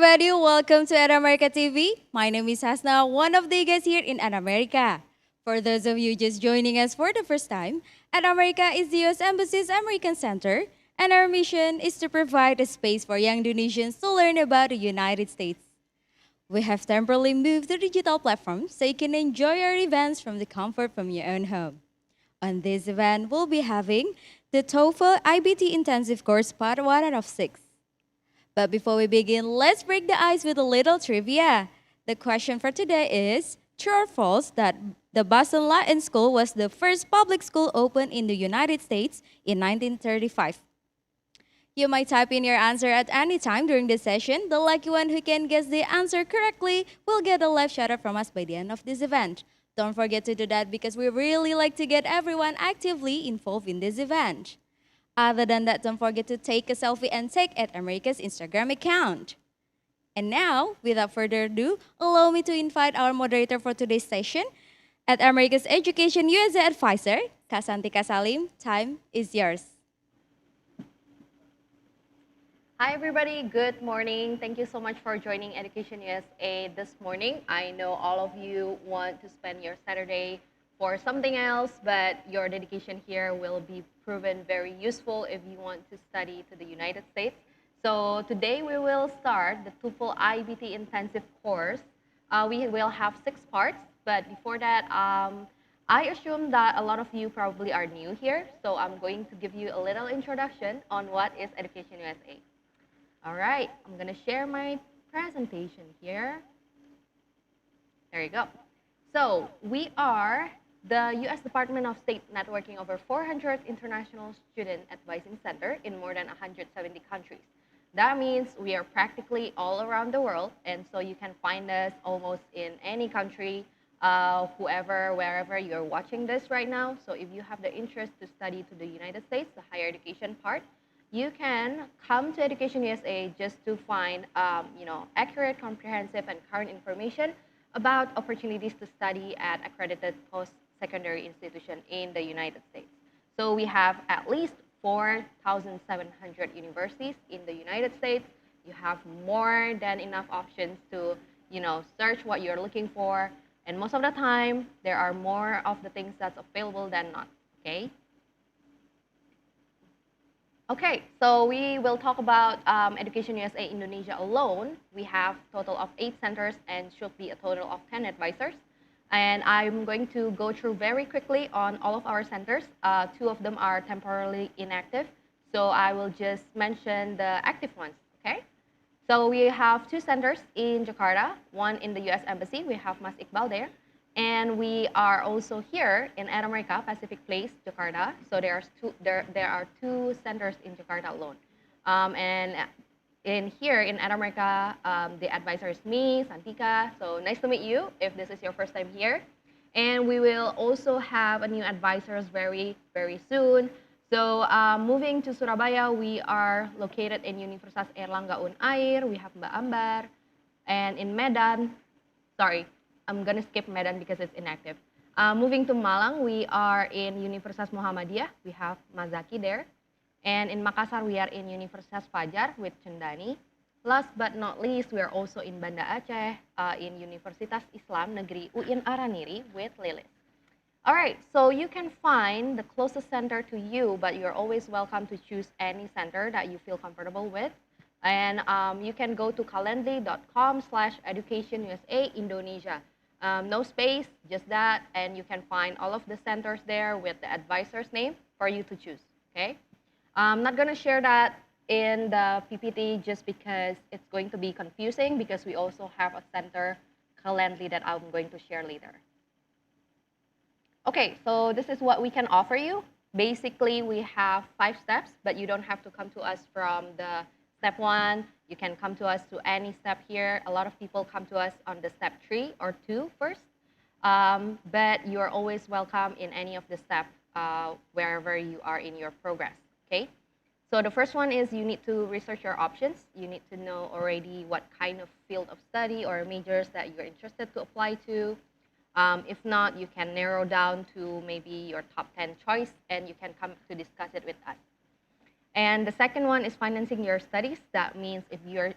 everybody, welcome to At America TV. My name is Hasna, one of the guests here in At America. For those of you just joining us for the first time, At America is the U.S. Embassy's American Center, and our mission is to provide a space for young Indonesians to learn about the United States. We have temporarily moved to digital platforms so you can enjoy our events from the comfort from your own home. On this event, we'll be having the TOEFL iBT Intensive Course Part 1 out of 6. But before we begin, let's break the ice with a little trivia. The question for today is, true or false that the Boston Latin School was the first public school opened in the United States in 1935? You might type in your answer at any time during the session. The lucky one who can guess the answer correctly will get a live shout out from us by the end of this event. Don't forget to do that because we really like to get everyone actively involved in this event. Other than that, don't forget to take a selfie and tag at America's Instagram account. And now, without further ado, allow me to invite our moderator for today's session. At America's Education USA Advisor, Kasantika Salim, time is yours. Hi everybody, good morning. Thank you so much for joining Education USA this morning. I know all of you want to spend your Saturday for something else, but your dedication here will be proven very useful if you want to study to the United States. So today we will start the TOEFL iBT intensive course. We will have 6 parts, but before that, I assume that a lot of you probably are new here, so I'm going to give you a little introduction on what is Education USA. All right, I'm gonna share my presentation here. There you go. So we are the U.S. Department of State networking over 400 international student advising center in more than 170 countries. That means we are practically all around the world, and so you can find us almost in any country, wherever you're watching this right now. So if you have the interest to study to the United States, the higher education part, you can come to Education USA just to find accurate, comprehensive, and current information about opportunities to study at accredited post-secondary institution in the United States. So we have at least 4,700 universities in the United States. You have more than enough options to search what you're looking for. And most of the time, there are more of the things that's available than not, okay? Okay, so we will talk about Education USA Indonesia alone. We have a total of 8 centers and should be a total of 10 advisors. And I'm going to go through very quickly on all of our centers. 2 of them are temporarily inactive, so I will just mention the active ones, okay? So we have 2 centers in Jakarta, one in the US Embassy. We have Mas Iqbal there. And we are also here in At America, Pacific Place, Jakarta. So there are 2 centers in Jakarta alone. And in here in At America, the advisor is me, Santika. So nice to meet you if this is your first time here. And we will also have a new advisors very, very soon. So moving to Surabaya, we are located in Universitas Airlangga Unair. We have Mbak Ambar. And in Medan, sorry, I'm going to skip Medan because it's inactive. Moving to Malang, we are in Universitas Muhammadiyah. We have Mazaki there. And in Makassar, we are in Universitas Fajar with Cendani. Last but not least, we are also in Banda Aceh, in Universitas Islam Negeri UIN Araniri with Lilis. All right, so you can find the closest center to you, but you're always welcome to choose any center that you feel comfortable with. And you can go to calendly.com/educationusa Indonesia. No space, just that, and you can find all of the centers there with the advisor's name for you to choose, okay? I'm not gonna share that in the PPT just because it's going to be confusing because we also have a center, Calendly, that I'm going to share later. Okay, so this is what we can offer you. Basically, we have 5 steps, but you don't have to come to us from the step 1. You can come to us to any step here. A lot of people come to us on the step 3 or 2 first, but you're always welcome in any of the steps wherever you are in your progress, okay? So the first one is you need to research your options. You need to know already what kind of field of study or majors that you're interested to apply to. If not, you can narrow down to maybe your top 10 choice and you can come to discuss it with us. And the second one is financing your studies. That means if you're,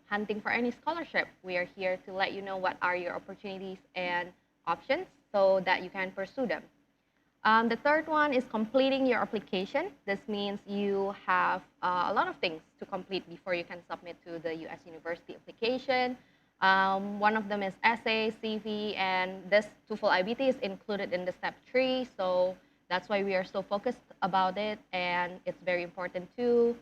hunting for any scholarship, we are here to let you know what are your opportunities and options so that you can pursue them. The third one is completing your application. This means you have a lot of things to complete before you can submit to the U.S. University application. One of them is essay, CV, and this TOEFL iBT is included in the step 3. So that's why we are so focused about it, and it's very important too.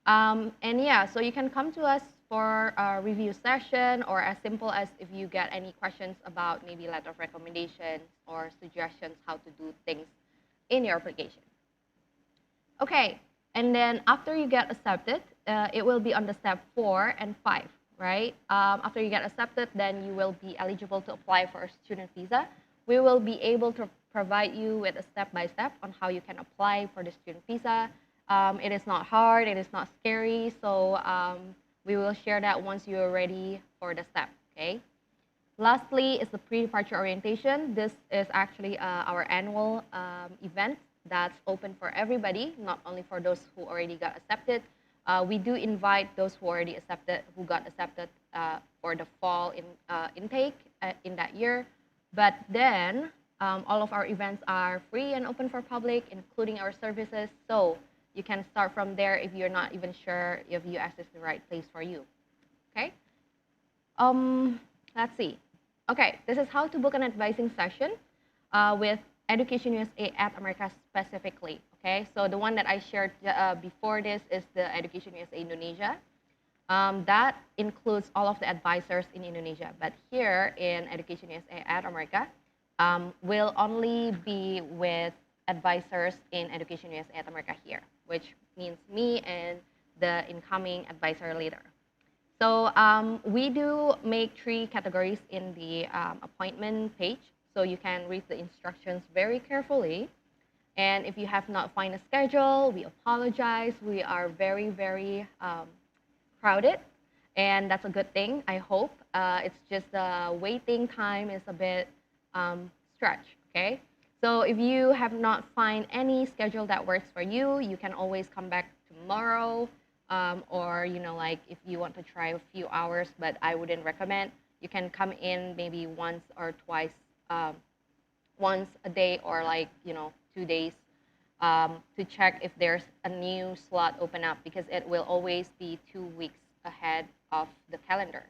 And yeah, so you can come to us for a review session, or as simple as if you get any questions about maybe letter of recommendations or suggestions how to do things in your application. Okay, and then after you get accepted, it will be on the step 4 and 5, right? After you get accepted, then you will be eligible to apply for a student visa. We will be able to provide you with a step-by-step on how you can apply for the student visa. It is not hard, it is not scary, so we will share that once you are ready for the step, okay? Lastly is the pre-departure orientation. This is actually our annual event that's open for everybody, not only for those who already got accepted. We do invite those who already accepted, who got accepted for the fall intake in that year. But then all of our events are free and open for public, including our services. So you can start from there if you're not even sure if US is the right place for you. Okay. Let's see. Okay, this is how to book an advising session with Education USA at America specifically. Okay, so the one that I shared before this is the Education USA Indonesia. That includes all of the advisors in Indonesia, but here in Education USA at America, will only be with advisors in Education USA at America here, which means me and the incoming advisor leader. So we do make 3 categories in the appointment page, so you can read the instructions very carefully. And if you have not found a schedule, we apologize. We are very, very crowded, and that's a good thing, I hope. It's just the waiting time is a bit stretched, okay? So if you have not found any schedule that works for you, you can always come back tomorrow, or like if you want to try a few hours, but I wouldn't recommend. You can come in maybe once or twice, once a day, or 2 days, to check if there's a new slot open up, because it will always be 2 weeks ahead of the calendar.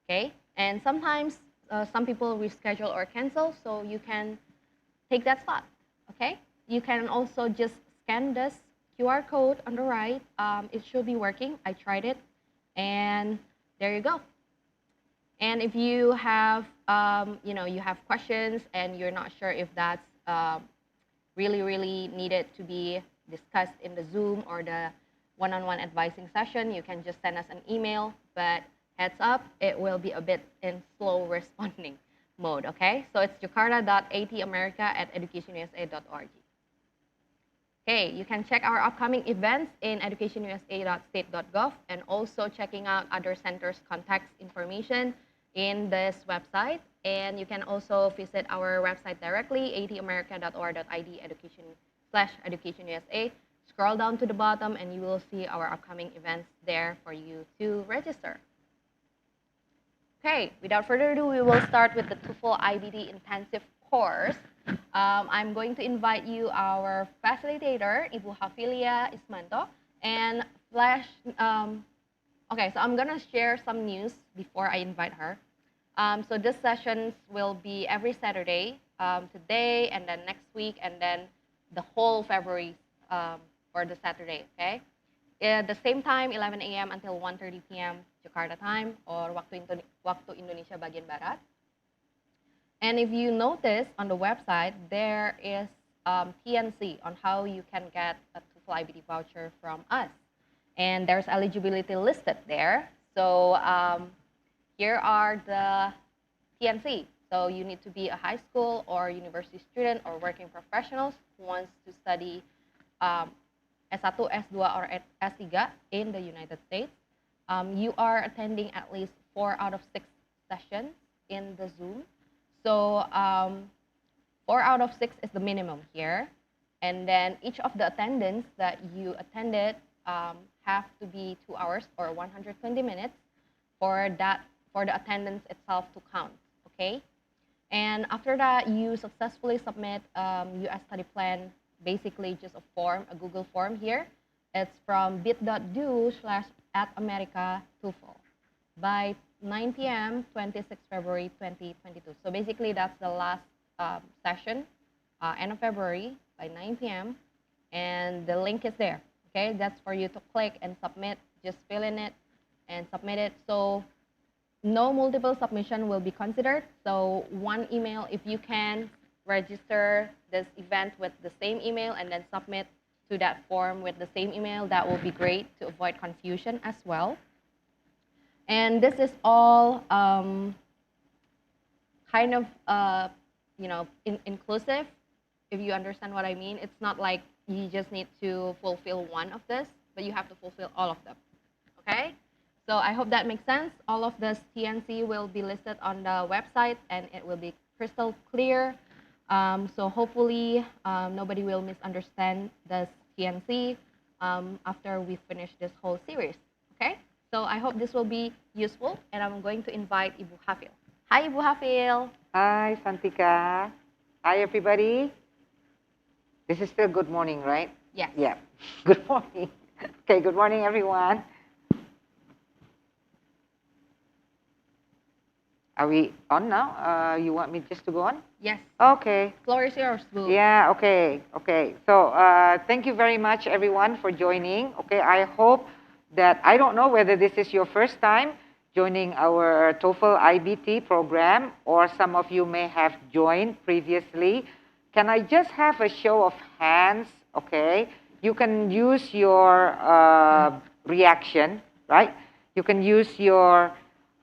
Okay, and sometimes some people reschedule or cancel, so you can take that slot. Okay, you can also just scan this QR code on the right. It should be working. I tried it, and there you go. And if you have, you have questions and you're not sure if that's really, really needed to be discussed in the Zoom or the one-on-one advising session, you can just send us an email. But heads up, it will be a bit in slow responding mode, okay? So it's jakarta.atamerica@educationusa.org. Okay, you can check our upcoming events in educationusa.state.gov, and also checking out other centers' contact information in this website. And you can also visit our website directly, atamerica.or.id education/educationusa. Scroll down to the bottom and you will see our upcoming events there for you to register. Okay, without further ado, we will start with the TOEFL iBT intensive course. I'm going to invite you our facilitator, Ibu Hafilia Ismanto, and Flash. Okay, so I'm gonna share some news before I invite her. So these sessions will be every Saturday, today and then next week, and then the whole February for the Saturday, okay? At the same time, 11 a.m. until 1:30 p.m. Jakarta time, or waktu Indonesia bagian Barat. And if you notice on the website, there is TNC on how you can get a TOEFL iBT voucher from us. And there's eligibility listed there. So here are the TNC. So you need to be a high school or university student or working professionals who wants to study S1, S2, or S3 in the United States. You are attending at least 4 out of 6 sessions in the Zoom. So 4 out of 6 is the minimum here. And then each of the attendance that you attended have to be 2 hours or 120 minutes for the attendance itself to count. Okay. And after that, you successfully submit US study plan, basically just a form, a Google form here. It's from bit.do/@America TOEFL by 9 p.m. 26 February 2022. So basically, that's the last session, end of February by 9 p.m. And the link is there. Okay, that's for you to click and submit. Just fill in it and submit it. So no multiple submission will be considered. So one email, if you can register this event with the same email and then submit to that form with the same email, that will be great to avoid confusion as well. And this is all kind of, inclusive, if you understand what I mean. It's not like you just need to fulfill one of this, but you have to fulfill all of them, okay? So I hope that makes sense. All of this TNC will be listed on the website and it will be crystal clear. So hopefully nobody will misunderstand this TNC after we finish this whole series, okay? So I hope this will be useful and I'm going to invite Ibu Hafil. Hi, Ibu Hafil. Hi, Santika. Hi, everybody. This is still good morning, right? Yes. Yeah. Good morning. Okay, good morning, everyone. Are we on now? You want me just to go on? Yes. Okay. Floor is yours, Boo. Yeah, okay. So thank you very much, everyone, for joining. Okay, I hope that, I don't know whether this is your first time joining our TOEFL iBT program, or some of you may have joined previously. Can I just have a show of hands? Okay, you can use your reaction, right? You can use your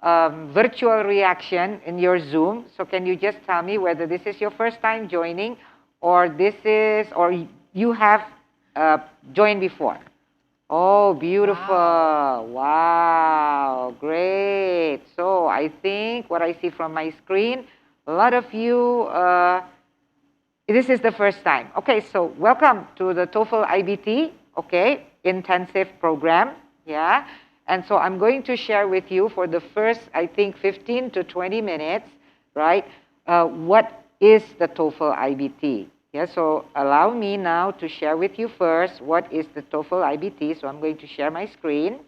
virtual reaction in your Zoom. So can you just tell me whether this is your first time joining, or you have joined before? Oh, beautiful. Wow, great. So I think what I see from my screen, a lot of you, this is the first time. Okay, so welcome to the TOEFL iBT, okay, intensive program, yeah. And so I'm going to share with you for the first, I think, 15 to 20 minutes, right, what is the TOEFL iBT. Yeah, so allow me now to share with you first what is the TOEFL iBT. So I'm going to share my screen.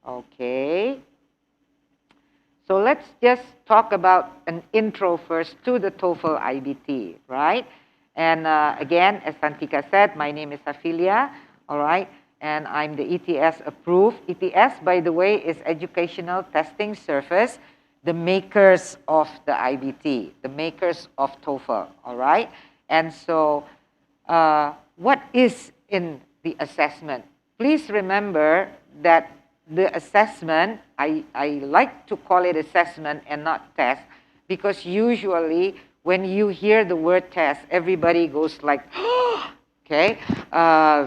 Okay. So let's just talk about an intro first to the TOEFL iBT, right? And again, as Santika said, my name is Afilia, all right? And I'm the ETS approved. ETS, by the way, is Educational Testing Service, the makers of the IBT, the makers of TOEFL, all right? And so what is in the assessment? Please remember that the assessment, I like to call it assessment and not test, because usually when you hear the word test, everybody goes like, okay,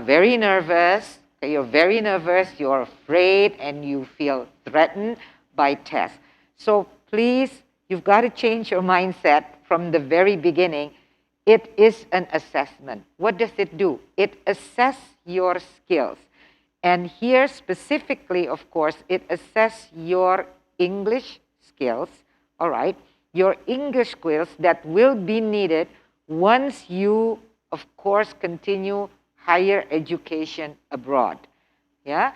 very nervous. Okay, you're very nervous, you're afraid, and you feel threatened by tests. So please, you've got to change your mindset from the very beginning. It is an assessment. What does it do? It assesses your skills. And here specifically, of course, it assesses your English skills, all right? Your English skills that will be needed once you, of course, continue higher education abroad, yeah?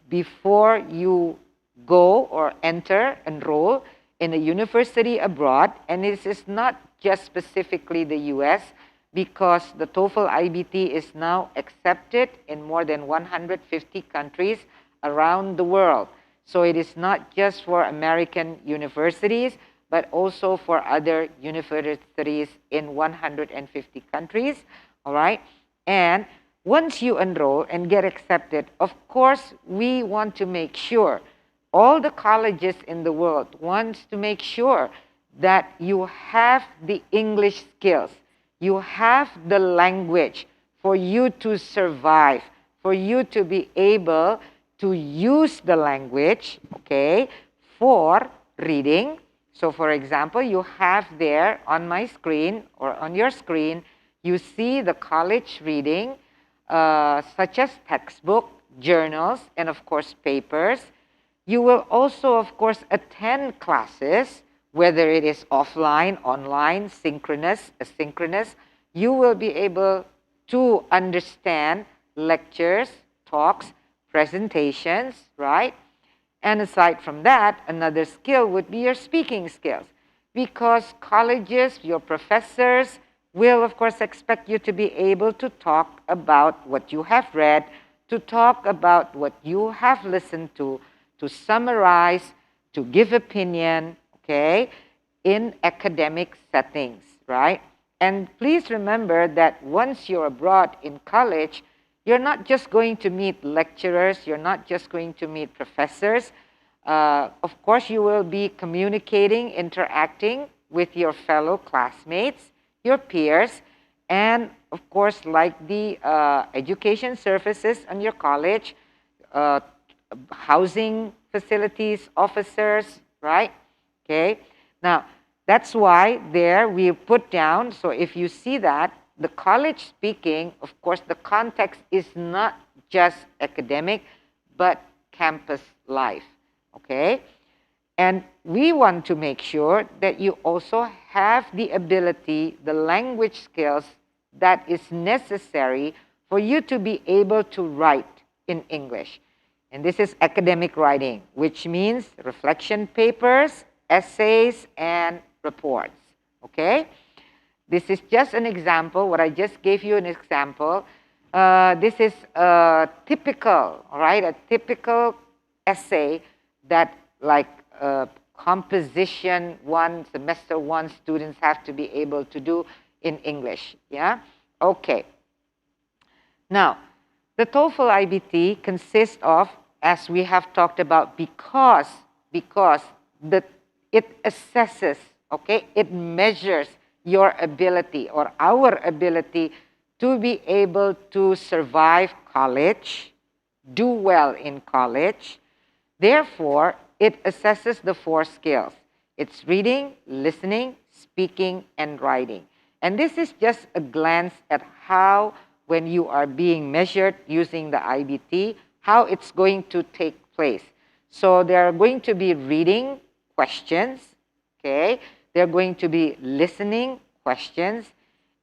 Before you go or enroll in a university abroad, and this is not just specifically the US, because the TOEFL iBT is now accepted in more than 150 countries around the world. So it is not just for American universities, but also for other universities in 150 countries, all right? And once you enroll and get accepted, of course, we want to make sure, all the colleges in the world wants to make sure that you have the English skills, you have the language for you to survive, for you to be able to use the language, okay, for reading. So for example, you have there on my screen or on your screen, you see the college reading, such as textbook, journals, and of course papers. You will also, of course, attend classes, whether it is offline, online, synchronous, asynchronous. You will be able to understand lectures, talks, presentations, right? And aside from that, another skill would be your speaking skills, because colleges, your professors will, of course, expect you to be able to talk about what you have read, to talk about what you have listened to summarize, to give opinion, okay, in academic settings, right? And please remember that once you're abroad in college, you're not just going to meet lecturers, you're not just going to meet professors. Of course, you will be communicating, interacting with your fellow classmates, your peers, and of course, like the education services on your college, housing facilities, officers, right? Okay. Now, that's why there we put down, so if you see that, the college speaking, of course, the context is not just academic, but campus life, okay? And we want to make sure that you also have the ability, the language skills that is necessary for you to be able to write in English. And this is academic writing, which means reflection papers, essays, and reports, okay? This is just an example. What I just gave you an example. This is a typical, right? A typical essay that like composition one, semester one students have to be able to do in English, yeah? Okay. Now, the TOEFL iBT consists of, as we have talked about, because it assesses, okay, it measures your ability or our ability to be able to survive college, do well in college. Therefore, it assesses the 4 skills. It's reading, listening, speaking, and writing. And this is just a glance at how, when you are being measured using the IBT, how it's going to take place. So there are going to be reading questions, okay? They're going to be listening questions.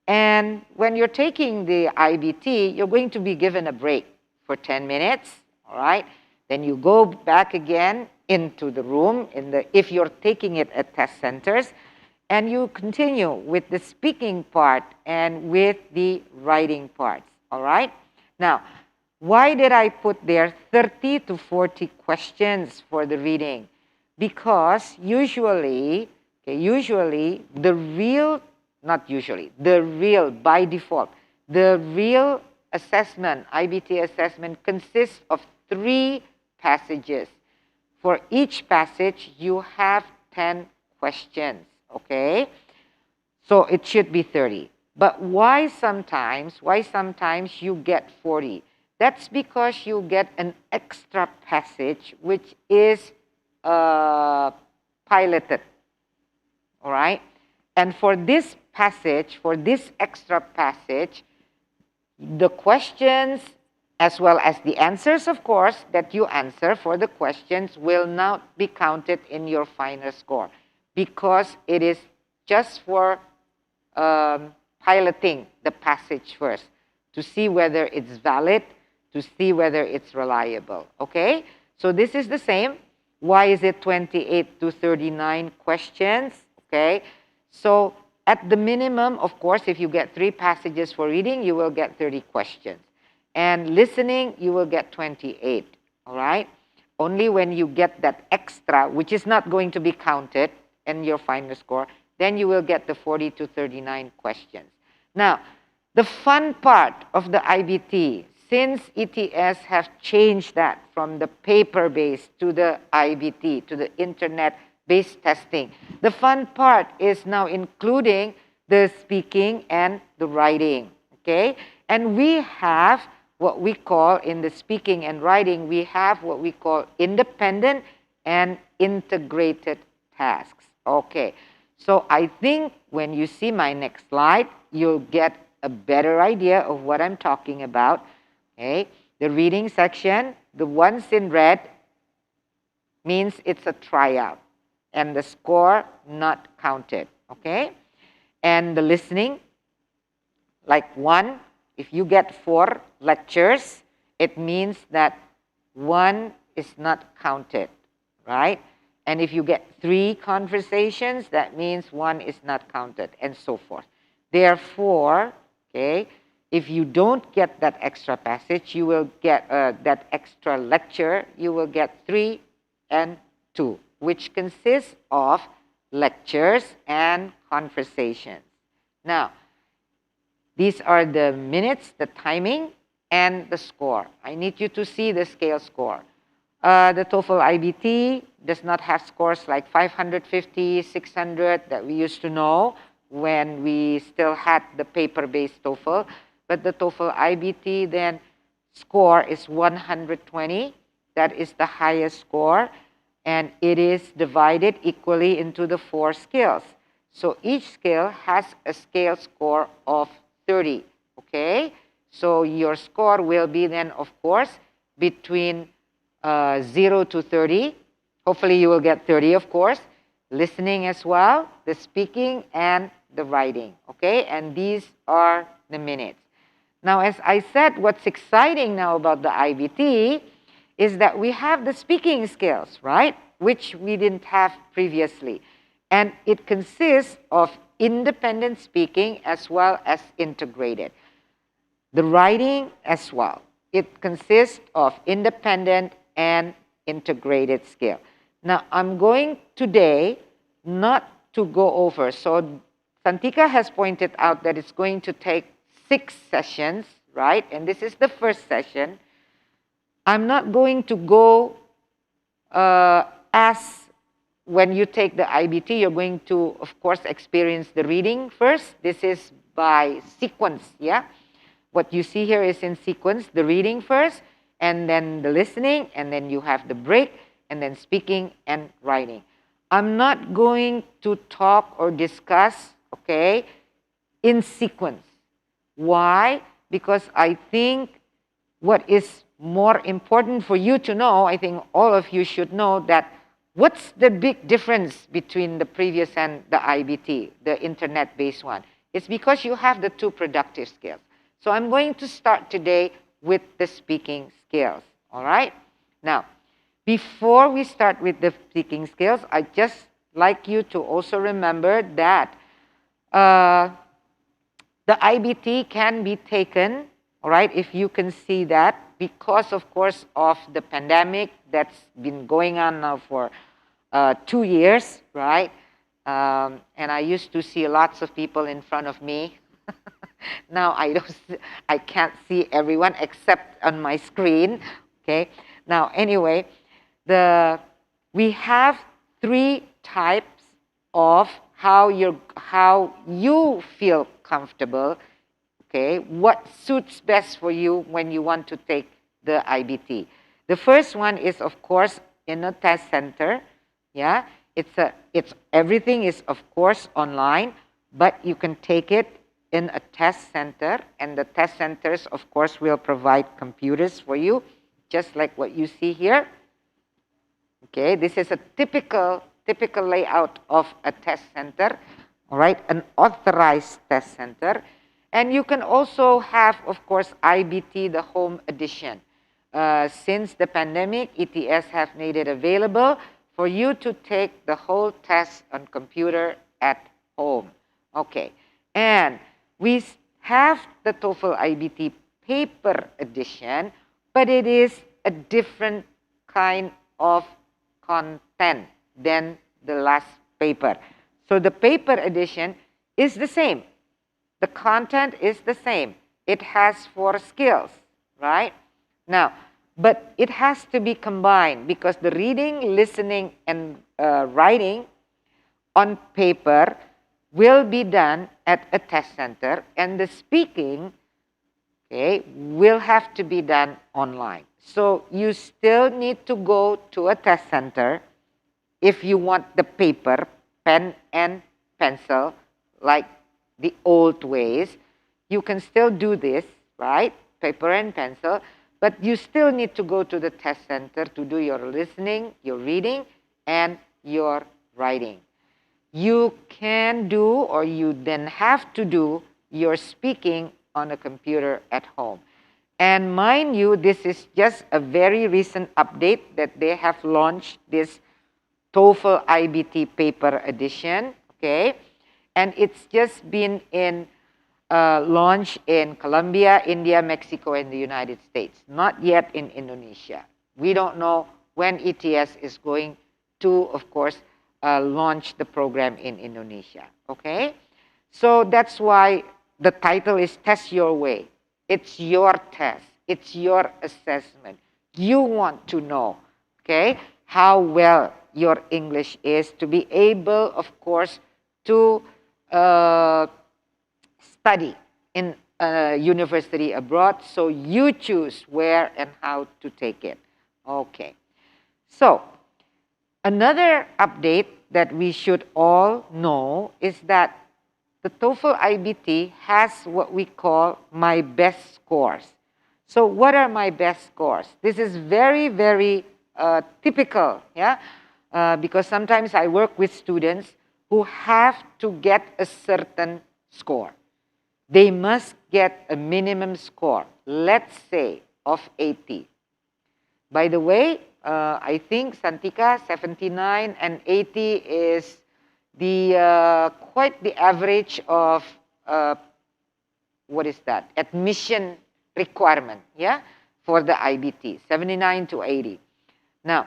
And when you're taking the IBT, you're going to be given a break for 10 minutes, all right? Then you go back again into the room, if you're taking it at test centers, and you continue with the speaking part and with the writing parts, all right? Now, why did I put there 30 to 40 questions for the reading? Because usually, okay, the real by default, the real assessment, IBT assessment, consists of 3 passages. For each passage, you have 10 questions, okay? So it should be 30. But why sometimes you get 40? That's because you get an extra passage which is piloted, all right? And for this passage, for this extra passage, the questions as well as the answers, of course, that you answer for the questions will not be counted in your final score, because it is just for piloting the passage first to see whether it's valid, to see whether it's reliable, okay? So this is the same. Why is it 28 to 39 questions, okay? So at the minimum, of course, if you get 3 passages for reading, you will get 30 questions. And listening, you will get 28, all right? Only when you get that extra, which is not going to be counted in your final score, then you will get the 40 to 39 questions. Now, the fun part of the IBT, since ETS have changed that from the paper-based to the IBT, to the internet-based testing, the fun part is now including the speaking and the writing, okay? And we have what we call, in the speaking and writing, we have what we call independent and integrated tasks. Okay, so I think when you see my next slide, you'll get a better idea of what I'm talking about. Okay, The reading section, the ones in red, means it's a tryout and the score not counted, okay? And the listening, like 1, if you get 4 lectures, it means that 1 is not counted, right? And if you get 3 conversations, that means 1 is not counted, and so forth. Therefore, okay, if you don't get that extra passage, you will get that extra lecture, you will get 3 and 2, which consists of lectures and conversations. Now, these are the minutes, the timing, and the score. I need you to see the scale score. The TOEFL iBT does not have scores like 550, 600 that we used to know when we still had the paper-based TOEFL. But the TOEFL iBT then score is 120. That is the highest score. And it is divided equally into the 4 scales. So each scale has a scale score of 30, okay? So your score will be then, of course, between 0 to 30. Hopefully you will get 30, of course. Listening as well, the speaking and the writing, okay? And these are the minutes. Now, as I said, what's exciting now about the IBT is that we have the speaking skills, right? Which we didn't have previously. And it consists of independent speaking as well as integrated. The writing as well. It consists of independent and integrated skill. Now, I'm going today not to go over. So, Santika has pointed out that it's going to take 6 sessions, right? And this is the first session. I'm not going to go as when you take the IBT, you're going to, of course, experience the reading first. This is by sequence, yeah? What you see here is in sequence, the reading first, and then the listening, and then you have the break, and then speaking and writing. I'm not going to talk or discuss, okay, in sequence. Why? Because I think what is more important for you to know, I think all of you should know that what's the big difference between the previous and the IBT, the internet-based one? It's because you have the 2 productive skills. So I'm going to start today with the speaking skills, all right? Now, before we start with the speaking skills, I just like you to also remember that the IBT can be taken, all right, if you can see that, because, of course, of the pandemic that's been going on now for 2 years, right? And I used to see lots of people in front of me. Now I can't see everyone except on my screen. Okay. Now anyway, we have 3 types of how you feel comfortable. Okay, what suits best for you when you want to take the IBT. The first one is, of course, in a test center. Yeah, everything is, of course, online, but you can take it in a test center, and the test centers, of course, will provide computers for you, just like what you see here. Okay, this is a typical layout of a test center, all right, an authorized test center. And you can also have, of course, IBT, the home edition. Since the pandemic, ETS have made it available for you to take the whole test on computer at home. Okay, and we have the TOEFL IBT paper edition, but it is a different kind of content than the last paper. So the paper edition is the same. The content is the same. It has 4 skills, right? Now, but it has to be combined because the reading, listening, and writing on paper will be done at a test center, and the speaking, okay, will have to be done online. So you still need to go to a test center if you want the paper, pen and pencil, like the old ways. You can still do this, right? Paper and pencil. but you still need to go to the test center to do your listening, your reading, and your writing. You can do, or you then have to do, your speaking on a computer at home. And mind you, this is just a very recent update that they have launched this TOEFL iBT paper edition, okay? And it's just been in launched in Colombia, India, Mexico, and the United States, not yet in Indonesia. We don't know when ETS is going to, of course, launch the program in Indonesia, okay? So that's why the title is Test Your Way. It's your test. It's your assessment. You want to know, okay, how well your English is to be able, of course, to study in a university abroad. So you choose where and how to take it. Okay. So another update that we should all know is that the TOEFL iBT has what we call my best scores. So what are my best scores? This is very, very typical, yeah? Because sometimes I work with students who have to get a certain score. They must get a minimum score, let's say, of 80. By the way, I think Santika, 79 and 80 is the quite the average of, what is that? Admission requirement, yeah, for the IBT, 79 to 80. Now,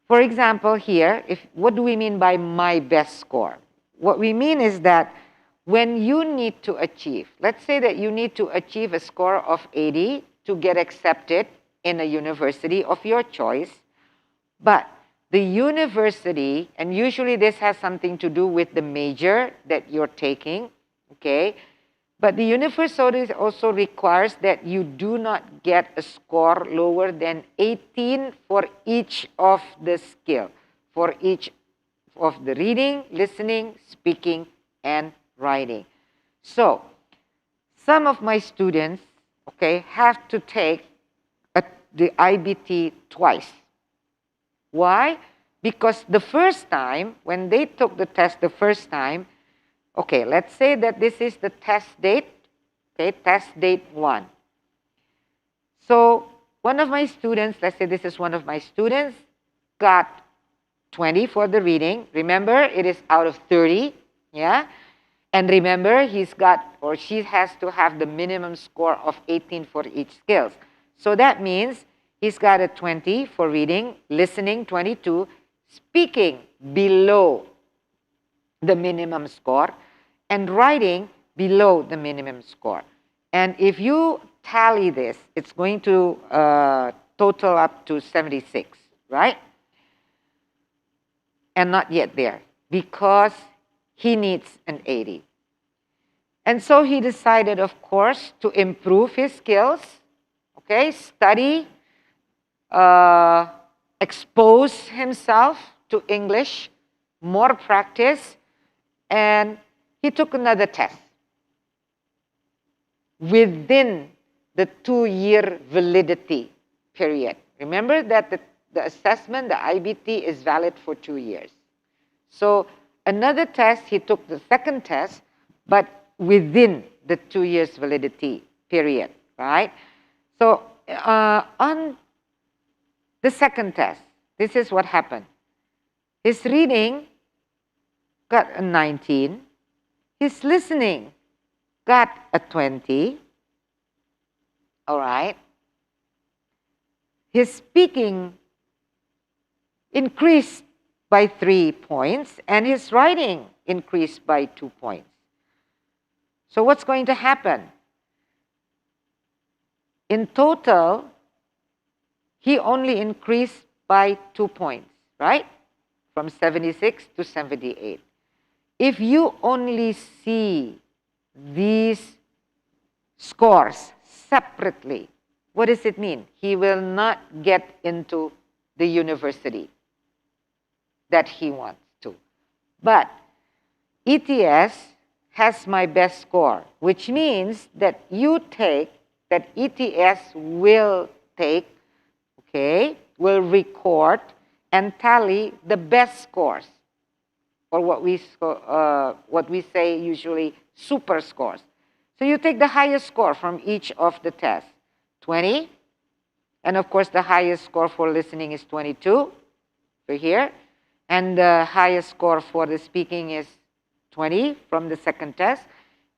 for example here, what do we mean by my best score? What we mean is that when you need to achieve, let's say that you need to achieve a score of 80 to get accepted in a university of your choice, but the university, and usually this has something to do with the major that you're taking, okay? But the university also requires that you do not get a score lower than 18 for each of the skill, for each of the reading, listening, speaking, and writing. So, some of my students, okay, have to take the IBT twice. Why? Because the first time, when they took the test the first time, okay, let's say that this is the test date, okay, test date 1. So, one of my students, let's say this is one of my students, got 20 for the reading. Remember, it is out of 30, yeah? And remember, he's got, or she has to have the minimum score of 18 for each skills. So that means he's got a 20 for reading, listening 22, speaking below the minimum score, and writing below the minimum score. And if you tally this, it's going to total up to 76, right? And not yet there, because he needs an 80. And so he decided, of course, to improve his skills, okay, study, expose himself to English, more practice, and he took another test within the 2-year validity period. Remember that the assessment, the IBT, is valid for 2 years. So another test, he took the second test, but within the 2 years validity period, right? So on the second test, this is what happened. His reading got a 19. His listening got a 20. All right. His speaking increased by 3 points, and his writing increased by 2 points. So what's going to happen? In total, he only increased by 2 points, right? From 76 to 78. If you only see these scores separately, what does it mean? He will not get into the university that he wants to. But ETS has my best score, which means that you take that ETS will take, okay, will record and tally the best scores, or what we say usually super scores. So you take the highest score from each of the tests, 20, and of course the highest score for listening is 22, over here, and the highest score for the speaking is 20 from the second test,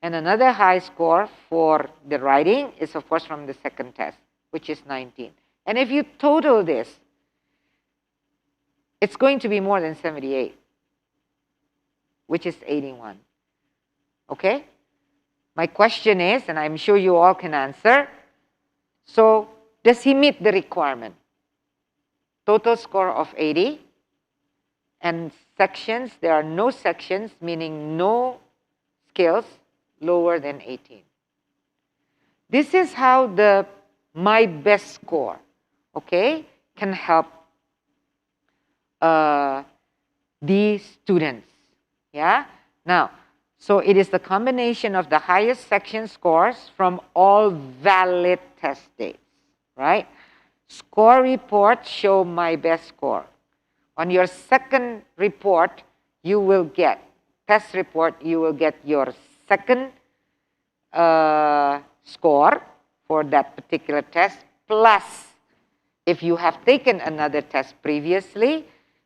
and another high score for the writing is of course from the second test, which is 19. And if you total this, it's going to be more than 78, which is 81. Okay? My question is, and I'm sure you all can answer, so does he meet the requirement? Total score of 80, and sections, there are no sections, meaning no skills lower than 18. This is how the my best score, okay, can help the students. Yeah? Now, so it is the combination of the highest section scores from all valid test dates, right? Score reports show my best score. On your second report, you will get, test report, you will get your second score for that particular test, plus if you have taken another test previously,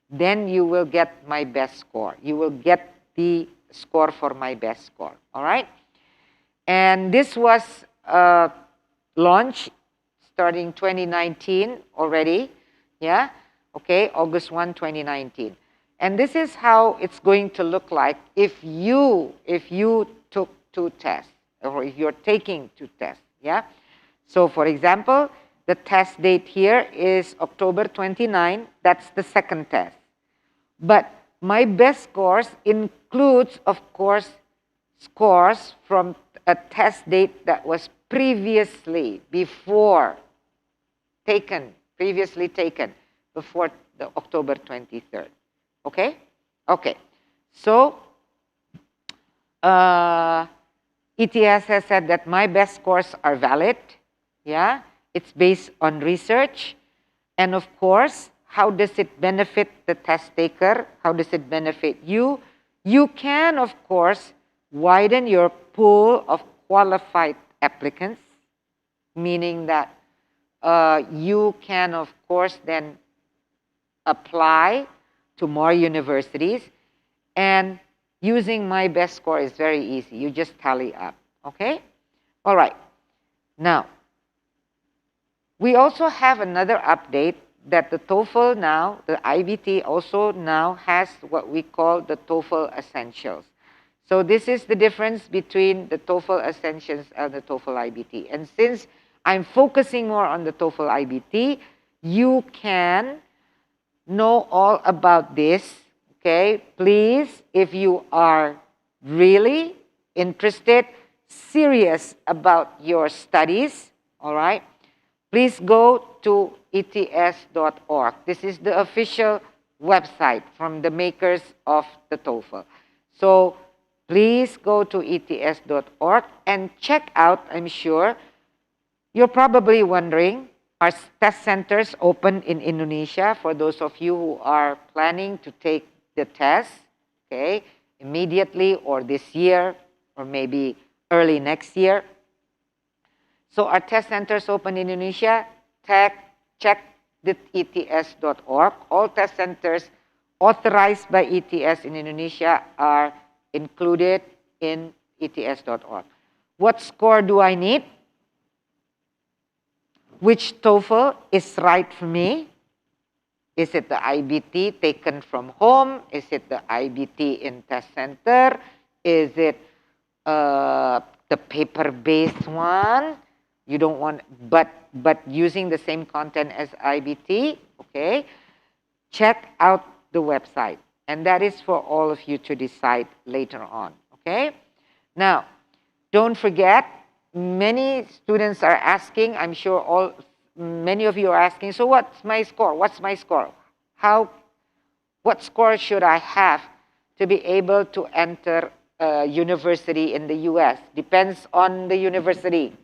then you will get my best score. You will get the score for my best score, all right? And this was launched starting 2019 already, yeah? Okay, August 1, 2019. And this is how it's going to look like if you took 2 tests, or if you're taking 2 tests, yeah? So for example, the test date here is October 29, that's the second test. But my best scores includes, of course, scores from a test date that was previously taken, before the October 23rd. Okay? Okay. So, ETS has said that my best scores are valid. Yeah? It's based on research. And of course, how does it benefit the test taker? How does it benefit you? You can, of course, widen your pool of qualified applicants, meaning that you can, of course, then apply to more universities. And using my best score is very easy. You just tally up, okay? All right. Now, we also have another update that the TOEFL now, the IBT also now has what we call the TOEFL Essentials. So this is the difference between the TOEFL Essentials and the TOEFL IBT. And since I'm focusing more on the TOEFL IBT, you can know all about this, okay? Please, if you are really interested, serious about your studies, all right? Please go to ets.org. This is the official website from the makers of the TOEFL. So please go to ets.org and check out, I'm sure, you're probably wondering, are test centers open in Indonesia for those of you who are planning to take the test, okay, immediately or this year or maybe early next year? So are test centers open in Indonesia? Check the ets.org. All test centers authorized by ETS in Indonesia are included in ets.org. What score do I need? Which TOEFL is right for me? Is it the IBT taken from home? Is it the IBT in test center? Is it the paper-based one? You don't want, but using the same content as IBT, okay? Check out the website. And that is for all of you to decide later on, okay? Now, don't forget, many students are asking, I'm sure many of you are asking, so what's my score? What's my score? What score should I have to be able to enter a university in the US? Depends on the university.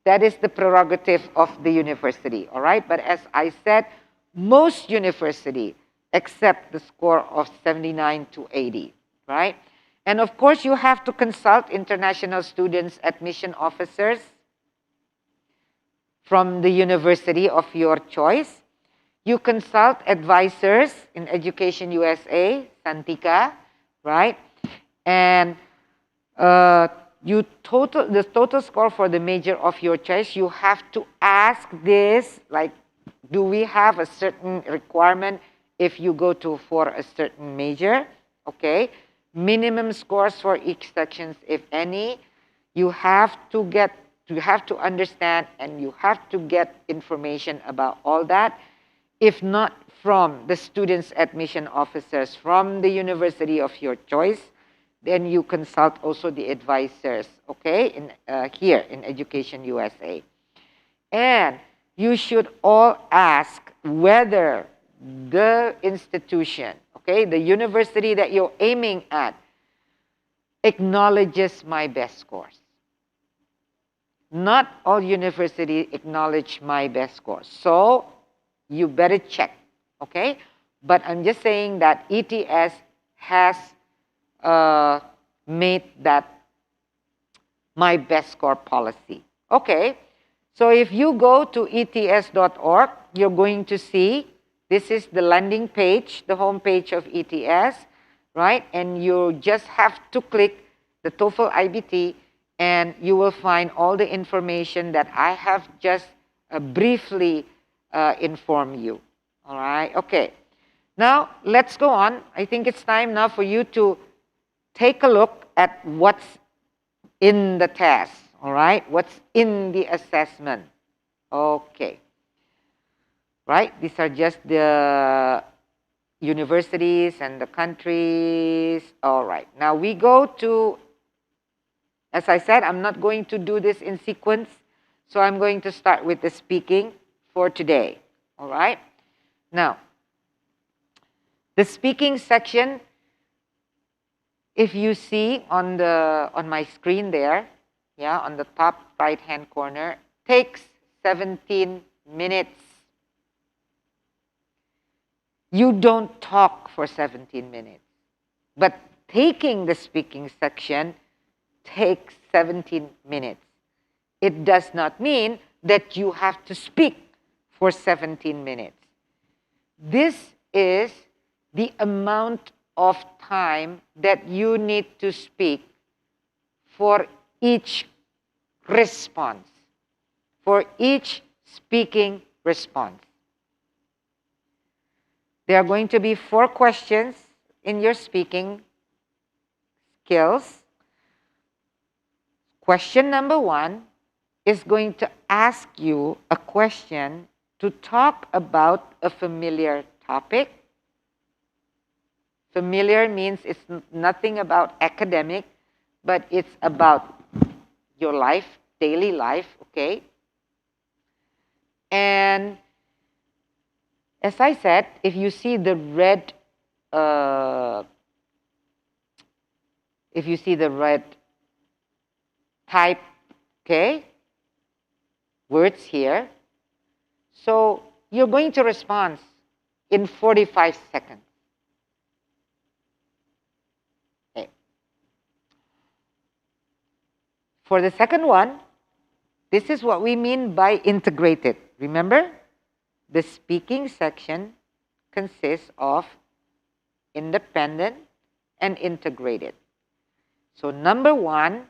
That is the prerogative of the university, all right? But as I said, most university accept the score of 79 to 80, right? And of course, you have to consult international students admission officers from the university of your choice. You consult advisors in Education USA, Santika, right? And the total score for the major of your choice, you have to ask this, like, do we have a certain requirement if you go for a certain major? Okay. Minimum scores for each sections, if any. You have to understand, and you have to get information about all that. If not from the students admission officers from the university of your choice, then you consult also the advisors, okay, here in Education USA. And you should all ask whether the institution, okay, the university that you're aiming at, acknowledges my best scores. Not all universities acknowledge my best scores. So you better check, okay? But I'm just saying that ETS has made that my best score policy. Okay, so if you go to ets.org, you're going to see this is the landing page, the home page of ETS, right? And you just have to click the TOEFL iBT, and you will find all the information that I have just briefly informed you. All right, okay. Now, let's go on. I think it's time now for you to take a look at what's in the test, all right? What's in the assessment. Okay. Right? These are just the universities and the countries. All right. Now we go to, as I said, I'm not going to do this in sequence, so I'm going to start with the speaking for today. All right? Now, the speaking section, if you see on my screen there, yeah, on the top right-hand corner, takes 17 minutes. You don't talk for 17 minutes, but taking the speaking section takes 17 minutes. It does not mean that you have to speak for 17 minutes. This is the amount of time that you need to speak for each response, for each speaking response. There are going to be 4 questions in your speaking skills. Question number 1 is going to ask you a question to talk about a familiar topic. Familiar means it's nothing about academic, but it's about your life, daily life, okay? And as I said, if you see the red, type, okay, words here, so you're going to respond in 45 seconds. Okay. For the second one, this is what we mean by integrated. Remember? The speaking section consists of independent and integrated. So number 1,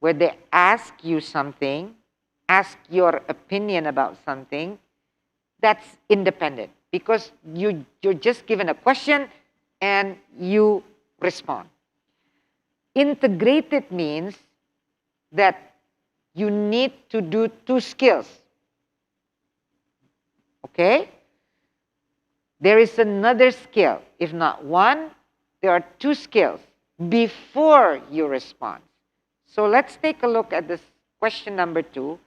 where they ask you something, ask your opinion about something, that's independent because you're just given a question and you respond. Integrated means that you need to do 2 skills. Okay? There is another skill. If not 1, there are 2 skills before you respond. So let's take a look at this question number 2.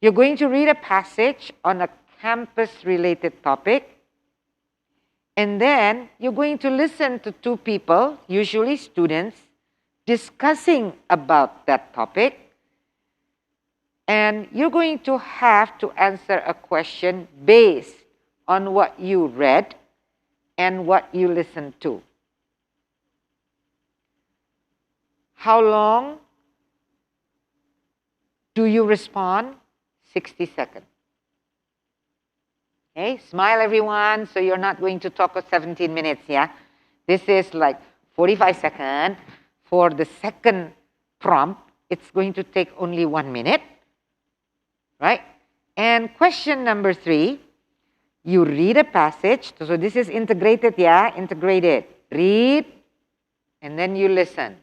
You're going to read a passage on a campus-related topic, and then you're going to listen to 2 people, usually students, discussing about that topic. And you're going to have to answer a question based on what you read and what you listened to. How long do you respond? 60 seconds. Okay, smile everyone, so you're not going to talk for 17 minutes, yeah? This is like 45 seconds. For the second prompt, it's going to take only 1 minute, right? And question number 3, you read a passage. So this is integrated, yeah? Integrated. Read, and then you listen,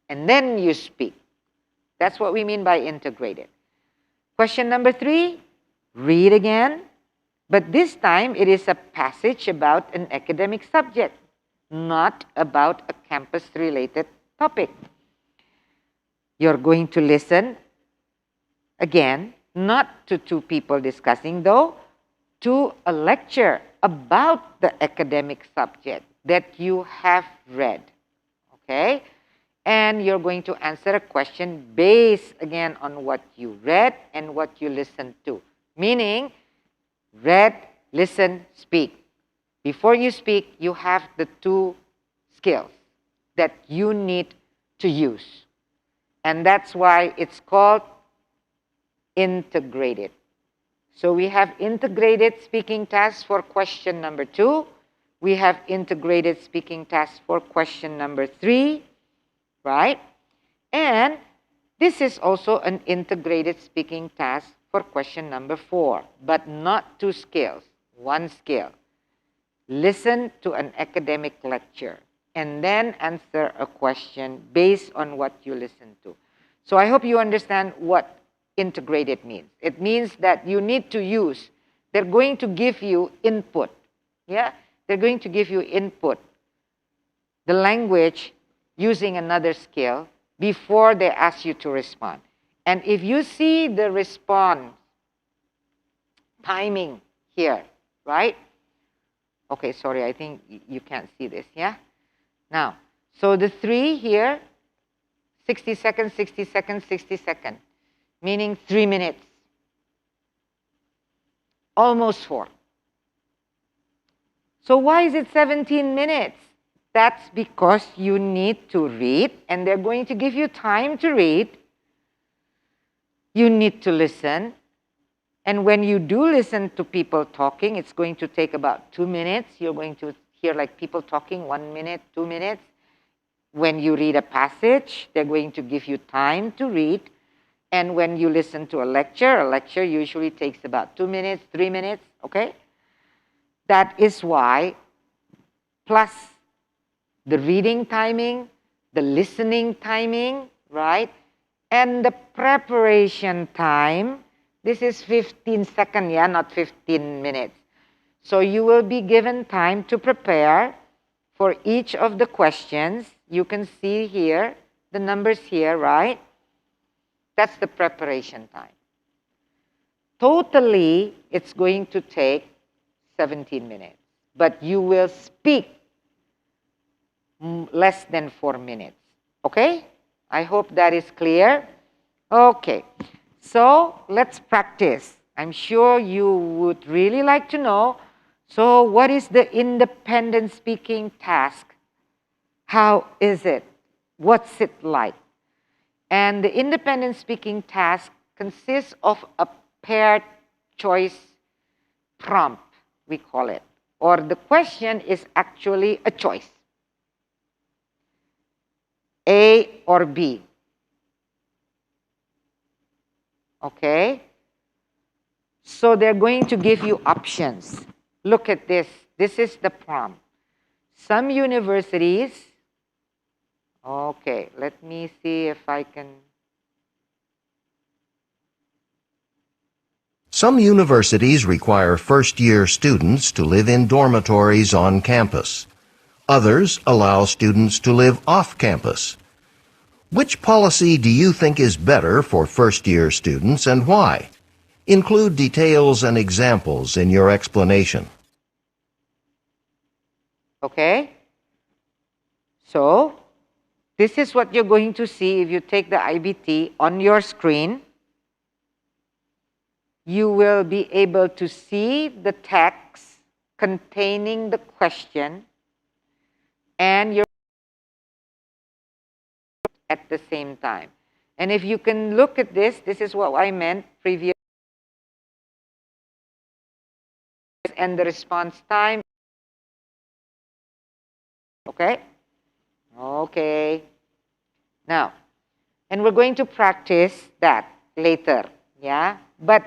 and then you speak. That's what we mean by integrated. Question number 3, read again. But this time, it is a passage about an academic subject, not about a campus-related topic. You're going to listen, again, not to 2 people discussing, though, to a lecture about the academic subject that you have read, okay? And you're going to answer a question based, again, on what you read and what you listened to. Meaning, read, listen, speak. Before you speak, you have the 2 skills that you need to use. And that's why it's called integrated. So we have integrated speaking tasks for question number 2. We have integrated speaking tasks for question number 3, right? And this is also an integrated speaking task for question number 4, but not 2 skills, 1 skill. Listen to an academic lecture and then answer a question based on what you listen to. So I hope you understand what integrated means. It means that you need to use, they're going to give you input. Yeah, they're going to give you input, the language using another skill before they ask you to respond. And if you see the response timing here, right? Okay, sorry, I think you can't see this, yeah? Now, so the 3 here, 60 seconds, 60 seconds, 60 seconds, meaning 3 minutes. Almost 4. So why is it 17 minutes? That's because you need to read, and they're going to give you time to read. You need to listen. And when you do listen to people talking, it's going to take about 2 minutes. You're going to hear like people talking 1 minute, 2 minutes. When you read a passage, they're going to give you time to read. And when you listen to a lecture usually takes about 2 minutes, 3 minutes, okay? That is why, plus the reading timing, the listening timing, right? And the preparation time, this is 15 seconds, yeah, not 15 minutes. So you will be given time to prepare for each of the questions. You can see here, the numbers here, right? That's the preparation time. Totally, it's going to take 17 minutes. But you will speak less than 4 minutes. Okay? I hope that is clear. Okay. So let's practice. I'm sure you would really like to know. So what is the independent speaking task? How is it? What's it like? And the independent speaking task consists of a paired choice prompt, we call it. Or the question is actually a choice. A or B. Okay? So they're going to give you options. Look at this. This is the prompt. Some universities, okay, let me see if I can. Some universities require first-year students to live in dormitories on campus. Others allow students to live off campus. Which policy do you think is better for first-year students and why? Include details and examples in your explanation. Okay? So, this is what you're going to see if you take the IBT on your screen. you will be able to see the text containing the question and your at the same time. And if you can look at this, this is what I meant previous, and the response time. Okay? Okay. Now, and we're going to practice that later. Yeah? But,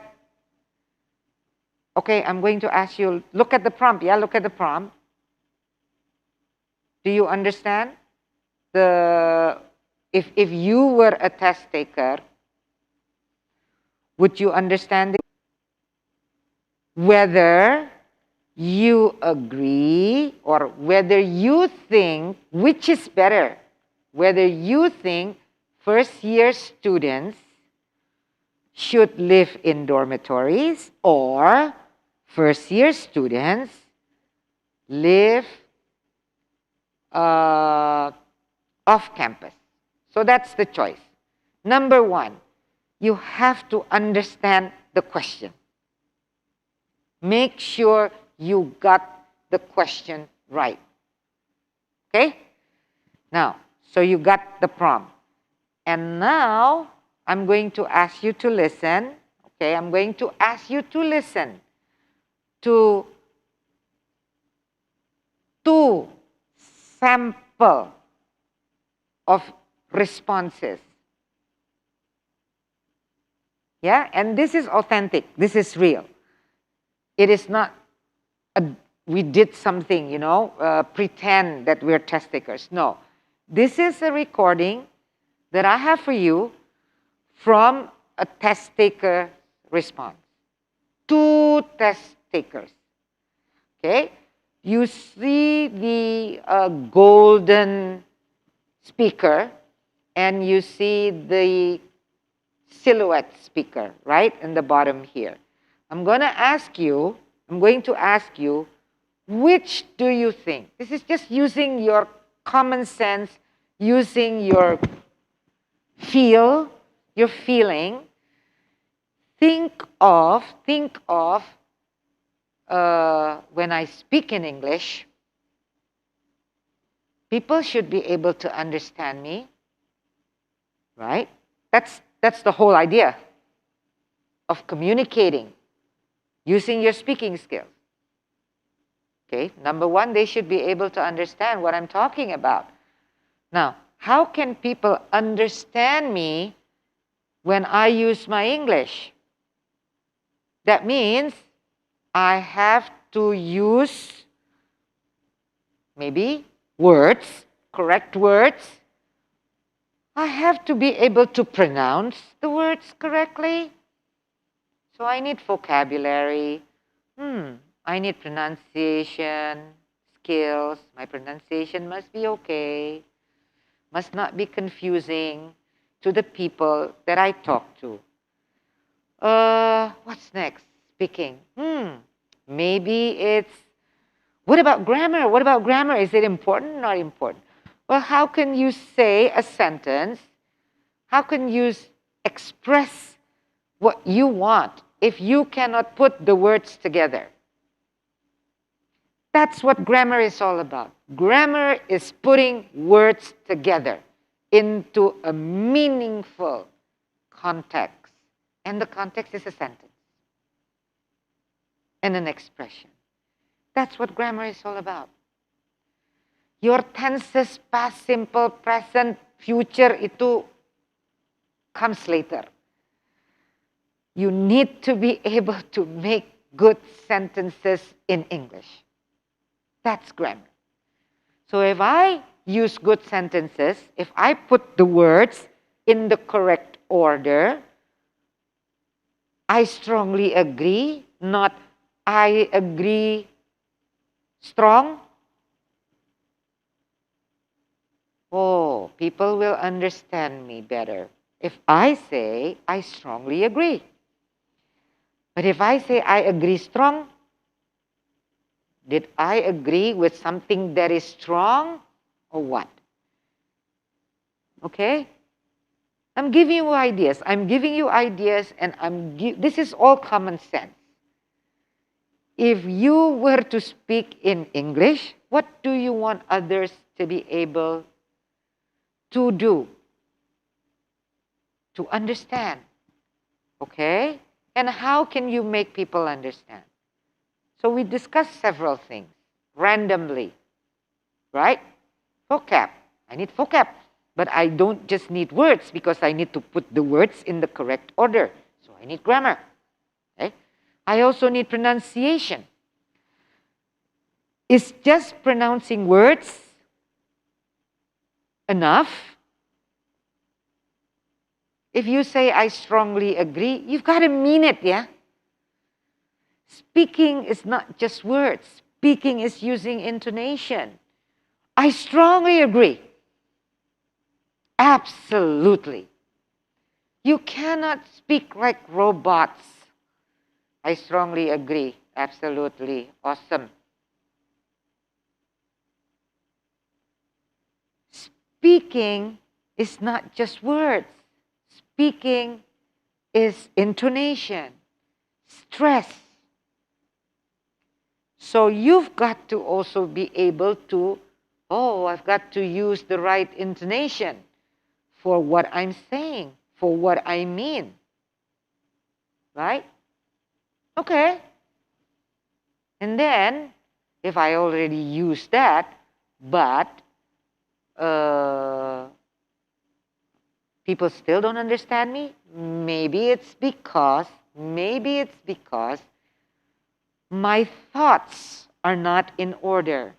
okay, I'm going to ask you, look at the prompt. Yeah, look at the prompt. Do you understand? If you were a test taker, would you understand whether you agree or whether you think which is better? Whether you think first-year students should live in dormitories or first-year students live off campus. So that's the choice. Number one, you have to understand the question. Make sure you got the question right. Okay? Now, so you got the prompt. And now, I'm going to ask you to listen. Okay, I'm going to ask you to listen to two sample of responses. Yeah, and this is authentic. This is real. It is not we did something, you know, pretend that we're test takers. No, this is a recording that I have for you from a test taker response. Two test takers. Okay, you see the golden speaker and you see the silhouette speaker right in the bottom here. I'm going to ask you, which do you think? This is just using your common sense, using your feeling. Think of when I speak in English, people should be able to understand me, right? That's the whole idea of communicating, using your speaking skills. Okay, number one, they should be able to understand what I'm talking about. Now, how can people understand me when I use my English? That means I have to use maybe words, correct words. I have to be able to pronounce the words correctly. So I need vocabulary. I need pronunciation skills. My pronunciation must be okay. Must not be confusing to the people that I talk to. What's next? Speaking. Maybe it's, what about grammar? What about grammar? Is it important or not important? Well, how can you say a sentence? How can you express what you want if you cannot put the words together? That's what grammar is all about. Grammar is putting words together into a meaningful context. And the context is a sentence and an expression. That's what grammar is all about. Your tenses, past, simple, present, future, itu comes later. You need to be able to make good sentences in English. That's grammar. So if I use good sentences, if I put the words in the correct order, I strongly agree, not I agree strong. Oh, people will understand me better if I say I strongly agree. But if I say I agree strong, did I agree with something that is strong or what? Okay? I'm giving you ideas. I'm giving you ideas, and this is all common sense. If you were to speak in English, what do you want others to be able to do? To understand. Okay? And how can you make people understand? So we discussed several things randomly. Right? Vocab. I need vocab. But I don't just need words because I need to put the words in the correct order. So I need grammar. Okay? I also need pronunciation. Is just pronouncing words enough? If you say, I strongly agree, you've got to mean it, yeah? Speaking is not just words. Speaking is using intonation. I strongly agree. Absolutely. You cannot speak like robots. I strongly agree. Absolutely. Awesome. Speaking is not just words. Speaking is intonation, stress. So you've got to also be able to, I've got to use the right intonation for what I'm saying, for what I mean. Right? Okay. And then, if I already use that, but people still don't understand me, maybe it's because my thoughts are not in order.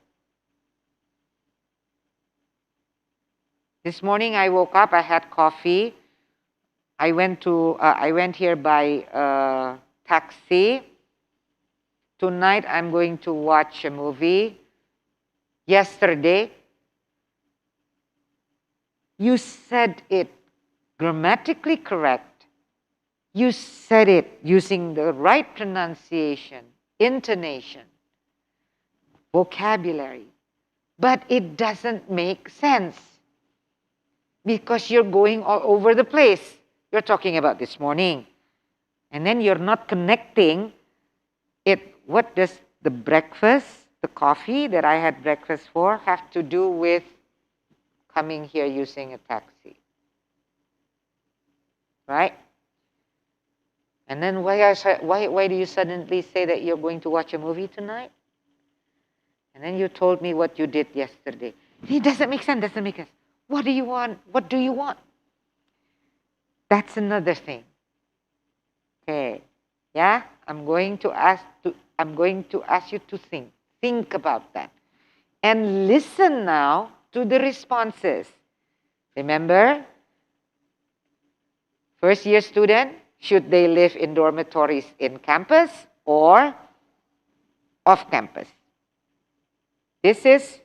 This morning I woke up, I had coffee. I went here by taxi. Tonight I'm going to watch a movie. Yesterday, you said it grammatically correct. You said it using the right pronunciation, intonation, vocabulary. But it doesn't make sense because you're going all over the place. You're talking about this morning. And then you're not connecting it. What does the breakfast, the coffee that I had breakfast for, have to do with coming here using a taxi? Right? And then why do you suddenly say that you're going to watch a movie tonight? And then you told me what you did yesterday. It doesn't make sense, doesn't make sense. What do you want? What do you want? That's another thing. Okay. Yeah? I'm going to ask you to think. Think about that. And listen now to the responses. Remember? First year student, should they live in dormitories in campus or off campus? This is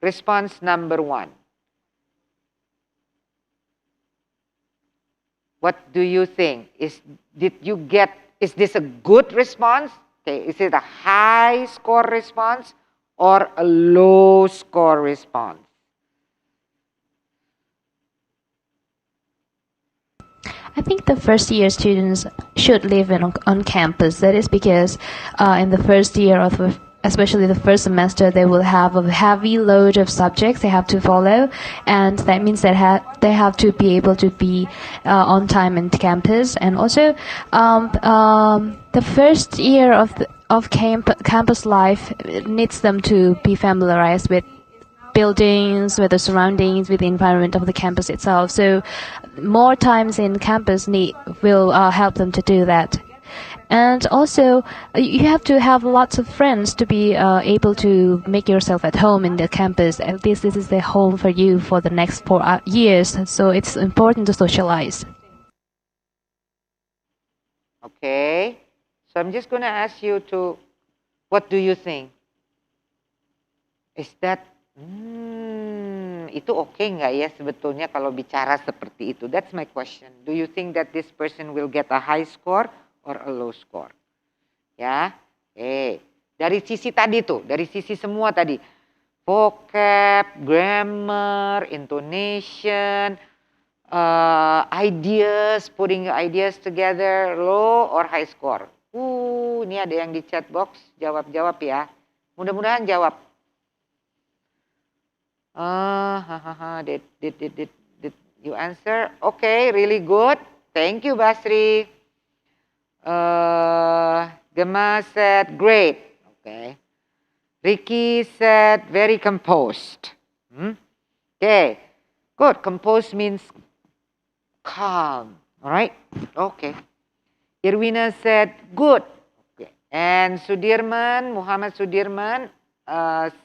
response number 1. What do you think? Is this a good response? Okay, is it a high score response or a low score response? I think the first year students should live on campus. That is because in the first year of especially the first semester, they will have a heavy load of subjects they have to follow, and that means that they have to be able to be on time in campus. And also, the first year of campus life needs them to be familiarized with buildings, with the surroundings, with the environment of the campus itself. So more times in campus will help them to do that. And also, you have to have lots of friends to be able to make yourself at home in the campus. At least this is the home for you for the next 4 years. So it's important to socialize. Okay. So I'm just going to ask you what do you think? Is that, itu okay nggak ya sebetulnya kalau bicara seperti itu? That's my question. Do you think that this person will get a high score or a low score? Ya, dari sisi tadi tuh, dari sisi semua tadi, vocab, grammar, intonation, ideas, putting your ideas together, low or high score? Ini ada yang di chat box, jawab-jawab ya. Mudah-mudahan jawab. Did you answer? Okay, really good. Thank you, Basri. Gemma said, great. Okay. Ricky said, very composed. Okay, good. Composed means calm. All right? Okay. Irwina said, good. Okay. And Sudirman, Muhammad Sudirman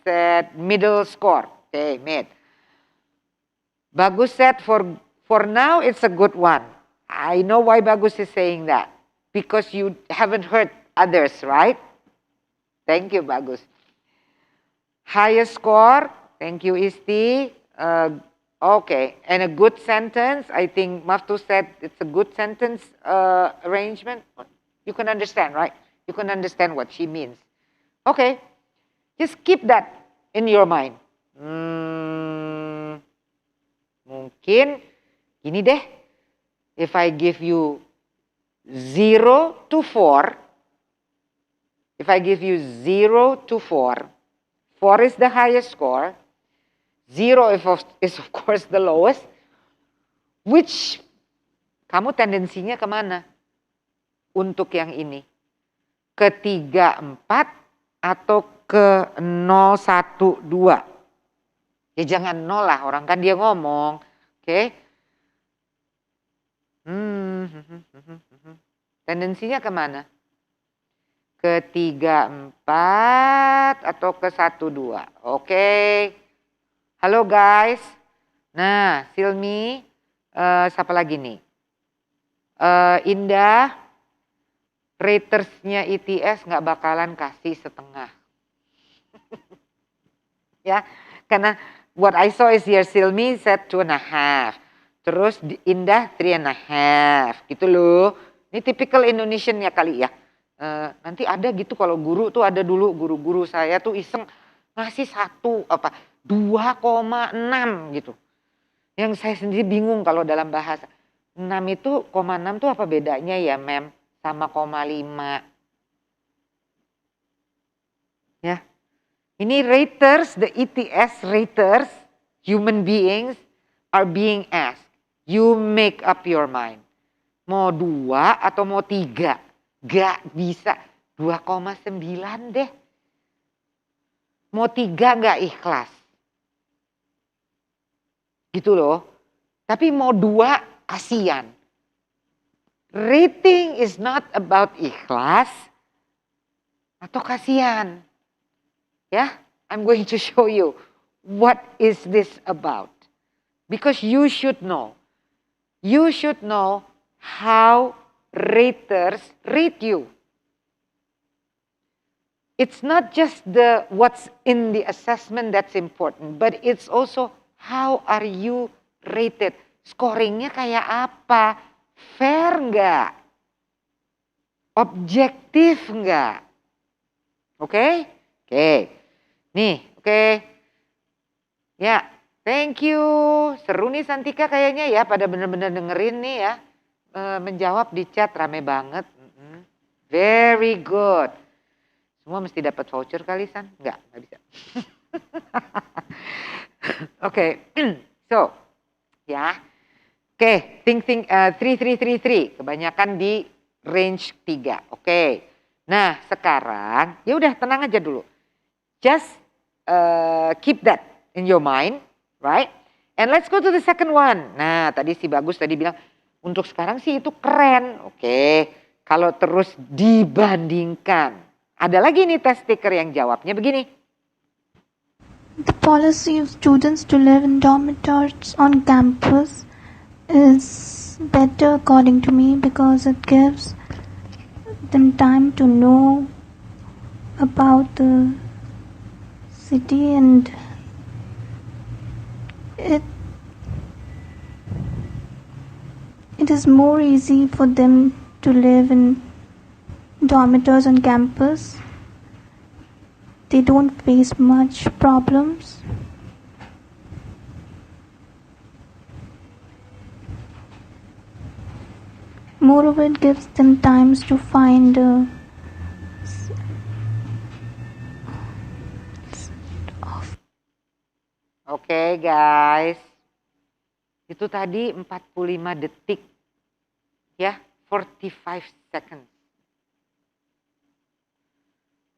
said, middle score. Okay, mid. Bagus said, for now, it's a good one. I know why Bagus is saying that. Because you haven't heard others, right? Thank you, Bagus. Highest score, thank you, Isti. Okay, and a good sentence. I think Maftu said it's a good sentence arrangement. You can understand, right? You can understand what she means. Okay, just keep that in your mind. Mungkin gini deh, if I give you 0 to 4, if I give you 0 to 4, 4 is the highest score, 0 is of course the lowest, which kamu tendensinya kemana? Untuk yang ini. Ke 3, 4 atau ke 0, 1, 2. Ya jangan 0 lah, orang kan dia ngomong. Oke. Tendensinya kemana? Ke 3, 4 atau ke 1, 2. Oke. Halo guys. Nah, Silmi, siapa lagi nih? Indah, ratersnya ITS nggak bakalan kasih setengah. Ya, karena what I saw is here, Silmi said 2,5. Terus Indah 3,5. Gitu loh. Ini typical Indonesian ya kali ya. Nanti ada gitu kalau guru tuh ada dulu guru-guru saya tuh iseng ngasih 2,6 gitu. Yang saya sendiri bingung kalau dalam bahasa. 6 itu, 0,6 tuh apa bedanya ya mem sama 0,5. Ya. Ini raters, the ETS raters, human beings are being asked. You make up your mind. Mau 2 atau mau 3? Gak bisa. 2,9 deh. Mau 3 gak ikhlas. Gitu loh. Tapi mau 2 kasihan. Rating is not about ikhlas atau kasihan. Ya, I'm going to show you what is this about. Because you should know. You should know how raters rate you. It's not just what's in the assessment that's important, but it's also how are you rated. Scoringnya kayak apa? Fair nggak? Objektif nggak? Oke? Oke. Nih, oke. Ya, thank you. Seru nih Santika kayaknya ya, pada bener-bener dengerin nih ya. Menjawab di chat rame banget. Very good. Semua mesti dapat voucher kali San? Enggak bisa. Oke, so ya. Oke, think 3333. Kebanyakan di range 3. Oke. Nah, sekarang ya udah tenang aja dulu. Just keep that in your mind, right? And let's go to the second one. Nah, tadi si Bagus tadi bilang untuk sekarang sih itu keren. Oke. Kalau terus dibandingkan. Ada lagi nih test taker yang jawabnya begini. The policy of students to live in dormitories on campus is better according to me because it gives them time to know about the city and it is more easy for them to live in dormitories on campus. They don't face much problems. moreover, it gives them times to find Oke, guys. Itu tadi 45 detik. Ya, 45 seconds.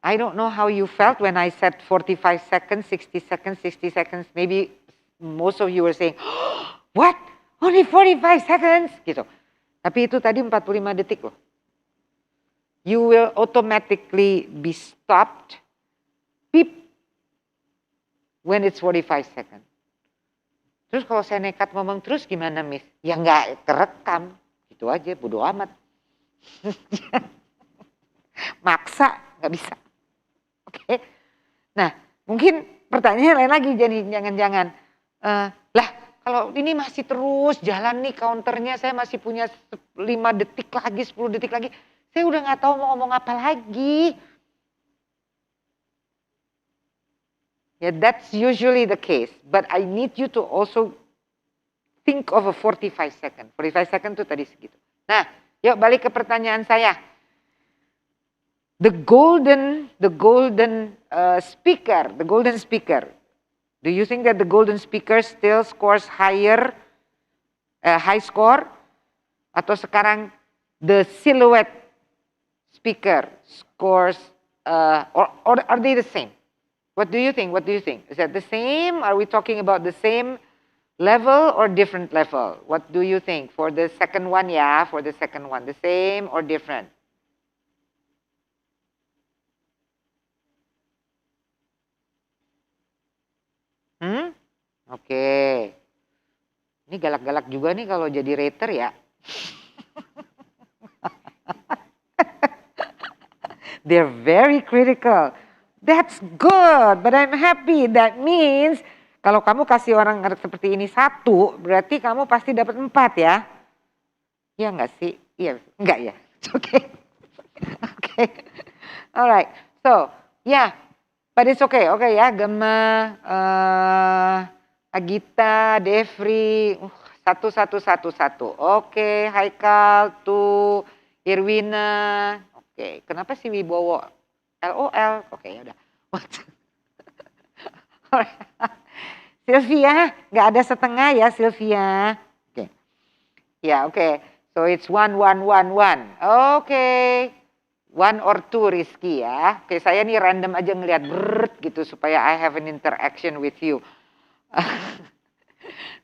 I don't know how you felt when I said 45 seconds, 60 seconds, 60 seconds. Maybe most of you were saying, oh, what? Only 45 seconds? Gitu. Tapi itu tadi 45 detik loh. You will automatically be stopped, beep, when it's 45 seconds. Terus kalau saya nekat ngomong terus gimana, Miss? Ya nggak terekam. Gitu aja, bodo amat. Maksa, nggak bisa. Oke. Nah, mungkin pertanyaan lain lagi, jadi jangan-jangan. Lah, kalau ini masih terus jalan nih counternya, saya masih punya 5 detik lagi, 10 detik lagi. Saya udah nggak tahu mau ngomong apa lagi. Yeah, that's usually the case. But I need you to also think of a 45 second. 45 second itu tadi segitu. Nah, yuk balik ke pertanyaan saya. The golden speaker. Do you think that the golden speaker still scores higher, high score? Atau sekarang the silhouette speaker scores, or are they the same? What do you think? What do you think? Is that the same? Are we talking about the same level or different level? What do you think? For the second one, yeah, for the second one, the same or different? Oke. Ini galak-galak juga nih kalau jadi rater ya. They're very critical. That's good, but I'm happy. That means kalau kamu kasih orang seperti ini 1, berarti kamu pasti dapat 4 ya. Iya enggak sih? Iya, enggak ya? Oke. Oke. Alright. So, yeah. But it's okay. Oke ya, Gemma, Agita, Devri, 1. Oke, Haikal, tuh, Irwina. Oke, kenapa sih Wibowo? LOL. Oke, ya udah. Sylvia, nggak ada setengah ya Sylvia. Oke. Ya, oke. So it's 1. Oke. 1 or 2 Rizky ya. Oke, saya nih random aja ngelihat brrrt gitu supaya I have an interaction with you.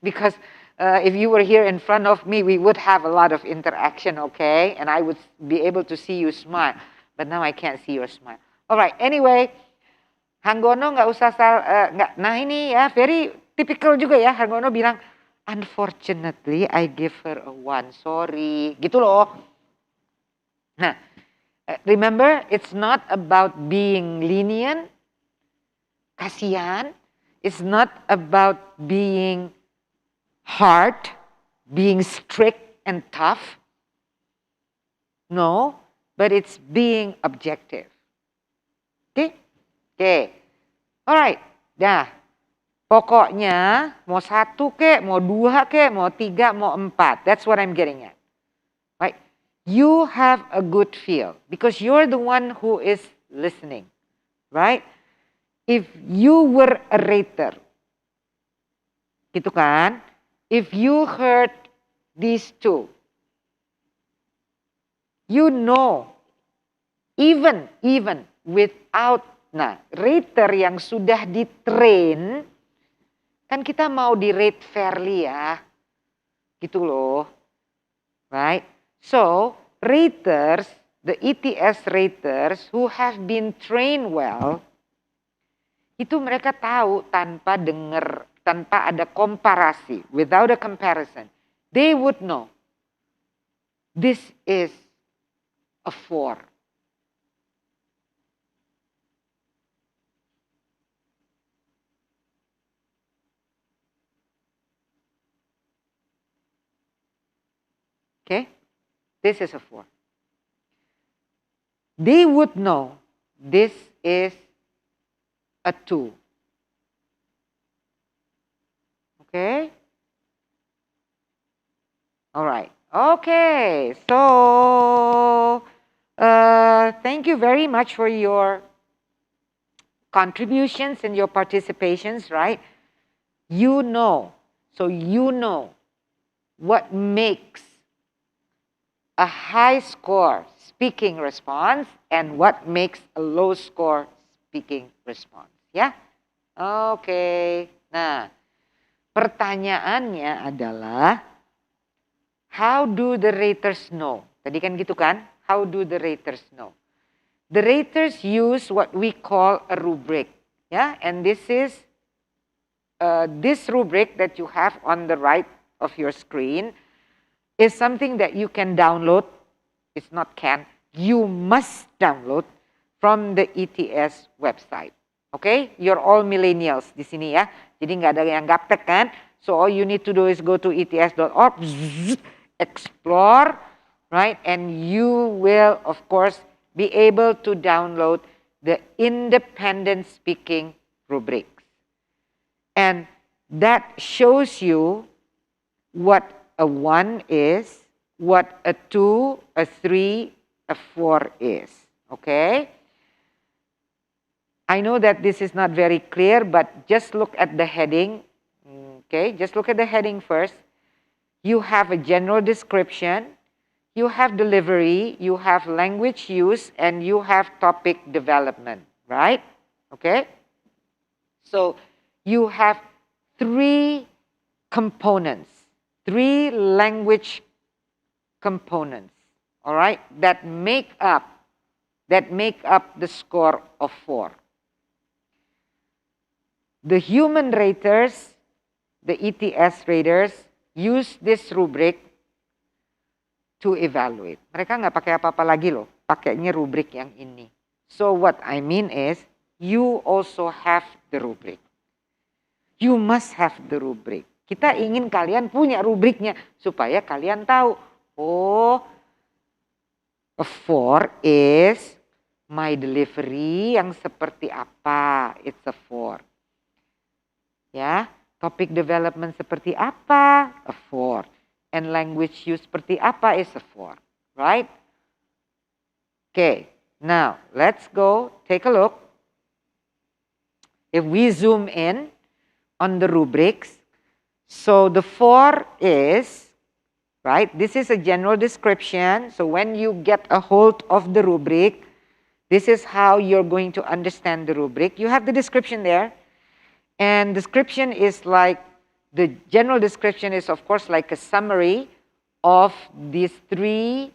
Because if you were here in front of me, we would have a lot of interaction, okay? And I would be able to see you smile. But now I can't see your smile. Alright, anyway. Hanggono nggak usah nggak. Nah ini ya, very typical juga ya. Hanggono bilang, unfortunately I give her a 1. Sorry. Gitu loh. Nah, remember, it's not about being lenient, kasihan. It's not about being hard, being strict and tough. No, but it's being objective. Oke? Oke. Alright. Dah. Pokoknya mau 1 kek, mau 2 kek, mau 3, mau 4. That's what I'm getting at. Right? You have a good feel because you're the one who is listening, right? If you were a rater, gitu kan? If you heard these 2, you know, even without, nah, rater yang sudah di-train, kan kita mau di-rate fairly ya, gitu loh, right? So, raters, the ETS raters who have been trained well, itu mereka tahu tanpa dengar, tanpa ada komparasi, without a comparison, they would know this is a 4. Okay? This is a 4. They would know this is a 2. Okay? All right. Okay, so thank you very much for your contributions and your participations, right? You know what makes a high score speaking response and what makes a low score speaking response. Ya? Oke. Nah, pertanyaannya adalah, how do the raters know? Tadi kan gitu kan? How do the raters know? The raters use what we call a rubric. Yeah, and this is this rubric that you have on the right of your screen is something that you can download. It's not can. You must download from the ETS website. Okay? You're all millennials di sini ya. Jadi nggak ada yang gaptek kan? So all you need to do is go to ets.org, explore, right? And you will, of course, be able to download the independent speaking rubrics. And that shows you what a 1 is, what a 2, a 3, a 4 is. Okay? I know that this is not very clear, but just look at the heading. Okay? Just look at the heading first. You have a general description, you have delivery, you have language use, and you have topic development, right? Okay? So you have 3 components, 3 language components, all right, that make up the score of 4. The human raters, the ETS raters, use this rubric to evaluate. Mereka nggak pakai apa-apa lagi loh, pakainya rubrik yang ini. So what I mean is, you also have the rubric. You must have the rubric. Kita ingin kalian punya rubriknya supaya kalian tahu, oh, a 4 is my delivery yang seperti apa. It's a 4. Ya, topic development seperti apa? A 4. And language use seperti apa is a 4. Right? Okay, now let's go take a look. If we zoom in on the rubrics, so the 4 is, right, this is a general description. So when you get a hold of the rubric, this is how you're going to understand the rubric. You have the description there. And description is like, the general description is of course like a summary of these 3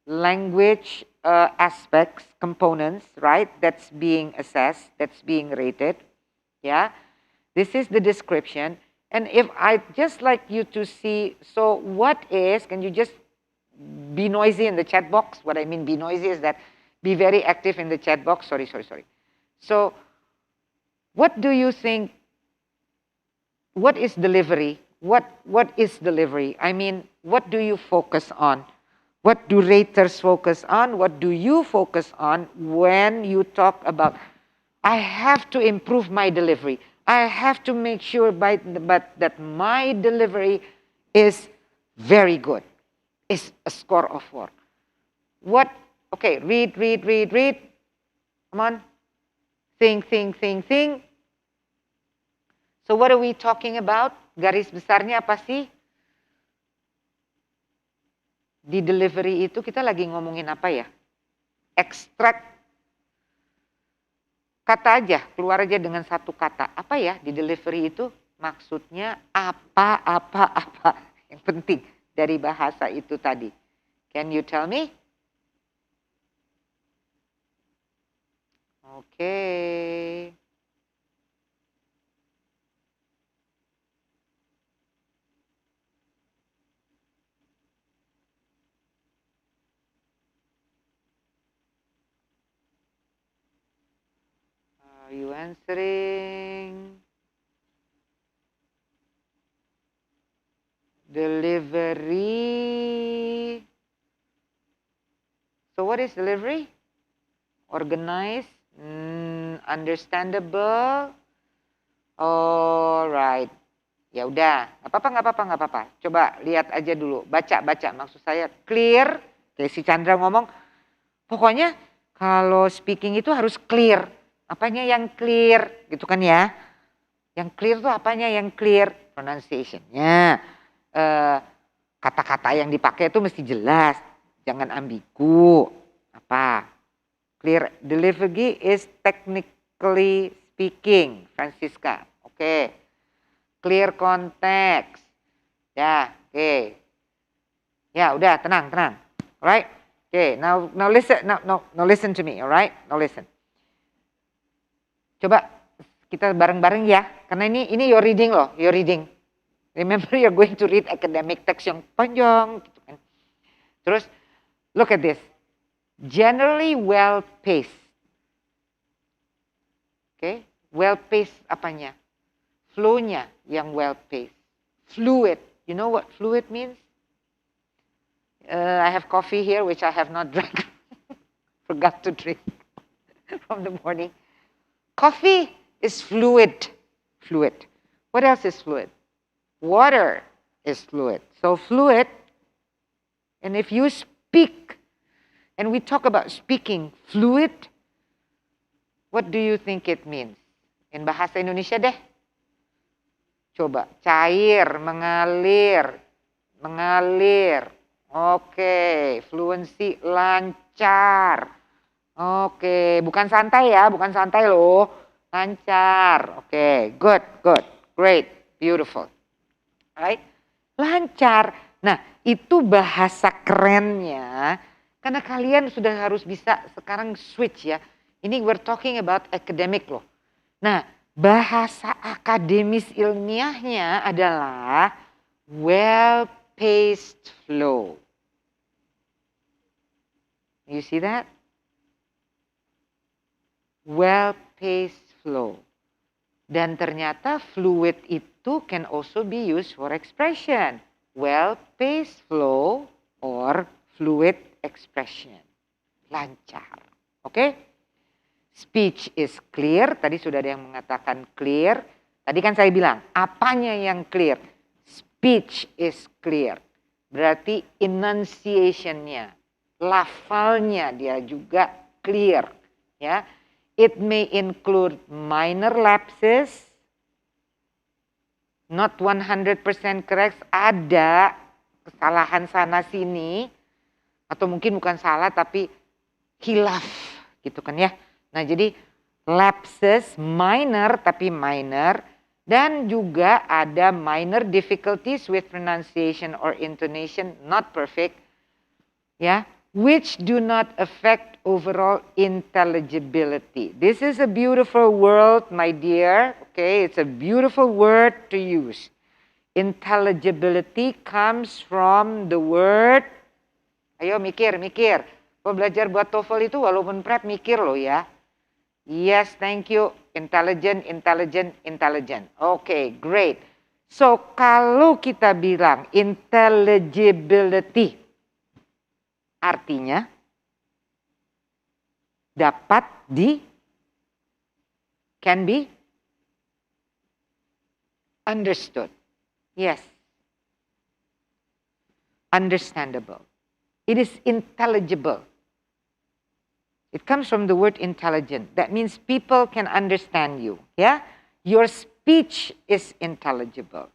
language aspects, components, right, that's being assessed, that's being rated. Yeah, this is the description. And if I just like you to see, so what is, can you just be noisy in the chat box? What I mean be noisy is that be very active in the chat box. Sorry. So what do you think, what is delivery? What is delivery? I mean, what do you focus on? What do raters focus on? What do you focus on when you talk about, I have to improve my delivery. I have to make sure that my delivery is very good. Is a score of 4. What? Okay, read. Come on. Think. So what are we talking about? Garis besarnya apa sih? Di delivery itu kita lagi ngomongin apa ya? Extract kata aja, keluar aja dengan satu kata. Apa ya di delivery itu? Maksudnya apa. Yang penting dari bahasa itu tadi. Can you tell me? Okay. Are you answering? Delivery. So what is delivery? Organized, understandable. All right. Ya udah, nggak apa-apa. Coba lihat aja dulu, baca. Maksud saya clear. Kayak si Chandra ngomong, pokoknya kalau speaking itu harus clear. Apanya yang clear, gitu kan ya? Yang clear tuh apanya yang clear? Pronunciation-nya. Kata-kata yang dipakai itu mesti jelas, jangan ambigu. Apa? Clear delivery is technically speaking, Francisca. Oke. Clear context. Ya, oke. Ya, udah tenang. Alright? Okay, now listen to me, alright? Now listen. Coba kita bareng-bareng ya, karena ini your reading loh, your reading. Remember you're going to read academic text yang panjang gitu kan. Terus look at this. Generally well paced. Okay? Well paced apanya? Flow-nya yang well paced. Fluid. You know what fluid means? I have coffee here which I have not drank. Forgot to drink from the morning. Coffee is fluid. Fluid. What else is fluid? Water is fluid. So fluid, and if you speak, and we talk about speaking fluid, what do you think it means? In bahasa Indonesia deh. Coba, cair, mengalir. Oke, fluency, lancar. Oke, bukan santai ya, bukan santai loh. Lancar. Oke, good, great, beautiful. Right? Lancar. Nah, itu bahasa kerennya. Karena kalian sudah harus bisa sekarang switch ya. Ini we're talking about academic loh. Nah, bahasa akademis ilmiahnya adalah well-paced flow. You see that? Well-paced flow. Dan ternyata fluid itu can also be used for expression. Well-paced flow or fluid expression. Lancar. Oke? Speech is clear. Tadi sudah ada yang mengatakan clear. Tadi kan saya bilang, apanya yang clear? Speech is clear. Berarti enunciation-nya, lafalnya dia juga clear. Ya. It may include minor lapses, not 100% correct, ada kesalahan sana sini, atau mungkin bukan salah tapi khilaf gitu kan ya. Nah jadi lapses minor tapi minor, dan juga ada minor difficulties with pronunciation or intonation, not perfect, ya, which do not affect overall intelligibility. This is a beautiful word, my dear. Okay, it's a beautiful word to use. Intelligibility comes from the word. Ayo mikir. Kalau belajar buat TOEFL itu walaupun prep mikir loh ya. Yes, thank you. Intelligent. Okay, great. So kalau kita bilang intelligibility, artinya dapat can be understood. Yes. Understandable. It is intelligible. It comes from the word intelligent. That means people can understand you. Ya, your speech is intelligible.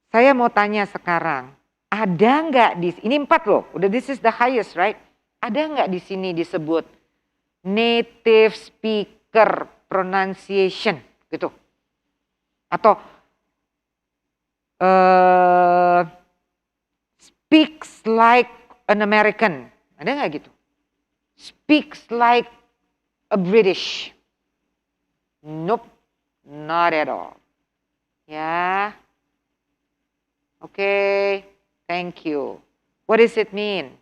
Saya mau tanya sekarang, ada nggak di ini 4 loh? Udah this is the highest, right? Ada nggak di sini disebut native speaker pronunciation gitu? Atau speaks like an American? Ada nggak gitu? Speaks like a British? Nope, not at all. Ya, okay, thank you. What does it mean?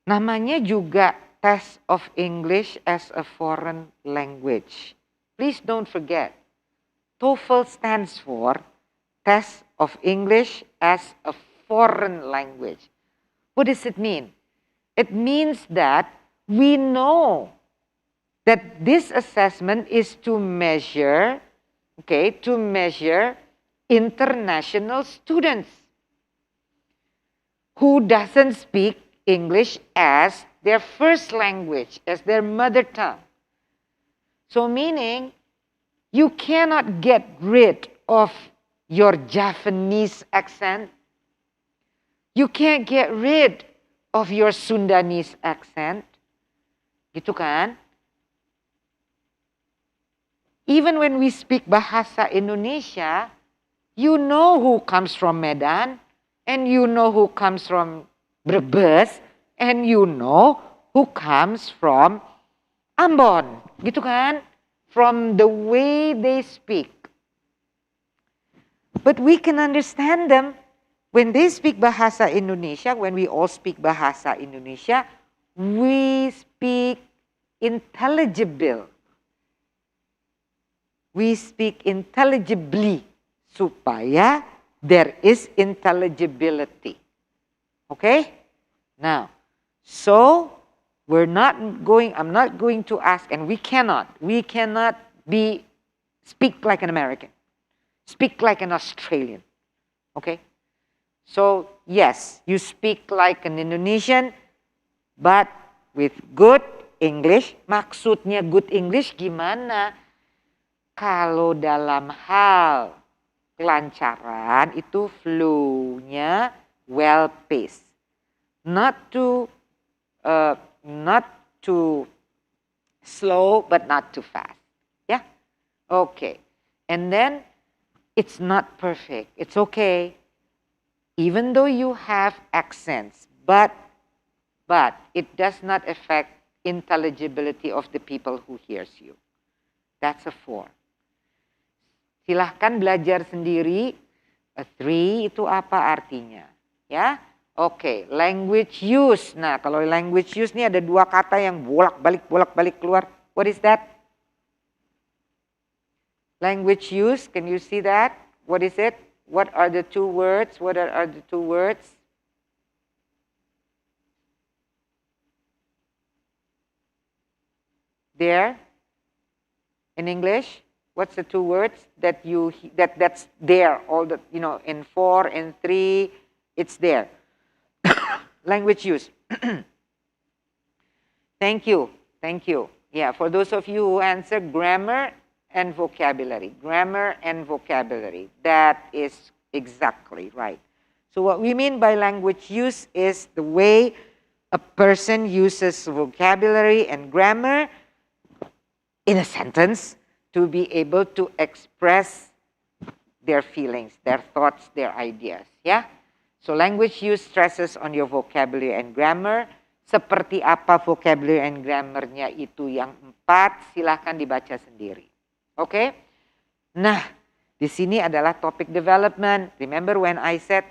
Namanya juga Test of English as a Foreign Language. Please don't forget, TOEFL stands for Test of English as a Foreign Language. What does it mean? It means that we know that this assessment is to measure okay, to measure international students who doesn't speak English as their first language, as their mother tongue. So meaning, you cannot get rid of your Japanese accent. You can't get rid of your Sundanese accent. Gitu kan? Even when we speak bahasa Indonesia, you know who comes from Medan, and you know who comes from Brebes, and you know who comes from Ambon. Gitu kan? From the way they speak. But we can understand them when they speak bahasa Indonesia, when we all speak bahasa Indonesia, we speak intelligible. We speak intelligibly supaya there is intelligibility. Okay? Now, so I'm not going to ask, and we cannot speak like an American, speak like an Australian. Okay? So, yes, you speak like an Indonesian, but with good English. Maksudnya good English gimana? Kalau dalam hal kelancaran itu flow-nya well paced, not too slow but not too fast. Yeah, okay. And then it's not perfect. It's okay, even though you have accents, but it does not affect intelligibility of the people who hears you. That's a 4. Silahkan belajar sendiri. A 3 itu apa artinya? Ya, oke. Language use. Nah, kalau language use ini ada 2 kata yang bolak-balik keluar. What is that? Language use. Can you see that? What is it? What are the 2 words? What are the 2 words? There. In English. What's the 2 words that that's there? All the, in 4 and 3, it's there. Language use. Thank you. Yeah, for those of you who answer, grammar and vocabulary. Grammar and vocabulary. That is exactly right. So what we mean by language use is the way a person uses vocabulary and grammar in a sentence to be able to express their feelings, their thoughts, their ideas. Ya, so language use stresses on your vocabulary and grammar. Seperti apa vocabulary and grammarnya itu yang 4, silahkan dibaca sendiri. Oke? Nah, di sini adalah topic development. Remember when I said,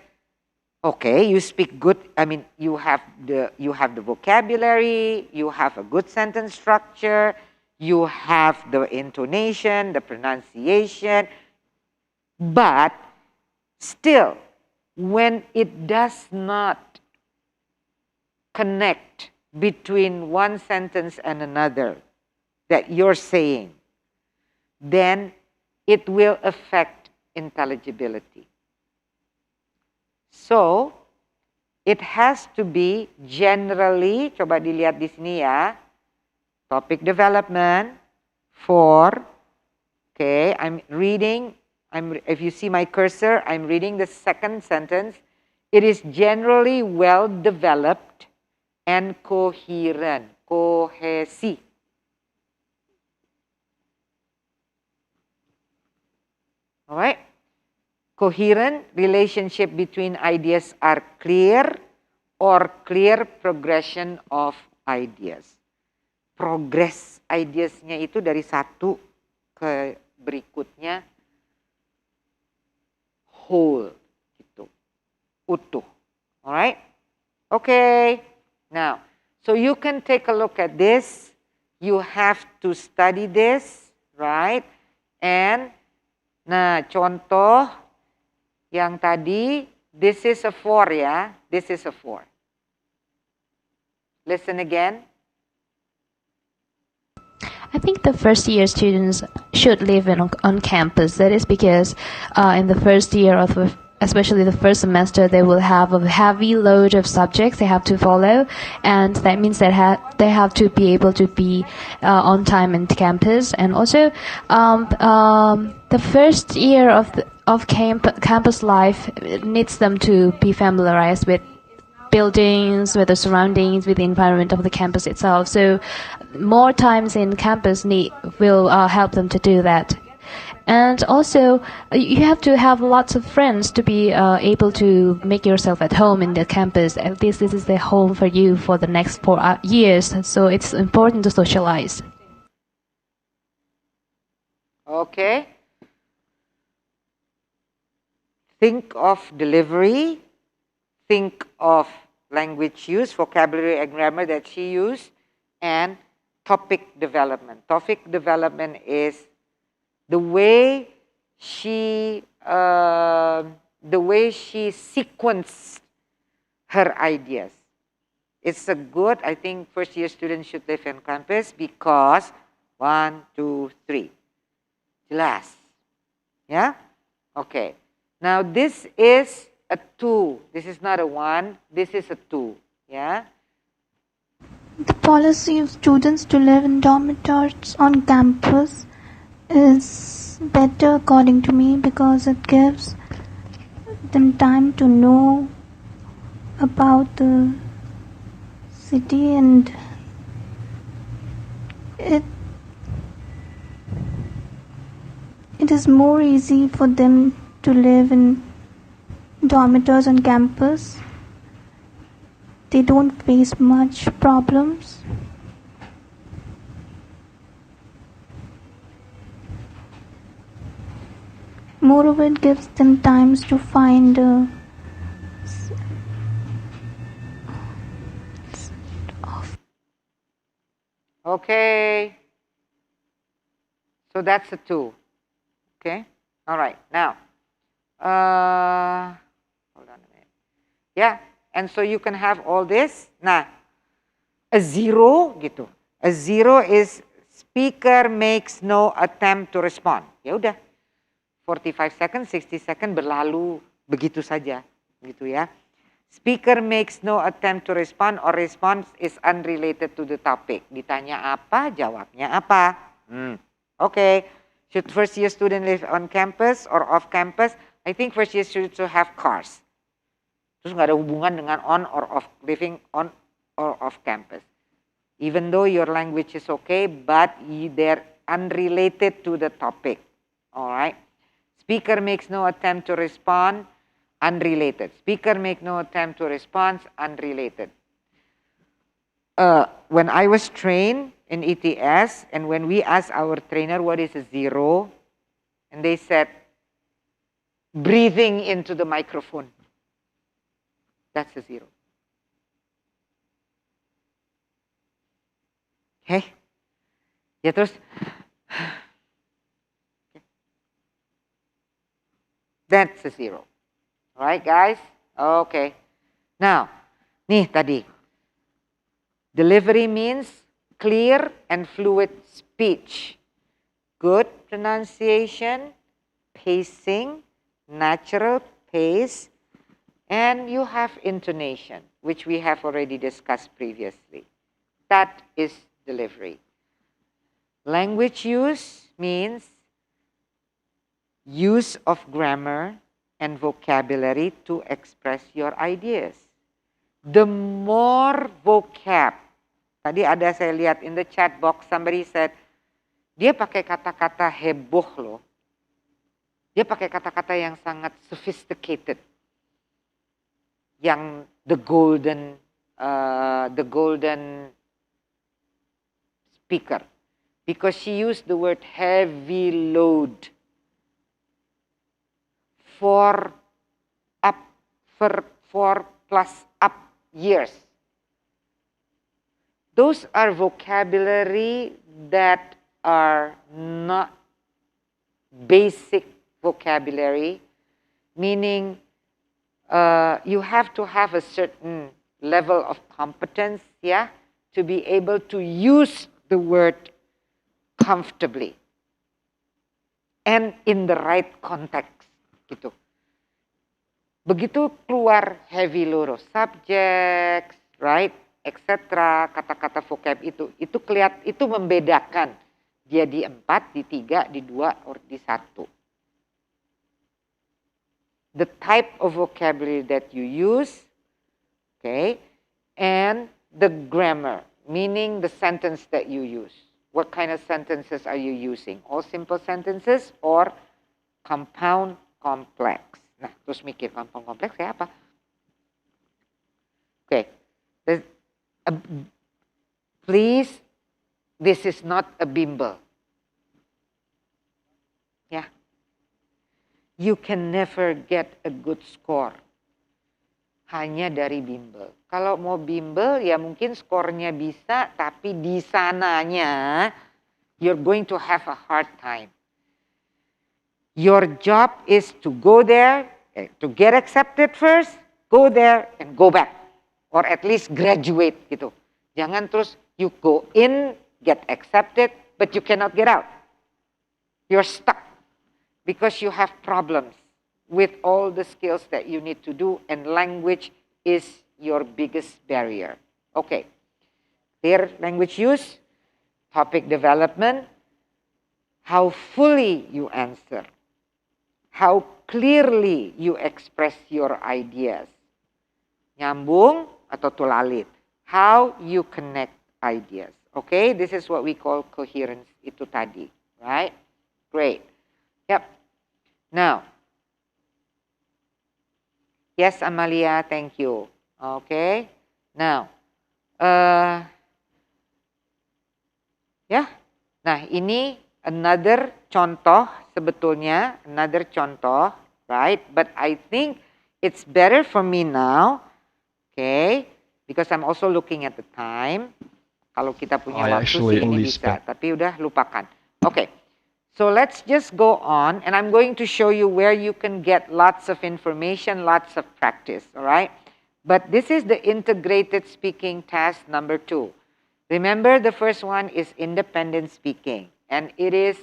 okay, you speak good. I mean, you have the vocabulary, you have a good sentence structure. You have the intonation, the pronunciation, but still, when it does not connect between one sentence and another that you're saying, then it will affect intelligibility. So, it has to be generally, coba dilihat di sini ya, topic development 4. Okay, I'm reading. If you see my cursor, I'm reading the second sentence. It is generally well developed and coherent. Kohesi. All right. Coherent relationship between ideas are clear or clear progression of ideas. Progress ideasnya itu dari satu ke berikutnya whole gitu, utuh. Alright? Okay. Now, so you can take a look at this. You have to study this, right? And nah, contoh yang tadi, this is a 4 ya. This is a 4. Listen again. I think the first year students should live on campus. That is because in the first year especially the first semester, they will have a heavy load of subjects they have to follow, and that means that they have to be able to be on time in campus. And also, the first year of campus life needs them to be familiarized with buildings, with the surroundings, with the environment of the campus itself. So more times in campus will help them to do that. And also, you have to have lots of friends to be able to make yourself at home in the campus. At least this is the home for you for the next 4 years. So it's important to socialize. Okay. Think of delivery. Think of language use, vocabulary and grammar that she used, and topic development. Topic development is the way she sequenced her ideas. It's a good, I think, first year students should live on campus because 1, 2, 3. Jelas. Yeah? Okay. Now this is a 2. This is not a 1. This is a 2. Yeah? The policy of students to live in dormitories on campus is better according to me because it gives them time to know about the city, and it is more easy for them to live in dormitories on campus. They don't face much problems. Moreover, it gives them times to find Okay. So that's a 2. Okay. All right. Now, hold on a minute. Yeah. And so you can have all this. Nah, a 0 gitu. A 0 is speaker makes no attempt to respond. Ya udah. 45 seconds, 60 seconds berlalu begitu saja, gitu ya. Speaker makes no attempt to respond or response is unrelated to the topic. Ditanya apa, jawabnya apa. Okay. Should first year student live on campus or off campus? I think first year students should have cars. Terus nggak ada hubungan dengan on or off, living on or off campus. Even though your language is okay, but they're unrelated to the topic. All right. Speaker makes no attempt to respond, unrelated. Speaker make no attempt to respond, unrelated. When I was trained in ETS, and when we asked our trainer what is a 0, and they said, breathing into the microphone. That's a 0. Okay? Ya terus. That's a 0. Alright guys? Okay. Now, nih tadi. Delivery means clear and fluid speech. Good pronunciation, pacing, natural pace, and you have intonation, which we have already discussed previously. That is delivery. Language use means use of grammar and vocabulary to express your ideas. The more vocab, tadi ada saya lihat in the chat box, somebody said, dia pakai kata-kata heboh loh. Dia pakai kata-kata yang sangat sophisticated. Yang the golden speaker. Because she used the word heavy load. 4 plus up years. Those are vocabulary that are not basic vocabulary, meaning you have to have a certain level of competence, yeah, to be able to use the word comfortably and in the right context gitu. Begitu keluar heavy load of subjects, right, etc. Kata-kata vocab itu membedakan dia di 4, di 3, di 2, or di 1. The type of vocabulary that you use, okay, and the grammar, meaning the sentence that you use. What kind of sentences are you using? All simple sentences or compound complex? Nah, terus mikir compound complex kayak apa? Okay, please, this is not a bimbel. Yeah. You can never get a good score hanya dari bimbel. Kalau mau bimbel ya mungkin skornya bisa, tapi di sananya you're going to have a hard time. Your job is to go there, to get accepted first, go there and go back. Or at least graduate gitu. Jangan terus you go in, get accepted, but you cannot get out. You're stuck. Because you have problems with all the skills that you need to do, and language is your biggest barrier. Okay, clear language use, topic development, how fully you answer, how clearly you express your ideas, nyambung atau tulalit, how you connect ideas. Okay, this is what we call coherence itu tadi, right? Great. Yep. Now, yes, Amalia, thank you. Okay. Now, ya. Nah, ini another contoh sebetulnya, another contoh, right? But I think it's better for me now, okay? Because I'm also looking at the time. Kalau kita punya waktu sih ini bisa, tapi udah lupakan. Okay. So let's just go on, and I'm going to show you where you can get lots of information, lots of practice, all right? But this is the integrated speaking task number 2. Remember, the first one is independent speaking, and it is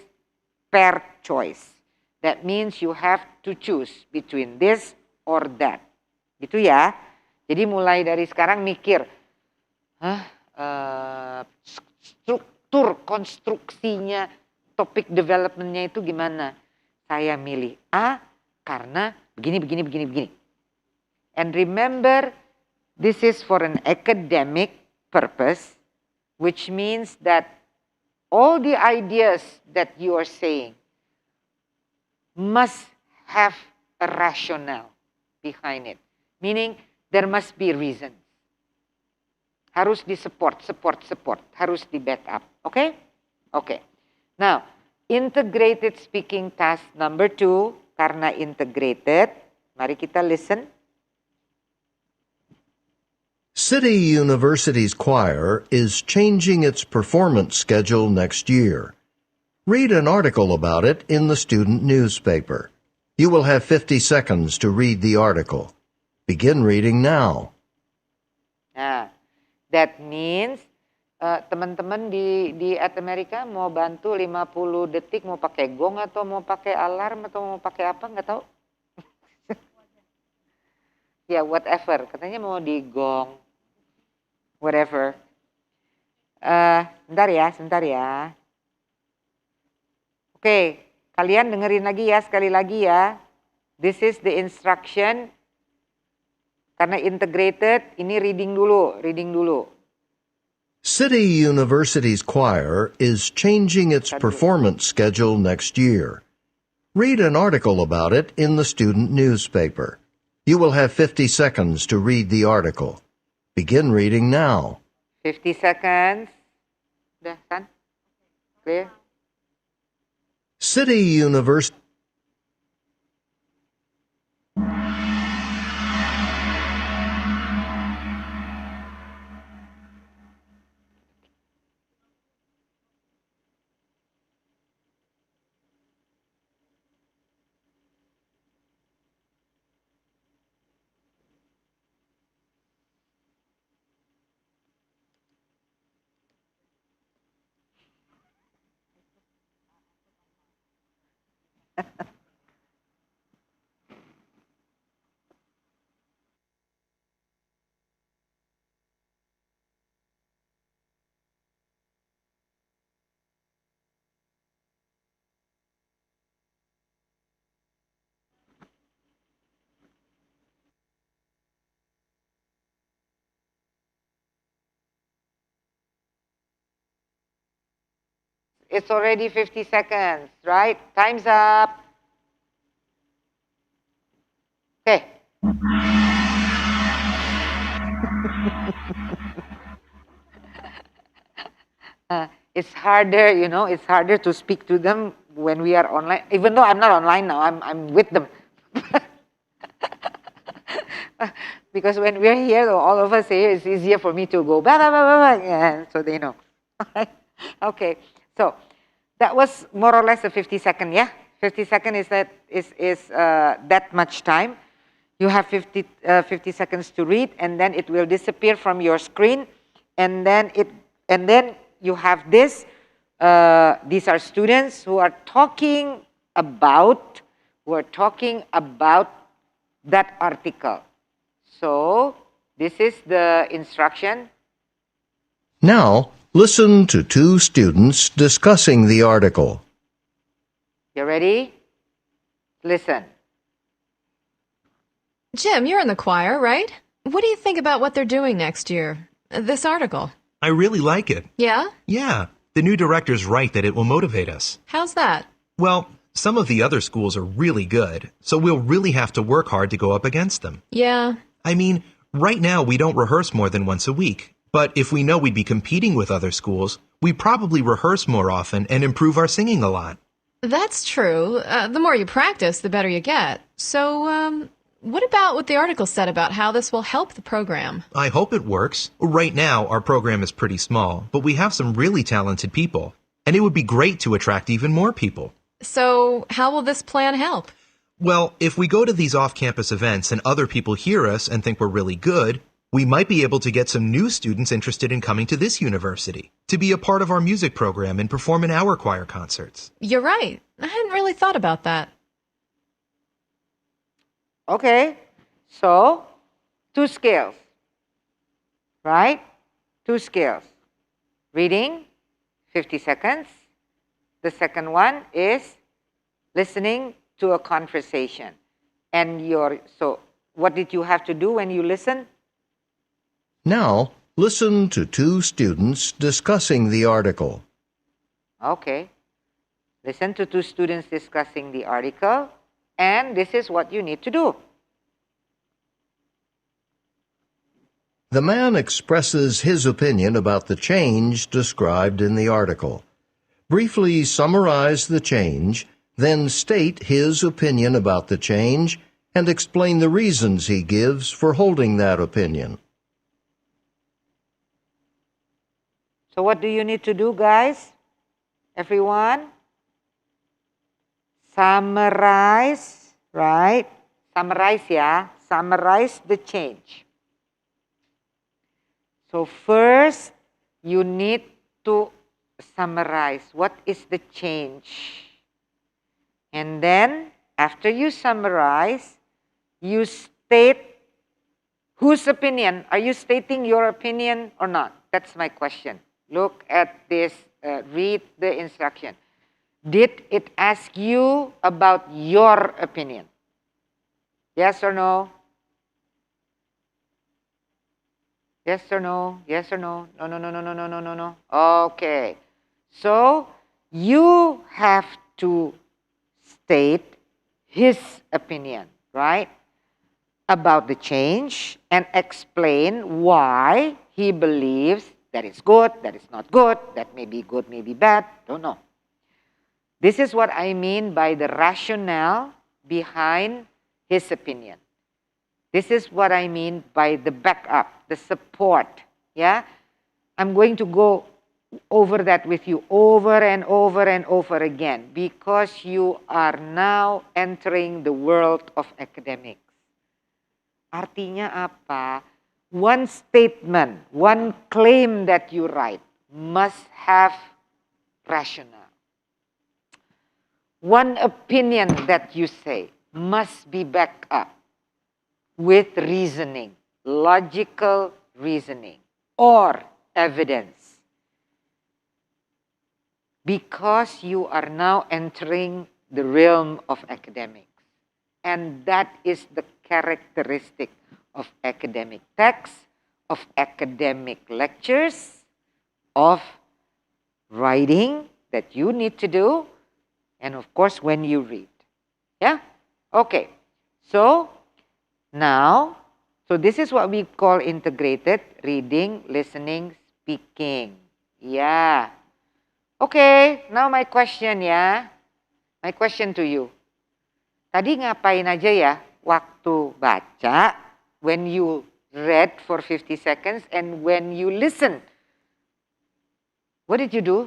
per choice. That means you have to choose between this or that. Gitu ya. Jadi mulai dari sekarang mikir, struktur konstruksinya, topik developmentnya itu gimana? Saya milih A karena begini, begini, begini, begini. And remember, this is for an academic purpose, which means that all the ideas that you are saying must have a rationale behind it. Meaning, there must be reasons. Harus di-support, harus di-back up. Okay? Okay. Now, integrated speaking task number 2, karena integrated, mari kita listen. City University's choir is changing its performance schedule next year. Read an article about it in the student newspaper. You will have 50 seconds to read the article. Begin reading now. Nah, that means teman-teman di at America mau bantu 50 detik, mau pakai gong atau mau pakai alarm atau mau pakai apa, nggak tahu. Ya, whatever. Katanya mau di gong. Whatever. Sebentar ya. Oke, kalian dengerin lagi ya, sekali lagi ya. This is the instruction. Karena integrated, ini reading dulu. City University's choir is changing its performance schedule next year. Read an article about it in the student newspaper. You will have 50 seconds to read the article. Begin reading now. 50 seconds. Udah, kan? Clear? City University. It's already 50 seconds, right? Time's up. Okay. It's harder, it's harder to speak to them when we are online, even though I'm not online now, I'm with them. Because when we're here, all of us here, it's easier for me to go, blah, blah, blah, blah, blah, yeah, so they know. Okay, so that was more or less a 50-second, yeah? 50-second is that much time. You have 50 seconds to read, and then it will disappear from your screen, and then you have this. These are students who are talking about that article. So this is the instruction. Now, listen to two students discussing the article. You ready? Listen. Jim, you're in the choir, right? What do you think about what they're doing next year? This article. I really like it. Yeah? Yeah, the new director's right that it will motivate us. How's that? Well, some of the other schools are really good, so we'll really have to work hard to go up against them. Yeah. I mean, right now we don't rehearse more than once a week, but if we know we'd be competing with other schools, we probably rehearse more often and improve our singing a lot. That's true. The more you practice, the better you get. So, what about what the article said about how this will help the program? I hope it works. Right now, our program is pretty small, but we have some really talented people, and it would be great to attract even more people. So, how will this plan help? Well, if we go to these off-campus events and other people hear us and think we're really good, we might be able to get some new students interested in coming to this university to be a part of our music program and perform in our choir concerts. You're right. I hadn't really thought about that. Okay, so 2 skills, right? 2 skills. Reading, 50 seconds. The second one is listening to a conversation. And so what did you have to do when you listen? Now, listen to two students discussing the article. Okay. Listen to 2 students discussing the article, and this is what you need to do. The man expresses his opinion about the change described in the article. Briefly summarize the change, then state his opinion about the change and explain the reasons he gives for holding that opinion. So what do you need to do, guys? Everyone? Summarize, right? Summarize, yeah? Summarize the change. So first, you need to summarize what is the change. And then, after you summarize, you state whose opinion. Are you stating your opinion or not? That's my question. Look at this, read the instruction. Did it ask you about your opinion? Yes or no? Yes or no? Yes or no? No, no, no, no, no, no, no, no, no. Okay. So, you have to state his opinion, right? About the change and explain why he believes that it's good, that it's not good, that may be good, may be bad, don't know. This is what I mean by the rationale behind his opinion. This is what I mean by the backup, the support, yeah? I'm going to go over that with you over and over and over again because you are now entering the world of academics. Artinya apa? One statement, one claim that you write must have rationale. one opinion that you say must be backed up with reasoning, logical reasoning, or evidence. Because you are now entering the realm of academics. And that is the characteristic of academic texts, of academic lectures, of writing that you need to do, and of course when you read. Yeah? Okay. So, now, so this is what we call integrated reading, listening, speaking. Yeah. Okay, now my question ya. My question to you. Tadi ngapain aja ya waktu baca, when you read for 50 seconds and when you listen? What did you do?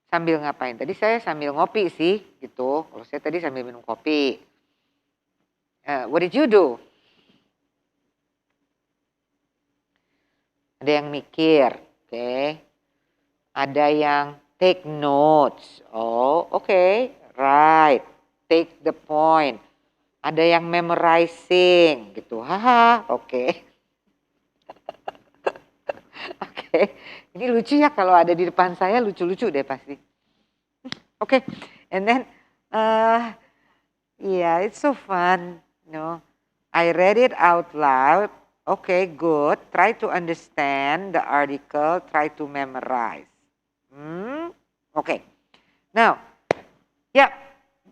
Sambil ngapain? Tadi saya sambil ngopi sih, gitu. Kalau saya tadi sambil minum kopi. What did you do? Ada yang mikir, oke. Ada yang take notes. Oh, oke. Right. Take the point. Ada yang memorizing, gitu. Haha, oke. Oke. Ini lucu ya kalau ada di depan saya, lucu-lucu deh pasti. Oke. And then, yeah, it's so fun. No, I read it out loud. Okay, good. Try to understand the article. Try to memorize. Okay. Now, yeah,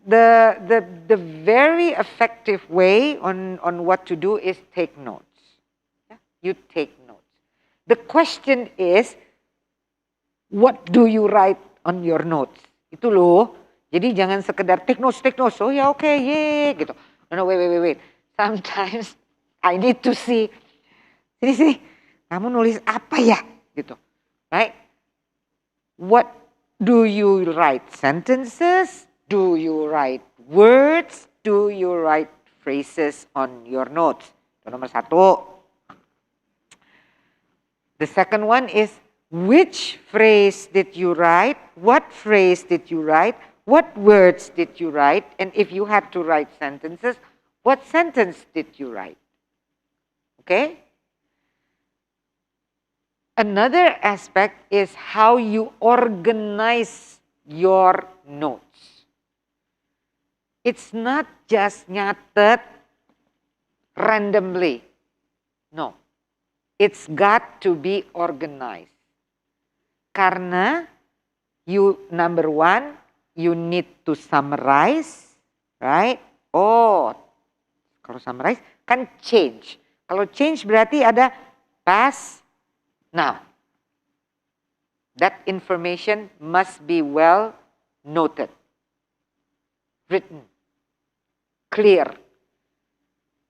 the very effective way on what to do is take notes. Yeah? You take notes. The question is, what do you write on your notes? Itu loh. Jadi jangan sekedar take notes. Oh ya oke, ye gitu. No, wait. Sometimes I need to see. Sini, kamu nulis apa ya? Gitu. Right? What do you write? Sentences? Do you write words? Do you write phrases on your notes? Itu nomor 1. The second one is, which phrase did you write? What phrase did you write? What words did you write? And if you had to write sentences, what sentence did you write? Okay? Another aspect is how you organize your notes. It's not just nyatet randomly. No. It's got to be organized. Karena number 1, you need to summarize, right? Oh, kalau summarize kan change. Kalau change berarti ada past, now. That information must be well noted, written, clear,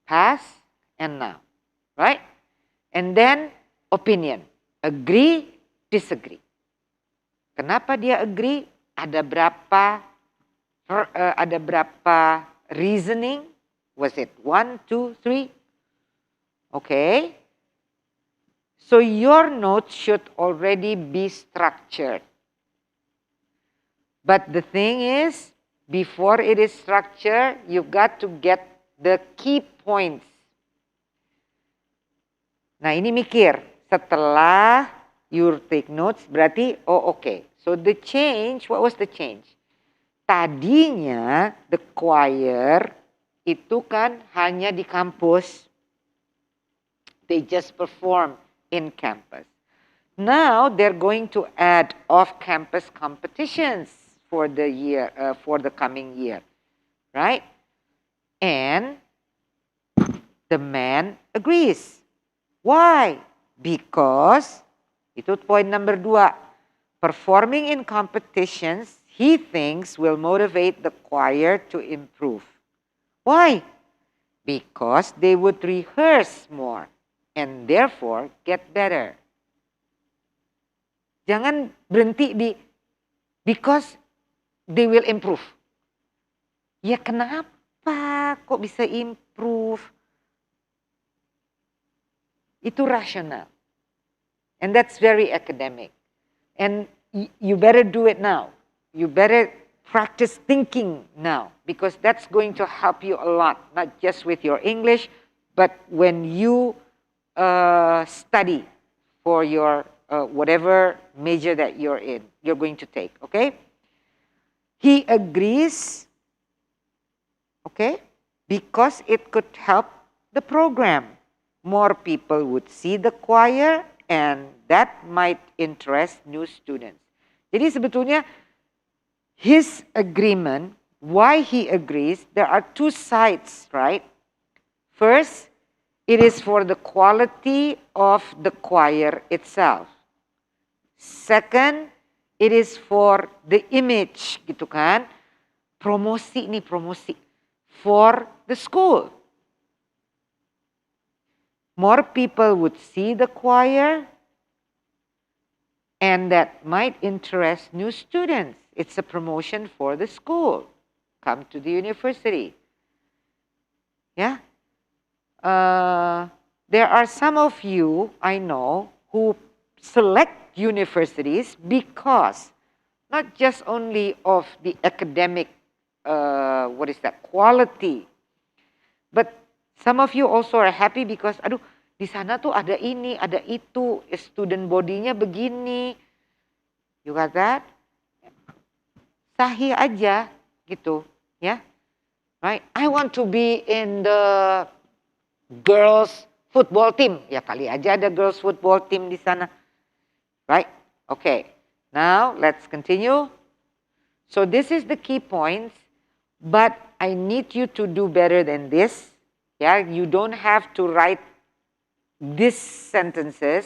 past and now, right? And then opinion, agree, disagree. Kenapa dia agree? Ada berapa reasoning? Was it 1, 2, 3? Okay. So your notes should already be structured. But the thing is, before it is structured, you've got to get the key points. Nah ini mikir, setelah you take notes, berarti, oh okay. So the change, what was the change? Tadinya the choir itu kan hanya di kampus. They just perform in campus. Now they're going to add off-campus competitions for the year, for the coming year, right? And the man agrees. Why? Because, itu point number 2, performing in competitions, he thinks will motivate the choir to improve. Why? Because they would rehearse more and therefore get better. Jangan berhenti di because they will improve. Ya kenapa kok bisa improve? Itu rasional. And that's very academic. And you better do it now. You better practice thinking now, because that's going to help you a lot, not just with your English, but when you study for your whatever major that you're going to take, okay? He agrees, okay, because it could help the program. More people would see the choir and that might interest new students. Jadi sebetulnya his agreement, why he agrees, there are two sides, right? First, it is for the quality of the choir itself. Second, it is for the image, gitu kan? Promosi nih, promosi for the school. More people would see the choir and that might interest new students. It's a promotion for the school. Come to the university. Yeah. There are some of you, I know, who select universities because not just only of the academic, quality, but some of you also are happy because, aduh, di sana tuh ada ini, ada itu, student body-nya begini. You got that? Sahih aja, gitu, ya. Right? I want to be in the girls football team. Ya kali aja ada girls football team di sana. Right? Okay. Now, let's continue. So, this is the key points, but I need you to do better than this. Yeah, you don't have to write these sentences,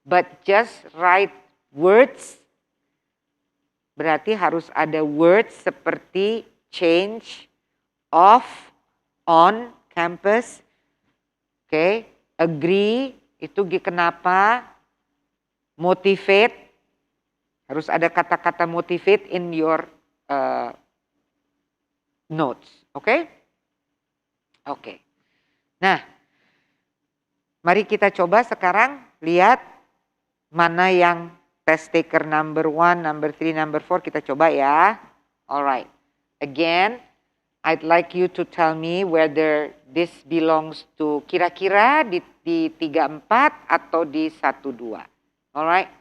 but just write words. Berarti harus ada words seperti change, off, on campus. Okay, agree, itu kenapa, motivate, harus ada kata-kata motivate in your notes. Okay? Oke. Nah, mari kita coba sekarang lihat mana yang test taker number 1, number 3, number 4 kita coba ya. Alright. Again, I'd like you to tell me whether this belongs to kira-kira di 3-4 atau di 1-2. Alright.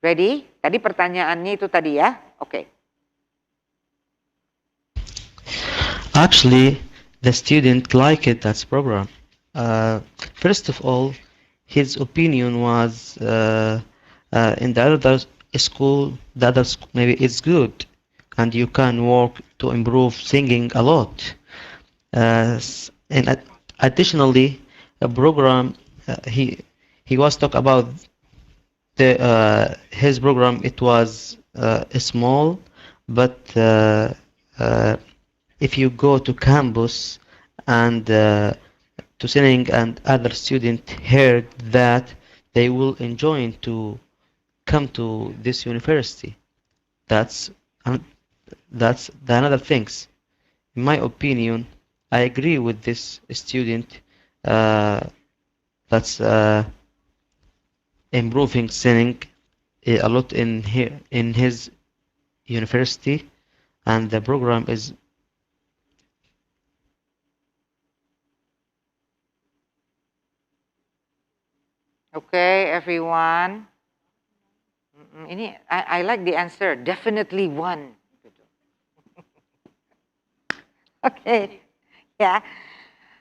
Ready? Tadi pertanyaannya itu tadi ya. Oke. Actually, the student liked that program. First of all, his opinion was in the other school, maybe it's good, and you can work to improve singing a lot. And additionally, a program he was talk about his program. It was small, but if you go to campus and to singing and other students heard that, they will enjoy to come to this university. That's the another things. In my opinion, I agree with this student. That's improving singing a lot in his university, and the program is. Okay, everyone. Ini I like the answer. Definitely 1. Okay, ya,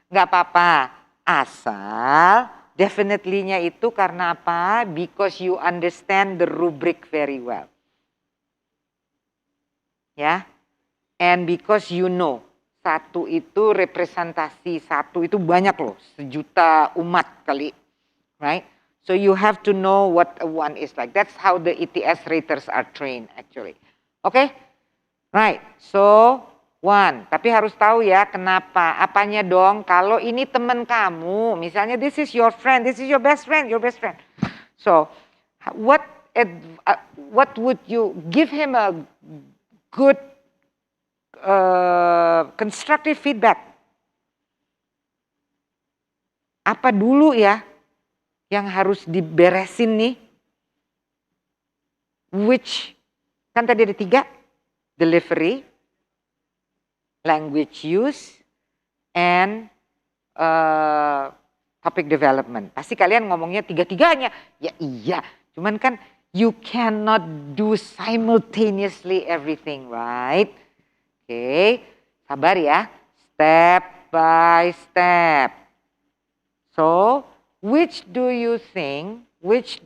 nggak apa-apa. Asal definitely-nya itu karena apa? Because you understand the rubric very well. Ya, and because you know, 1 itu representasi, 1 itu banyak loh, 1 juta umat kali, right? So you have to know what a 1 is like. That's how the ETS raters are trained actually. Okay? Right. So 1. Tapi harus tahu ya kenapa. Apanya dong? Kalau ini teman kamu, misalnya this is your friend, this is your best friend, So what would you give him a good constructive feedback? Apa dulu ya yang harus diberesin nih? Which Kan tadi ada 3, delivery, language use, and topic development. Pasti kalian ngomongnya 3-3-nya. Ya iya, cuman kan you cannot do simultaneously everything, right? Oke, sabar ya. Step by step. So, which do you think needs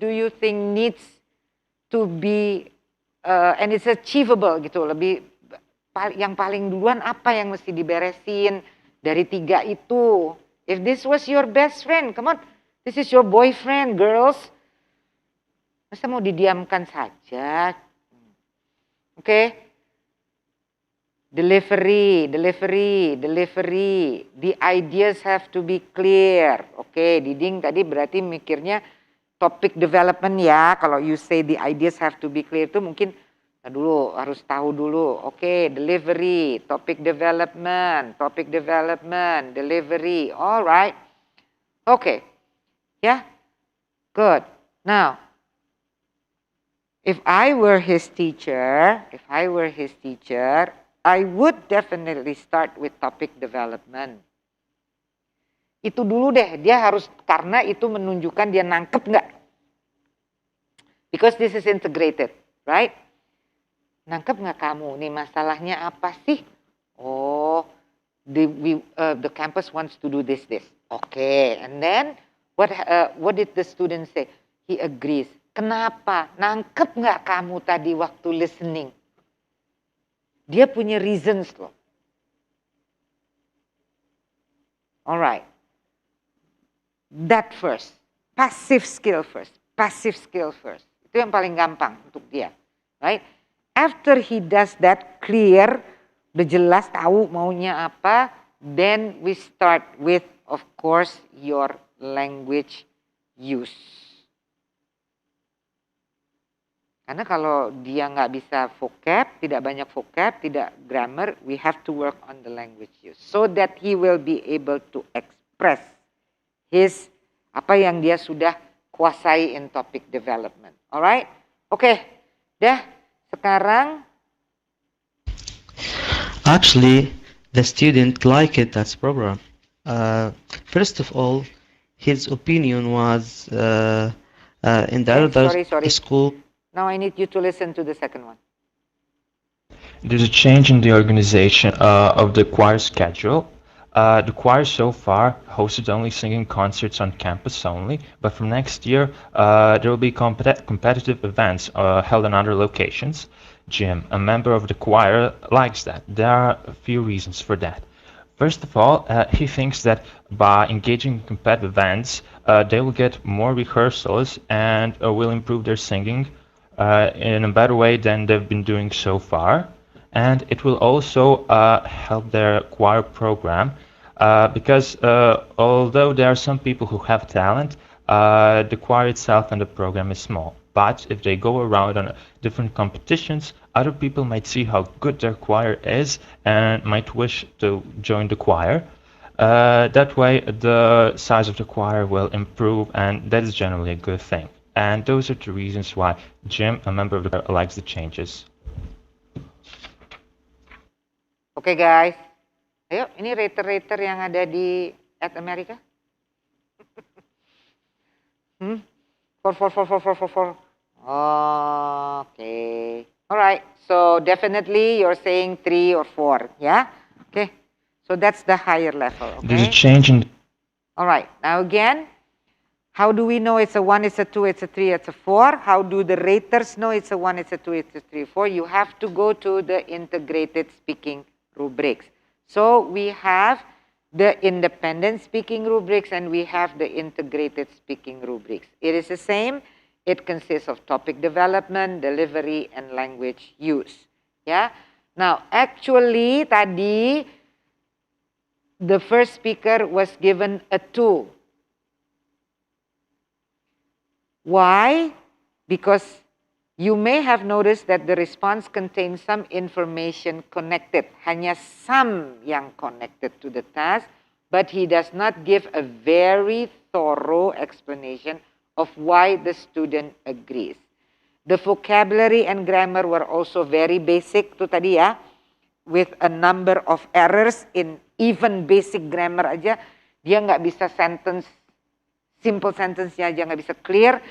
to be and it's achievable gitu, lebih yang paling duluan apa yang mesti diberesin dari 3 itu? If this was your best friend, come on, this is your boyfriend, girls. Masa mau didiamkan saja? Oke. Delivery. The ideas have to be clear. Oke, Diding tadi berarti mikirnya topic development ya. Kalau you say the ideas have to be clear itu mungkin dulu harus tahu dulu. Oke, delivery, topic development, delivery. Alright. Oke. Ya. Good. Now, if I were his teacher, I would definitely start with topic development. Itu dulu deh, dia harus, karena itu menunjukkan dia nangkep nggak. Because this is integrated, right? Nangkep nggak kamu? Nih masalahnya apa sih? Oh, the campus wants to do this. Okay, and then what did the student say? He agrees. Kenapa? Nangkep nggak kamu tadi waktu listening? Dia punya reasons loh. Alright. That first. Passive skill first. Itu yang paling gampang untuk dia. Right? After he does that clear, udah jelas tahu maunya apa, then we start with, of course, your language use. Karena kalau dia nggak bisa vocab, tidak banyak vocab, tidak grammar, we have to work on the language use. So that he will be able to express his, apa yang dia sudah kuasai in topic development. Alright? Oke, dah sekarang. Actually, the student liked that program. First of all, his opinion was in the other Sorry. school. Now I need you to listen to the second one. There's a change in the organization of the choir schedule. The choir so far hosted only singing concerts on campus only, but from next year there will be competitive events held in other locations. Jim, a member of the choir, likes that. There are a few reasons for that. First of all, he thinks that by engaging in competitive events, they will get more rehearsals and will improve their singing in a better way than they've been doing so far. And it will also help their choir program because although there are some people who have talent, the choir itself and the program is small. But if they go around on different competitions, other people might see how good their choir is and might wish to join the choir. That way the size of the choir will improve, and that is generally a good thing. And those are the reasons why Jim, a member of the choir, likes the changes. Okay guys, ayo ini rater yang ada di at America. 4. Okay. Alright, so definitely you're saying 3 or 4, yeah? Okay, so that's the higher level, okay? There's a change in... Alright, now again, how do we know it's a 1, it's a 2, it's a 3, it's a 4? How do the raters know it's a 1, it's a 2, it's a 3, 4? You have to go to the integrated speaking rubrics. So we have the independent speaking rubrics and we have the integrated speaking rubrics. It is the same. It consists of topic development, delivery, and language use. Yeah. Now, actually, tadi the first speaker was given a 2. Why? Because you may have noticed that the response contains some information connected. Hanya some yang connected to the task, but he does not give a very thorough explanation of why the student agrees. The vocabulary and grammar were also very basic tuh tadi ya. With a number of errors in even basic grammar aja. Dia nggak bisa sentence, simple sentence-nya aja nggak bisa clear.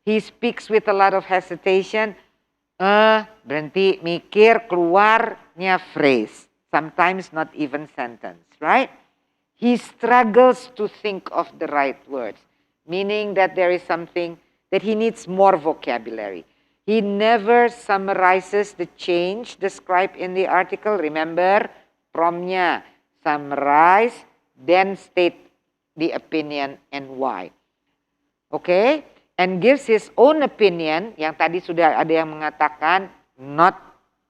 He speaks with a lot of hesitation. Berhenti, mikir, keluarnya phrase. Sometimes not even sentence, right? He struggles to think of the right words. Meaning that there is something that he needs more vocabulary. He never summarizes the change described in the article. Remember, promptnya summarize, then state the opinion and why. Okay? And gives his own opinion, yang tadi sudah ada yang mengatakan,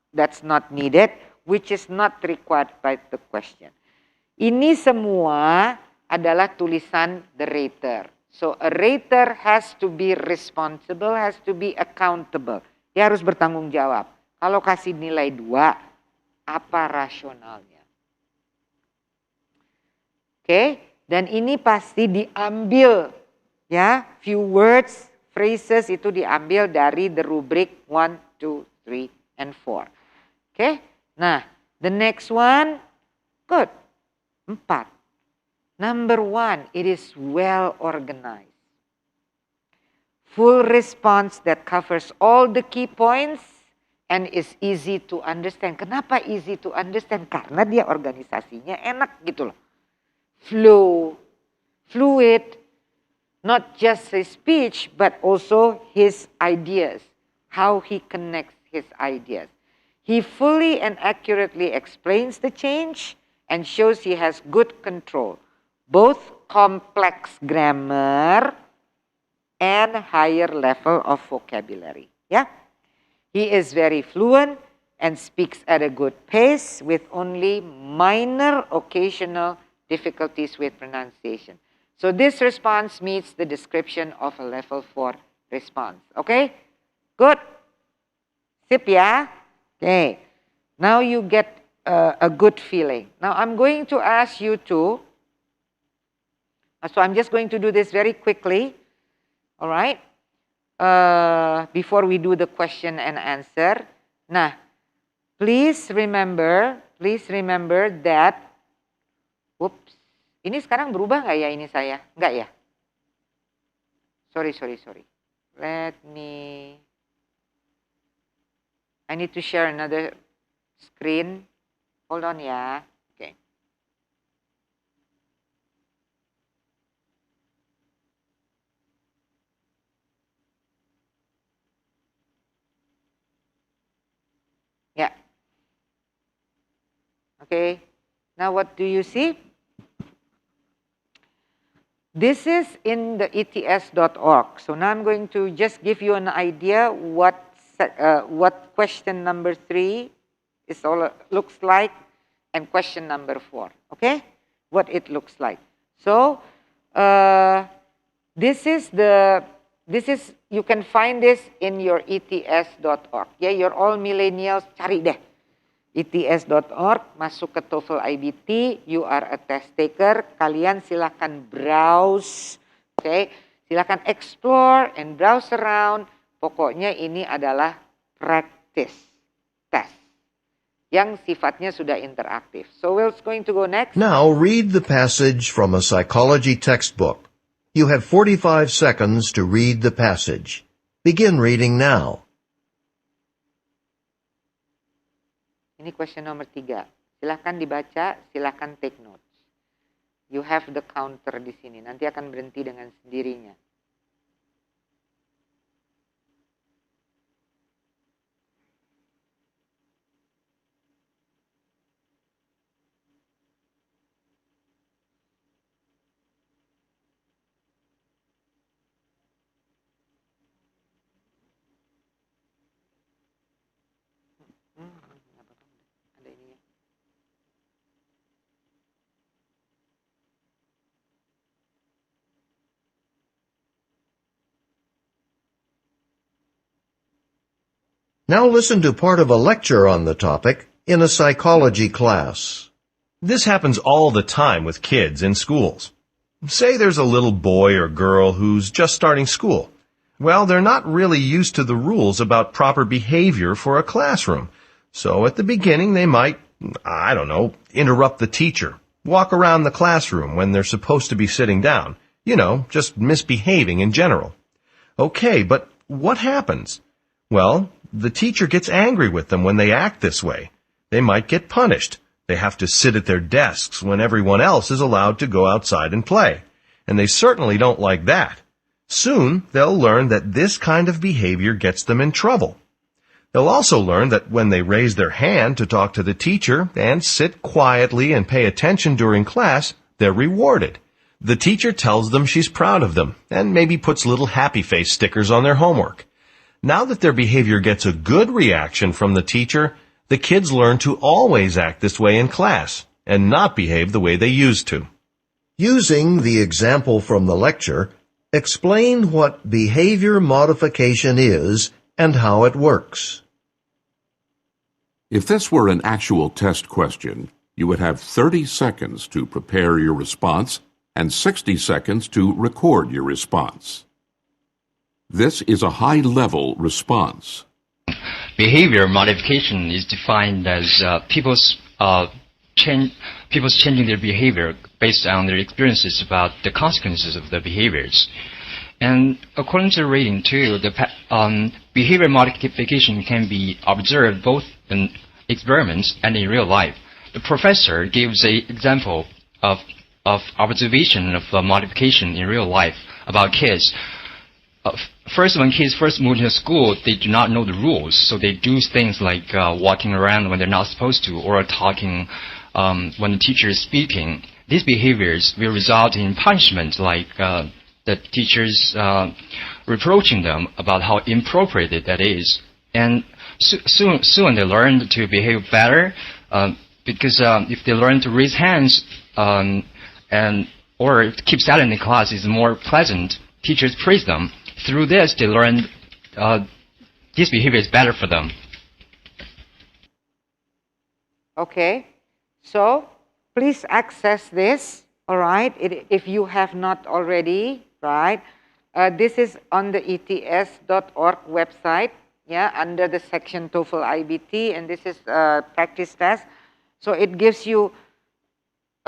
that's not needed, which is not required by the question. Ini semua adalah tulisan the rater. So a rater has to be responsible, has to be accountable. Dia harus bertanggung jawab. Kalau kasih nilai 2, apa rasionalnya? Oke, dan ini pasti diambil ya, few words, phrases itu diambil dari the rubric 1, 2, 3, and 4. Oke, nah the next one, good, 4. Number 1, it is well organized. Full response that covers all the key points and is easy to understand. Kenapa easy to understand? Karena dia organisasinya enak gitu loh. Fluid, not just his speech but also his ideas, how he connects his ideas. He fully and accurately explains the change and shows he has good control. Both complex grammar and higher level of vocabulary. Yeah, he is very fluent and speaks at a good pace with only minor occasional difficulties with pronunciation. So this response meets the description of a level 4 response. Okay, good. Sip ya. Okay, now you get a good feeling. Now I'm going to ask you to. So I'm just going to do this very quickly, all right, before we do the question and answer. Nah, please remember that, whoops, ini sekarang berubah nggak ya ini saya? Nggak ya? Sorry. I need to share another screen. Hold on ya. Okay. Yeah. Okay. Now what do you see? This is in the ets.org. So now I'm going to just give you an idea what question number 3 is looks like and question number 4. Okay? What it looks like. So you can find this in your ets.org. Yeah, you're all millennials, cari deh. ets.org, masuk ke TOEFL iBT, you are a test taker, kalian silakan browse, okay? Silakan explore and browse around. Pokoknya ini adalah practice test yang sifatnya sudah interaktif. So we're going to go next. Now read the passage from a psychology textbook. You have 45 seconds to read the passage. Begin reading now. Ini question nomor 3. Silakan dibaca, silakan take notes. You have the counter di sini. Nanti akan berhenti dengan sendirinya. Now listen to part of a lecture on the topic in a psychology class. This happens all the time with kids in schools. Say there's a little boy or girl who's just starting school. Well, they're not really used to the rules about proper behavior for a classroom. So at the beginning, they might, I don't know, interrupt the teacher, walk around the classroom when they're supposed to be sitting down. You know, just misbehaving in general. Okay, but what happens? Well, the teacher gets angry with them when they act this way. They might get punished. They have to sit at their desks when everyone else is allowed to go outside and play. And they certainly don't like that. Soon, they'll learn that this kind of behavior gets them in trouble. They'll also learn that when they raise their hand to talk to the teacher and sit quietly and pay attention during class, they're rewarded. The teacher tells them she's proud of them and maybe puts little happy face stickers on their homework. Now that their behavior gets a good reaction from the teacher, the kids learn to always act this way in class and not behave the way they used to. Using the example from the lecture, explain what behavior modification is and how it works. If this were an actual test question, you would have 30 seconds to prepare your response and 60 seconds to record your response. This is a high-level response. Behavior modification is defined as people's changing their behavior based on their experiences about the consequences of their behaviors. And according to the rating too, behavior modification can be observed both in experiments and in real life. The professor gives an example of observation of modification in real life about kids. First, when kids first move into school, they do not know the rules, so they do things like walking around when they're not supposed to, or talking when the teacher is speaking. These behaviors will result in punishment, like the teachers reproaching them about how inappropriate that is. And soon they learn to behave better, because if they learn to raise hands or keep silent in class is more pleasant, teachers praise them. Through this, they learn this behavior is better for them. Okay, so please access this, all right, if you have not already, right? This is on the ets.org website, yeah, under the section TOEFL iBT, and this is a practice test. So it gives you,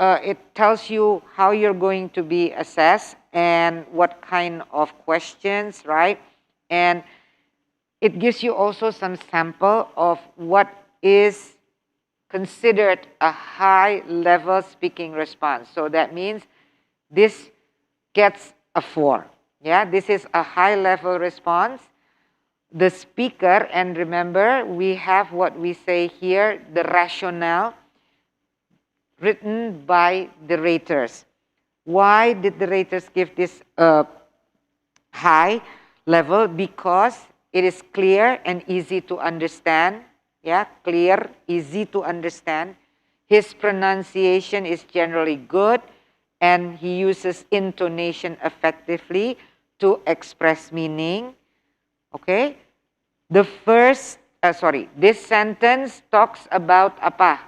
it tells you how you're going to be assessed and what kind of questions, right? And it gives you also some sample of what is considered a high-level speaking response. So that means this gets a 4. Yeah, this is a high-level response. The speaker, and remember, we have what we say here, the rationale, written by the raters. Why did the raters give this high level? Because it is clear and easy to understand. Yeah, clear, easy to understand. His pronunciation is generally good, and he uses intonation effectively to express meaning. Okay? The first, this sentence talks about apa?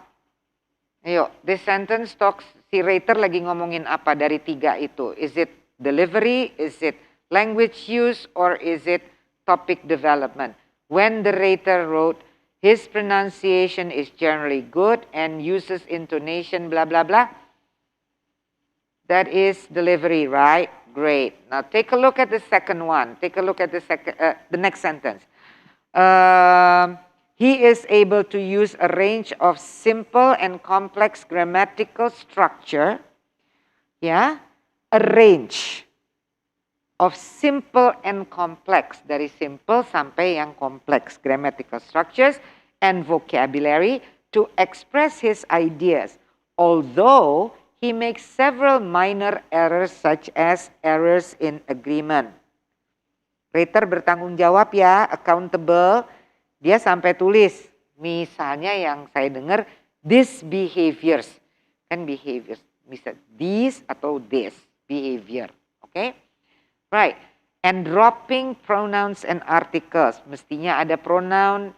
Ayo, this sentence talks, si rater lagi ngomongin apa dari 3 itu? Is it delivery, is it language use, or is it topic development? When the rater wrote, his pronunciation is generally good and uses intonation, blah, blah, blah. That is delivery, right? Great. Now take a look at the second one. Take a look at the next sentence. He is able to use a range of simple and complex grammatical structure. Yeah, a range of simple and complex, dari simple sampai yang complex grammatical structures and vocabulary to express his ideas, although he makes several minor errors such as errors in agreement. Rater bertanggung jawab ya, accountable. Dia sampai tulis, misalnya yang saya dengar, these behaviors. Kan behaviors, bisa these atau this behavior. Okay? Right. And dropping pronouns and articles. Mestinya ada pronoun,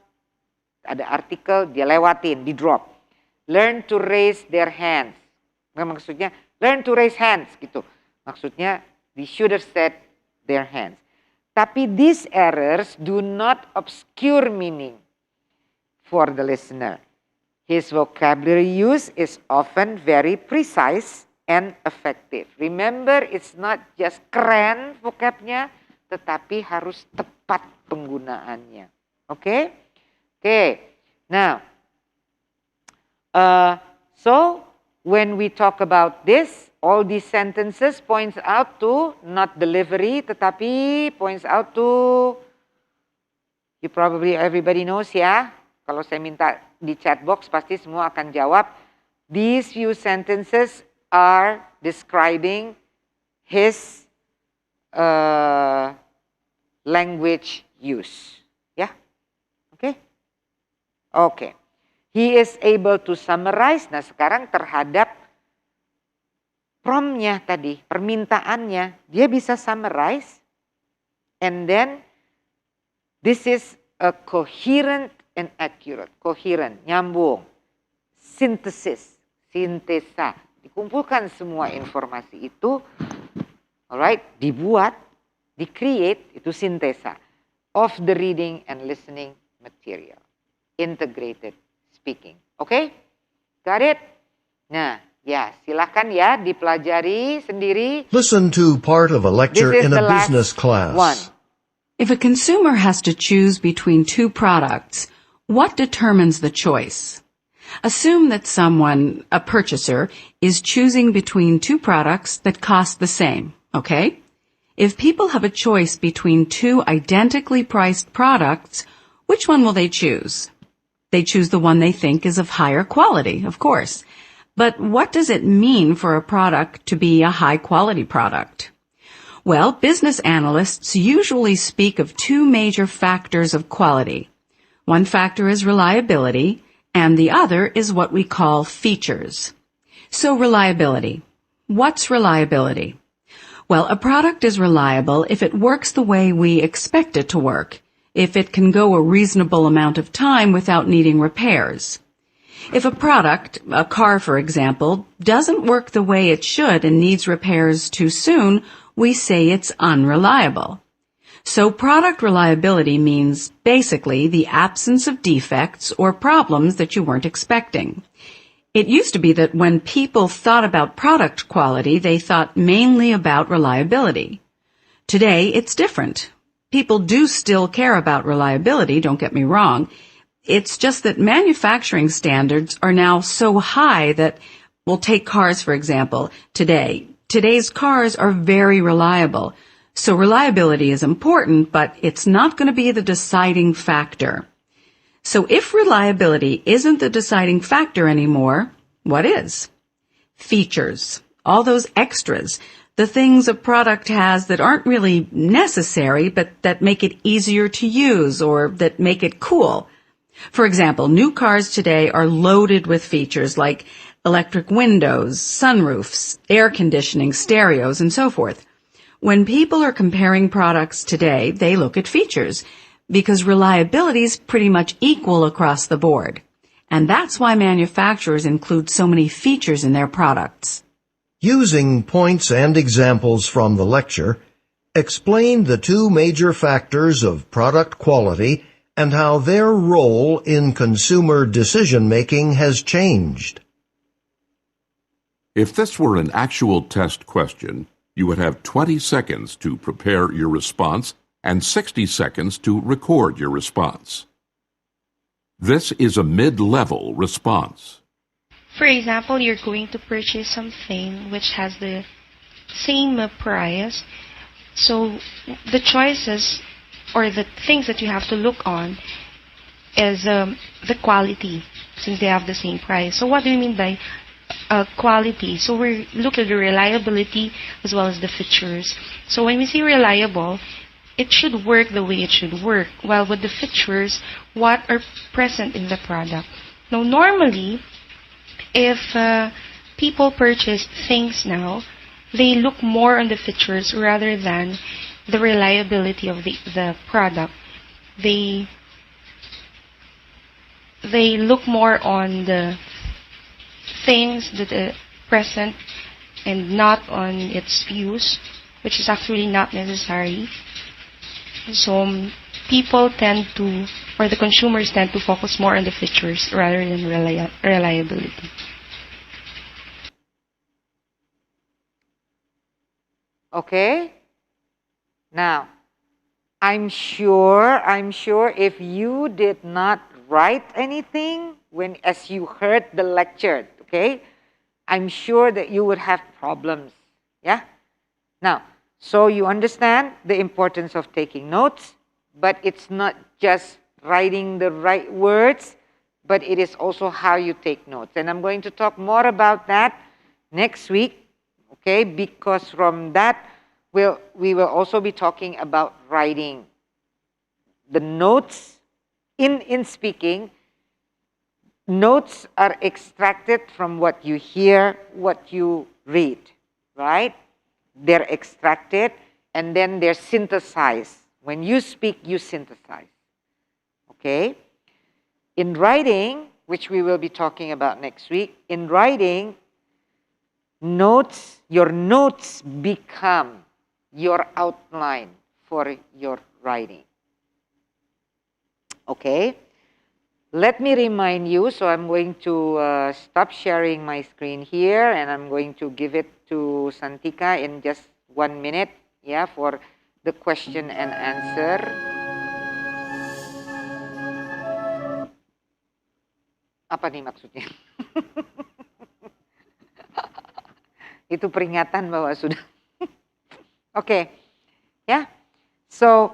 ada artikel, dia lewatin, di drop. Learn to raise their hands. Maksudnya, learn to raise hands gitu. Maksudnya, we should have said their hands. Tapi these errors do not obscure meaning for the listener. His vocabulary use is often very precise and effective. Remember, it's not just keren vocabnya, tetapi harus tepat penggunaannya. Oke? Oke. Now, so when we talk about this, all these sentences points out to not delivery, tetapi points out to, you probably everybody knows ya. Kalau saya minta di chat box, pasti semua akan jawab. These few sentences are describing his language use. Ya? Oke? Oke. He is able to summarize. Nah, sekarang terhadap prompt-nya tadi, permintaannya, dia bisa summarize. And then, this is a coherent and accurate. Coherent, nyambung. Synthesis, sintesa. Dikumpulkan semua informasi itu, alright, dibuat, di-create, itu sintesa. Of the reading and listening material. Integrated speaking. Oke? Got it? Nah, ya, silakan ya dipelajari sendiri. Listen to part of a lecture in a business class. One. If a consumer has to choose between two products, what determines the choice? Assume that someone, a purchaser, is choosing between two products that cost the same, okay? If people have a choice between two identically priced products, which one will they choose? They choose the one they think is of higher quality, of course. But what does it mean for a product to be a high-quality product? Well, business analysts usually speak of two major factors of quality. One factor is reliability, and the other is what we call features. So reliability. What's reliability? Well, a product is reliable if it works the way we expect it to work, if it can go a reasonable amount of time without needing repairs. If a product, a car for example, doesn't work the way it should and needs repairs too soon, we say it's unreliable. So product reliability means basically the absence of defects or problems that you weren't expecting. It used to be that when people thought about product quality, they thought mainly about reliability. Today, it's different. People do still care about reliability, don't get me wrong. It's just that manufacturing standards are now so high that, we'll take cars for example, today. Today's cars are very reliable. So reliability is important, but it's not going to be the deciding factor. So if reliability isn't the deciding factor anymore, what is? Features. All those extras. The things a product has that aren't really necessary, but that make it easier to use or that make it cool. For example, new cars today are loaded with features like electric windows, sunroofs, air conditioning, stereos, and so forth. When people are comparing products today, they look at features because reliability is pretty much equal across the board. And that's why manufacturers include so many features in their products. Using points and examples from the lecture, explain the two major factors of product quality and how their role in consumer decision-making has changed. If this were an actual test question, you would have 20 seconds to prepare your response and 60 seconds to record your response. This is a mid-level response. For example, you're going to purchase something which has the same price. So the choices or the things that you have to look on is the quality, since they have the same price. So what do you mean by quality? So we look at the reliability as well as the features. So when we say reliable, it should work the way it should work. While with the features, what are present in the product. Now normally, if people purchase things now, they look more on the features rather than the reliability of the product. They look more on the things that are present and not on its use, which is actually not necessary. So people tend to, or the consumers tend to focus more on the features rather than reliability. Okay? Now, I'm sure if you did not write anything as you heard the lecture, okay? I'm sure that you would have problems. Yeah? Now, so you understand the importance of taking notes, but it's not just writing the right words, but it is also how you take notes. And I'm going to talk more about that next week, okay? Because from that, we will also be talking about writing. The notes in speaking, notes are extracted from what you hear, what you read, right? They're extracted and then they're synthesized. When you speak, you synthesize. Okay? In writing, which we will be talking about next week, in writing, your notes become your outline for your writing. Okay? Let me remind you, so I'm going to stop sharing my screen here and I'm going to give it to Santika in just 1 minute, yeah, for the question and answer. Apa nih maksudnya? Itu peringatan bahwa sudah. Oke, ya. So,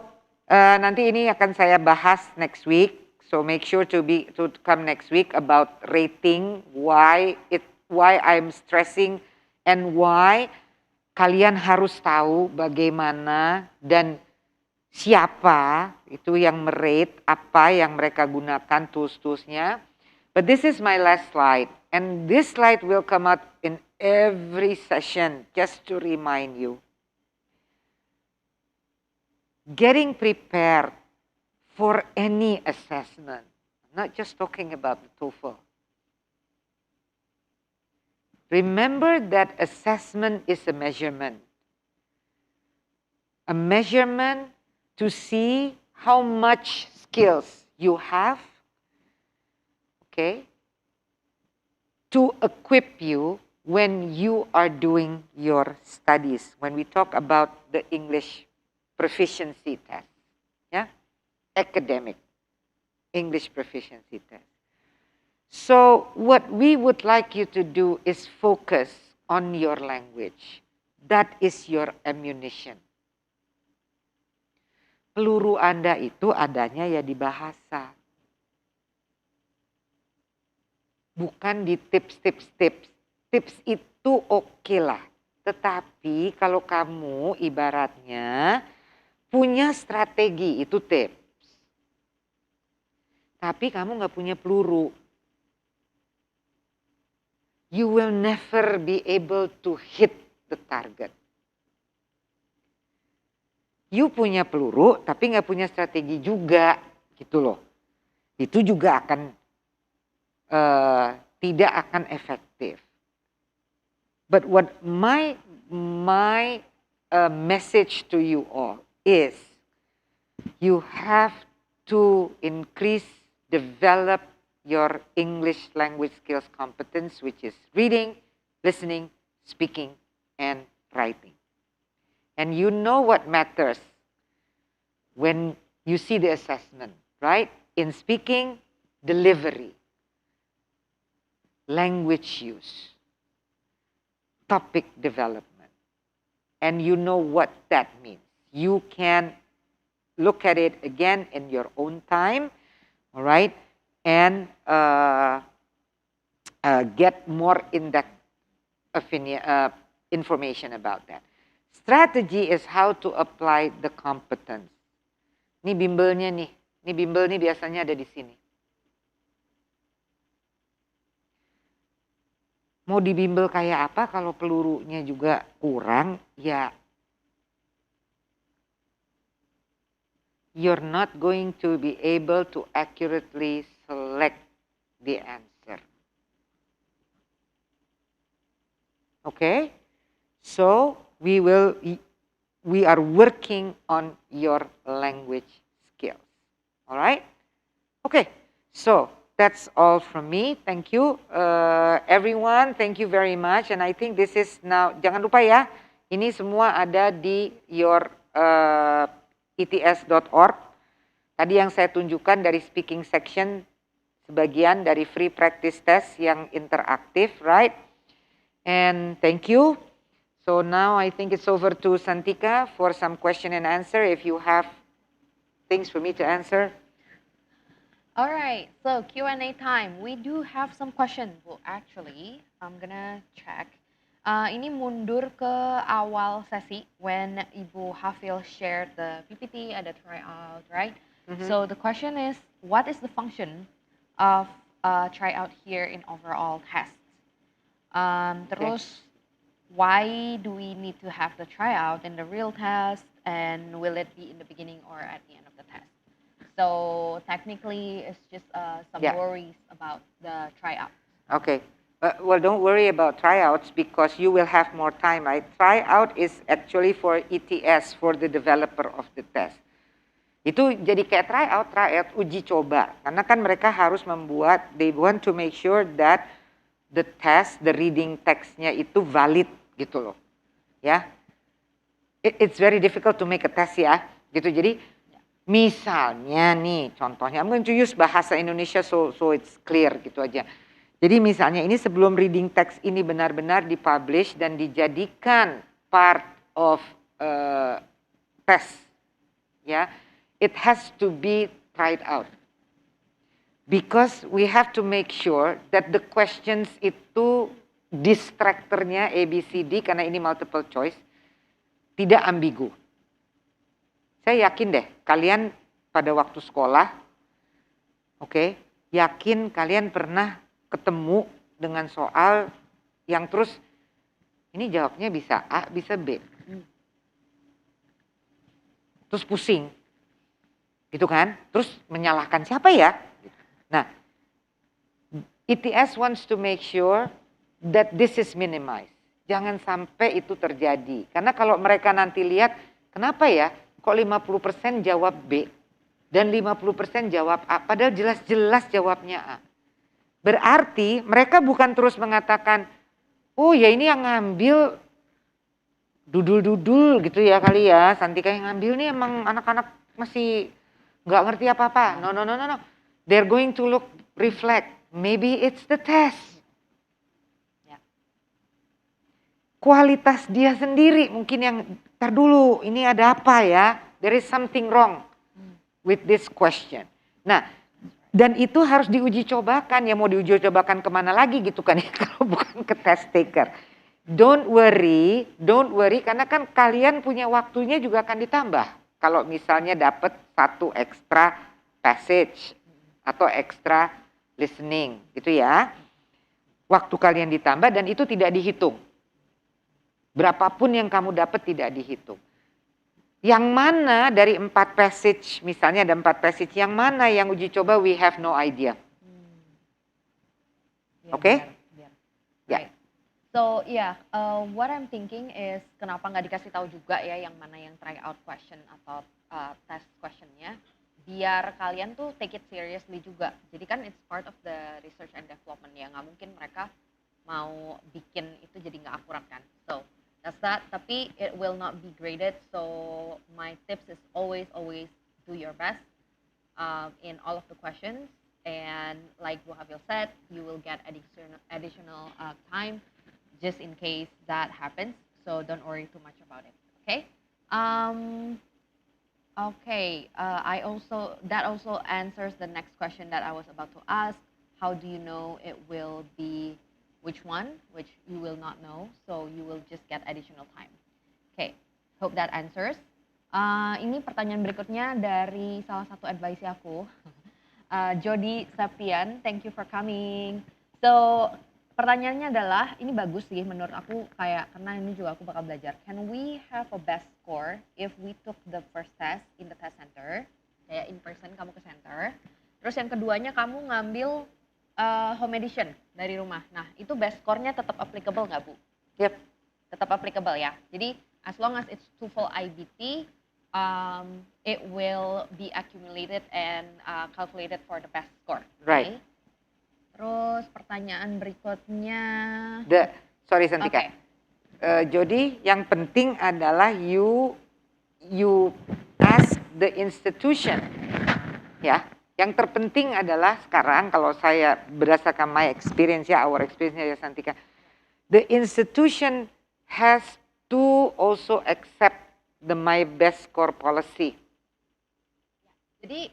nanti ini akan saya bahas next week. So make sure to come next week about rating, why I'm stressing and why kalian harus tahu bagaimana dan siapa itu yang merate, apa yang mereka gunakan tools-toolsnya. But this is my last slide and this slide will come out in every session just to remind you. Getting prepared for any assessment, not just talking about the TOEFL. Remember that assessment is a measurement to see how much skills you have, okay, to equip you when you are doing your studies, when we talk about the English proficiency test, yeah? Academic English proficiency test. So what we would like you to do is focus on your language. That is your ammunition. Peluru Anda itu adanya ya di bahasa. Bukan di tips. Tips itu oke lah. Tetapi kalau kamu ibaratnya punya strategi, itu tips. Tapi kamu nggak punya peluru, you will never be able to hit the target. You punya peluru, tapi nggak punya strategi juga, gitu loh. Itu juga akan tidak akan efektif. But what my message to you all is, you have to develop your English language skills competence, which is reading, listening, speaking, and writing. And you know what matters when you see the assessment, right? In speaking, delivery, language use, topic development. And you know what that means. You can look at it again in your own time, all right, and get more in-depth information about that. Strategy is how to apply the competence. Ini bimbelnya nih. Ini bimbel nih biasanya ada di sini. Mau dibimbel kayak apa kalau pelurunya juga kurang, ya you're not going to be able to accurately select the answer. Okay? So we will we are working on your language skills. All right? Okay, so that's all from me. Thank you, everyone. Thank you very much. And I think this is now, jangan lupa ya, ini semua ada di your ets.org. Tadi yang saya tunjukkan dari speaking section, sebagian dari free practice test yang interaktif, right? And thank you. So now I think it's over to Santika for some question and answer. If you have things for me to answer. All right, so Q&A time. We do have some questions. Well, actually, I'm gonna check. Ini mundur ke awal sesi when Ibu Hafil shared the PPT at the tryout, right? So the question is, what is the function of tryout here in overall tests? Terus, why do we need to have the tryout in the real test, and will it be in the beginning or at the end of the test? So technically, it's just some worries about the tryout. Okay. Well, don't worry about tryouts because you will have more time, right? Tryout is actually for ETS, for the developer of the test. Itu jadi kayak tryout uji coba. Karena kan mereka harus membuat, they want to make sure that the test, the reading text-nya itu valid gitu loh. Ya. It's very difficult to make a test ya. Gitu. Jadi misalnya nih, contohnya, I'm going to use bahasa Indonesia so it's clear gitu aja. Jadi misalnya ini sebelum reading text ini benar-benar dipublish dan dijadikan part of test, ya, it has to be tried out. Because we have to make sure that the questions itu distractornya ABCD karena ini multiple choice tidak ambigu. Saya yakin deh, kalian pada waktu sekolah, oke, yakin kalian pernah ketemu dengan soal yang terus, ini jawabnya bisa A, bisa B. Terus pusing, gitu kan? Terus menyalahkan siapa ya? Nah, ETS wants to make sure that this is minimized. Jangan sampai itu terjadi. Karena kalau mereka nanti lihat, kenapa ya? Kok 50% jawab B dan 50% jawab A, padahal jelas-jelas jawabnya A. Berarti mereka bukan terus mengatakan, oh ya ini yang ngambil dudul-dudul gitu ya kali ya, Santika yang ngambil nih emang anak-anak masih nggak ngerti apa-apa. No. They're going to look, reflect. Maybe it's the test. Kualitas dia sendiri mungkin yang, tar dulu ini ada apa ya, there is something wrong with this question. Nah, dan itu harus diuji cobakan, ya mau diuji cobakan kemana lagi gitu kan ya, kalau bukan ke test taker. Don't worry, karena kan kalian punya waktunya juga akan ditambah. Kalau misalnya dapat satu extra passage atau extra listening gitu ya. Waktu kalian ditambah dan itu tidak dihitung. Berapapun yang kamu dapat tidak dihitung. Yang mana dari 4 passage, misalnya ada 4 passage, yang mana yang uji coba we have no idea. Oke? Right. So what I'm thinking is kenapa nggak dikasih tahu juga ya yang mana yang try out question atau test questionnya, biar kalian tuh take it seriously juga. Jadi kan it's part of the research and development ya, nggak mungkin mereka mau bikin itu jadi nggak akurat kan. So that's that, tapi it will not be graded. So my tips is always do your best in all of the questions. And like Bu Hafil said, you will get additional time just in case that happens. So don't worry too much about it. Okay. That also answers the next question that I was about to ask. How do you know it will be which one, which you will not know, so you will just get additional time. Okay, hope that answers. Ini pertanyaan berikutnya dari salah satu advice aku, Jody Septian, thank you for coming. So, pertanyaannya adalah, ini bagus sih menurut aku, kayak karena ini juga aku bakal belajar. Can we have a best score if we took the first test in the test center, kayak in person kamu ke center, terus yang keduanya kamu ngambil home edition dari rumah. Nah, itu best score-nya tetap applicable nggak, Bu? Yep. Tetap applicable ya. Jadi As long as it's TOEFL iBT, it will be accumulated and calculated for the best score. Right. Okay? Terus pertanyaan berikutnya. Sorry Santika. Okay. Jody, yang penting adalah you ask the institution, ya. Yang terpenting adalah sekarang kalau saya berdasarkan my experience ya, our experience ya Santika, the institution has to also accept the my best score policy. Jadi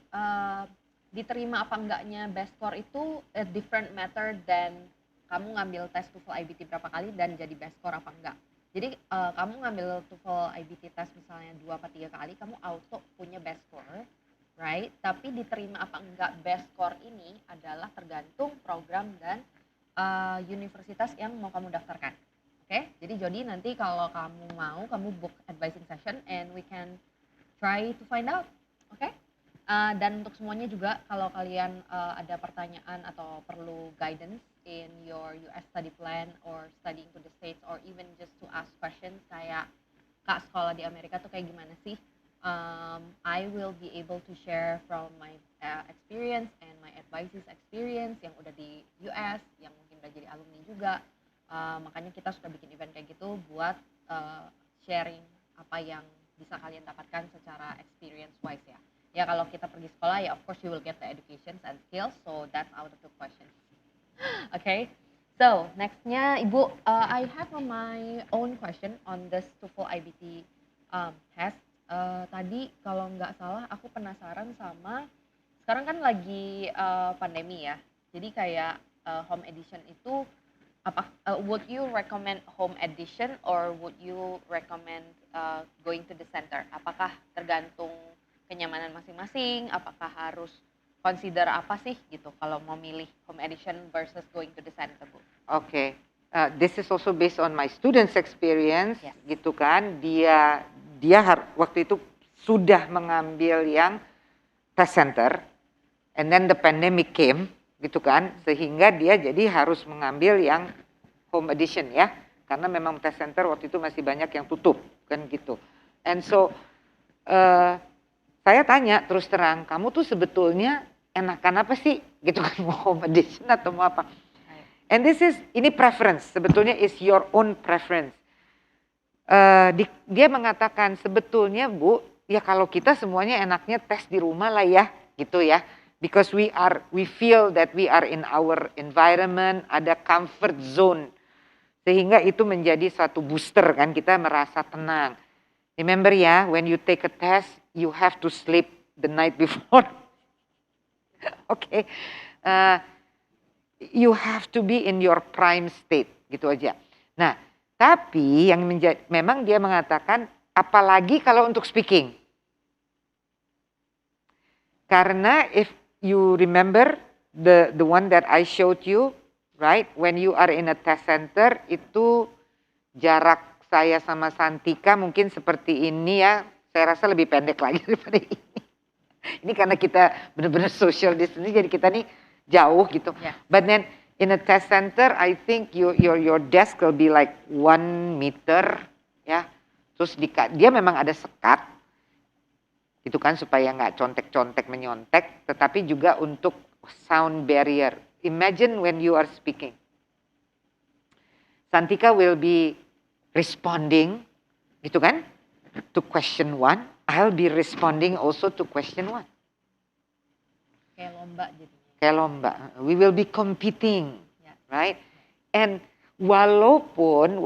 diterima apa enggaknya best score itu a different matter than kamu ngambil tes TOEFL iBT berapa kali dan jadi best score apa enggak. Jadi kamu ngambil TOEFL iBT tes misalnya 2 atau 3 kali, kamu auto punya best score, right? Tapi diterima apa enggak best score ini adalah tergantung program dan universitas yang mau kamu daftarkan. Oke? Jadi Jody nanti kalau kamu mau, kamu book advising session and we can try to find out. Oke? Dan untuk semuanya juga kalau kalian ada pertanyaan atau perlu guidance in your US study plan or studying to the States or even just to ask questions kayak Kak sekolah di Amerika tuh kayak gimana sih? I will be able to share from my experience and my advisor's experience yang udah di US, yang mungkin udah jadi alumni juga. Makanya kita sudah bikin event kayak gitu buat sharing apa yang bisa kalian dapatkan secara experience wise ya. Ya kalau kita pergi sekolah ya of course you will get the education and skills, so that's out of the question. Okay, so nextnya Ibu, I have my own question on this TOEFL iBT test. Tadi kalau nggak salah aku penasaran sama, sekarang kan lagi pandemi ya, jadi kayak home edition itu would you recommend home edition or would you recommend going to the center? Apakah tergantung kenyamanan masing-masing? Apakah harus consider apa sih gitu kalau mau milih home edition versus going to the center, Bu? Okay. This is also based on my students' experience, Yes. gitu kan. Dia waktu itu sudah mengambil yang test center, and then the pandemic came, gitu kan, sehingga dia jadi harus mengambil yang home edition ya, karena memang test center waktu itu masih banyak yang tutup, kan gitu. And so saya tanya terus terang, kamu tuh sebetulnya enakan apa sih, gitu kan, mau home edition atau mau apa? And ini preference, sebetulnya is your own preference. Dia mengatakan sebetulnya Bu, ya kalau kita semuanya enaknya tes di rumah lah ya, gitu ya. Because we feel that we are in our environment, ada comfort zone. Sehingga itu menjadi suatu booster kan, kita merasa tenang. Remember ya, when you take a test, you have to sleep the night before. Okay. You have to be in your prime state, gitu aja. Nah, tapi yang memang dia mengatakan, apalagi kalau untuk speaking. Karena if you remember the one that I showed you, right? When you are in a test center, itu jarak saya sama Santika mungkin seperti ini ya. Saya rasa lebih pendek lagi daripada ini. Ini karena kita benar-benar social distancing, jadi kita nih jauh gitu. Yeah. But then in a test center, I think your desk will be like 1 meter, ya. Terus dia memang ada sekat, itu kan supaya nggak contek-contek menyontek, tetapi juga untuk sound barrier. Imagine when you are speaking, Santika will be responding, gitu kan, to question 1. I'll be responding also to question 1. Kayak lomba jadinya. Kayak lomba. We will be competing, right? And walaupun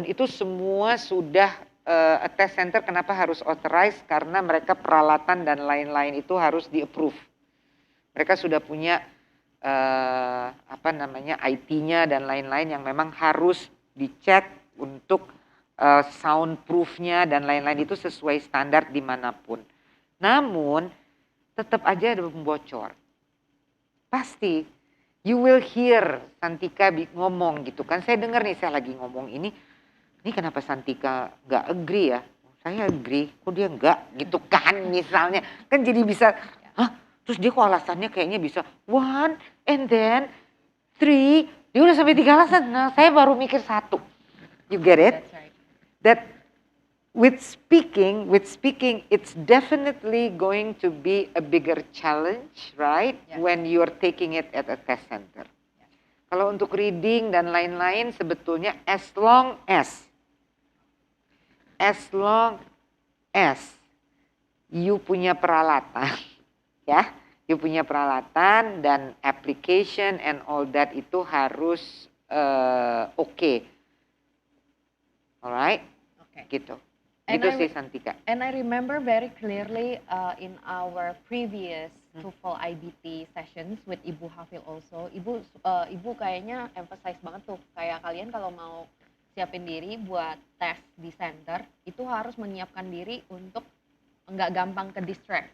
itu semua sudah a test center, kenapa harus authorized? Karena mereka peralatan dan lain-lain itu harus di-approve. Mereka sudah punya IT-nya dan lain-lain yang memang harus dicek untuk soundproof-nya dan lain-lain itu sesuai standar dimanapun. Namun tetap aja ada pembocor. Pasti you will hear Santika ngomong gitu kan. Saya dengar nih, saya lagi ngomong ini kenapa Santika nggak agree ya? Saya agree, kok dia nggak gitu kan misalnya. Kan jadi bisa, terus dia kok alasannya kayaknya bisa 1 and then 3, dia udah sampai 3 alasan. Nah saya baru mikir 1. You get it? That's right. That with speaking, it's definitely going to be a bigger challenge, right? Yes. When you're taking it at a test center. Yes. Kalau untuk reading dan lain-lain, sebetulnya as long as you punya peralatan, ya, you punya peralatan dan application and all that itu harus okay. Alright? Okay. Gitu. And Gitu sih Santika. And I remember very clearly in our previous TOEFL iBT sessions with Ibu Hafil also, Ibu kayaknya emphasize banget tuh, kayak kalian kalau mau siapin diri buat tes di center, itu harus menyiapkan diri untuk nggak gampang ke distract.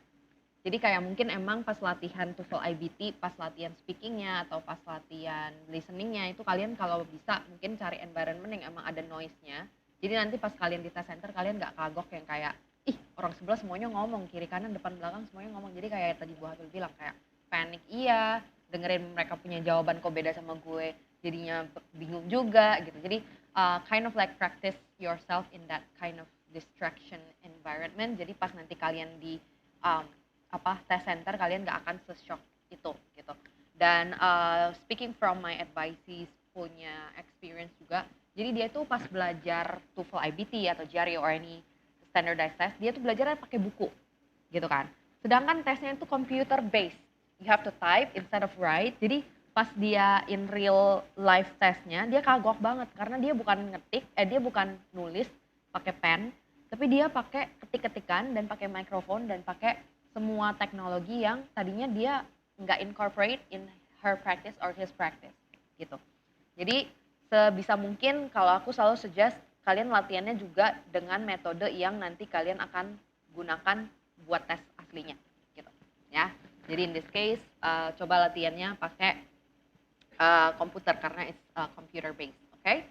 Jadi kayak mungkin emang pas latihan TOEFL iBT, pas latihan speakingnya atau pas latihan listeningnya, itu kalian kalau bisa mungkin cari environment yang emang ada noise-nya. Jadi nanti pas kalian di test center, kalian nggak kagok yang kayak, ih orang sebelah semuanya ngomong, kiri kanan depan belakang semuanya ngomong. Jadi kayak tadi Bu Hafil bilang, kayak panik iya, dengerin mereka punya jawaban kok beda sama gue, jadinya bingung juga gitu. Jadi kind of like practice yourself in that kind of distraction environment. Jadi pas nanti kalian di test center, kalian nggak akan se-shock itu gitu. Dan speaking from my advisees punya experience juga, jadi dia tuh pas belajar TOEFL iBT atau GRE or any standardized test, dia tuh belajarnya pakai buku gitu kan. Sedangkan tesnya itu computer based, you have to type instead of write. Jadi pas dia in real life testnya, dia kagok banget karena dia bukan ngetik, dia bukan nulis pakai pen, tapi dia pakai ketik-ketikan dan pakai mikrofon dan pakai semua teknologi yang tadinya dia nggak incorporate in her practice or his practice gitu. Jadi sebisa mungkin kalau aku selalu suggest kalian latihannya juga dengan metode yang nanti kalian akan gunakan buat tes aslinya gitu ya. Jadi in this case coba latihannya pakai komputer karena it's computer based. Okay.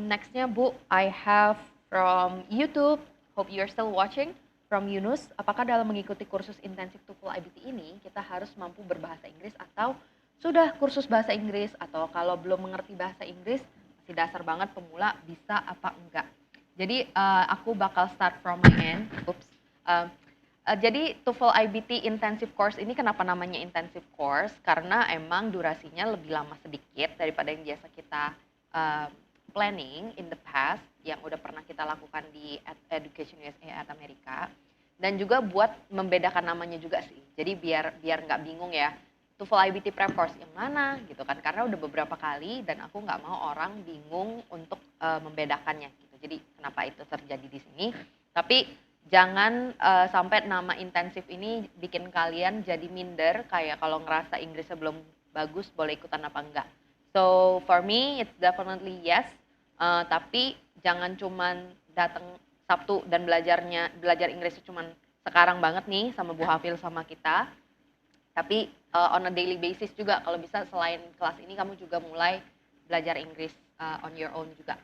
Nextnya Bu, I have from YouTube, hope you're still watching, from Yunus. Apakah dalam mengikuti kursus intensif TOEFL iBT ini kita harus mampu berbahasa Inggris atau sudah kursus bahasa Inggris, atau kalau belum mengerti bahasa Inggris masih dasar banget pemula, bisa apa enggak? Jadi aku bakal start from my end. Jadi TOEFL iBT intensive course ini kenapa namanya intensive course? Karena emang durasinya lebih lama sedikit daripada yang biasa kita planning in the past yang udah pernah kita lakukan di Education USA at Amerika. Dan juga buat membedakan namanya juga sih. Jadi biar nggak bingung ya, TOEFL iBT prep course yang mana gitu kan, karena udah beberapa kali dan aku nggak mau orang bingung untuk membedakannya gitu. Jadi kenapa itu terjadi di sini, tapi jangan sampai nama intensif ini bikin kalian jadi minder, kayak kalau ngerasa Inggrisnya belum bagus boleh ikutan apa enggak. So for me it's definitely yes, tapi jangan cuman datang Sabtu dan belajar Inggrisnya cuman sekarang banget nih sama Bu Hafil sama kita. Tapi on a daily basis juga, kalau bisa selain kelas ini kamu juga mulai belajar Inggris on your own juga.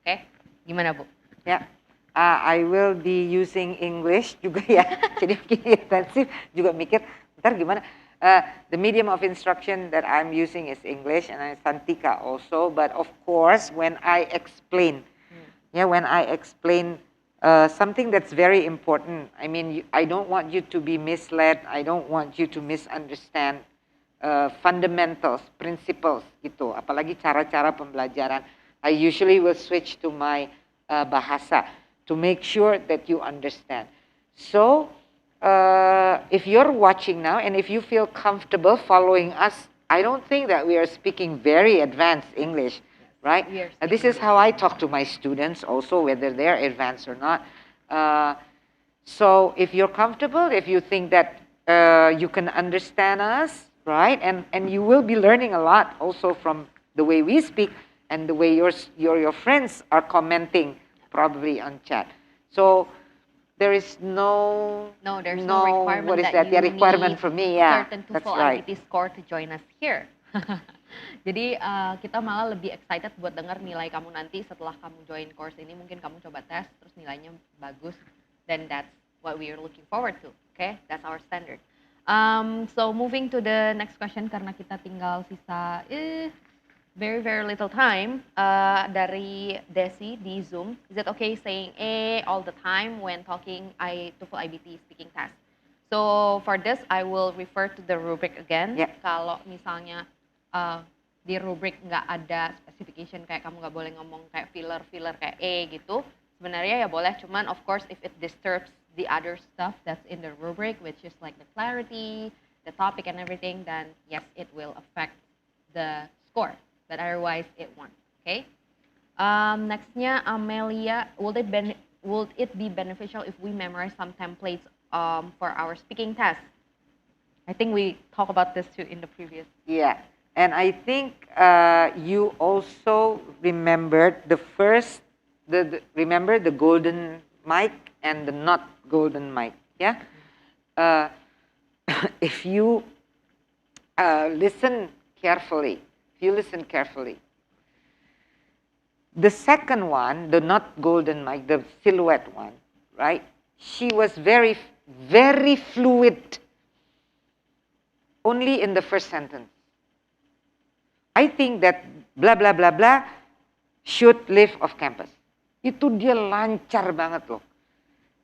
Oke? Gimana Bu? Ya, I will be using English juga ya. Jadi mungkin intensif juga mikir, ntar gimana? The medium of instruction that I'm using is English and Santika also. But of course, when I explain, something that's very important. I mean, I don't want you to be misled. I don't want you to misunderstand fundamentals, principles gitu. Apalagi cara-cara pembelajaran. I usually will switch to my bahasa to make sure that you understand. So, if you're watching now and if you feel comfortable following us, I don't think that we are speaking very advanced English. Right? This is how I talk to my students also, whether they're advanced or not. So if you're comfortable, if you think that you can understand us, right? And you will be learning a lot also from the way we speak and the way your friends are commenting probably on chat. So there is there's no requirement what is that you requirement need for me, yeah. certain That's TOEFL right. iBT score to join us here. Jadi kita malah lebih excited buat dengar nilai kamu nanti setelah kamu join course ini. Mungkin kamu coba tes terus nilainya bagus, then that's what we are looking forward to. Okay, that's our standard. So moving to the next question karena kita tinggal sisa very, very little time dari Desi di Zoom. Is it okay saying A all the time when talking TOEFL iBT speaking test? So for this, I will refer to the rubric again. Yeah. Kalau misalnya di rubric nggak ada specification kayak kamu nggak boleh ngomong kayak filler kayak gitu. Sebenarnya ya boleh, cuman of course if it disturbs the other stuff that's in the rubric, which is like the clarity, the topic and everything, then yes, it will affect the score. But otherwise it won't. Okay. Nextnya Amelia, would it be beneficial if we memorize some templates for our speaking test? I think we talked about this too in the previous. Yeah, and I think you also remembered remember the golden mic and the not golden mic. Yeah, if you listen carefully, the second one, the not golden mic, the silhouette one, right? She was very, very fluid. Only in the first sentence. I think that blah blah blah blah should live off campus. Itu dia lancar banget loh.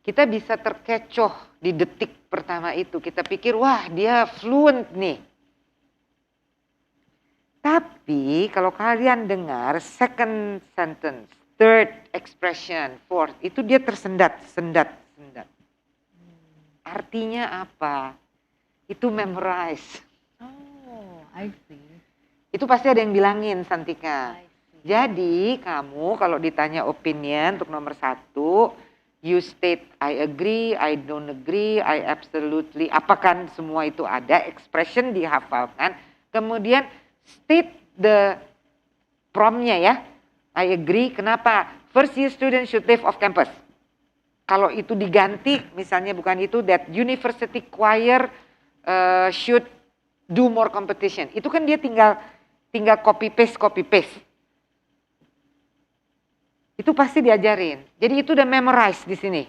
Kita bisa terkecoh di detik pertama itu. Kita pikir, wah dia fluent nih. Tapi kalau kalian dengar second sentence, third expression, fourth, itu dia tersendat. Artinya apa? Itu memorize. Oh, I see. Itu pasti ada yang bilangin, Santika. Jadi kamu kalau ditanya opinion untuk nomor 1, you state I agree, I don't agree, I absolutely, apa kan semua itu ada, expression dihafalkan, kemudian state the prompt-nya ya. I agree, kenapa? First year student should live off campus. Kalau itu diganti, misalnya bukan itu, that university choir should do more competition. Itu kan dia tinggal copy paste. Itu pasti diajarin. Jadi itu udah memorize di sini.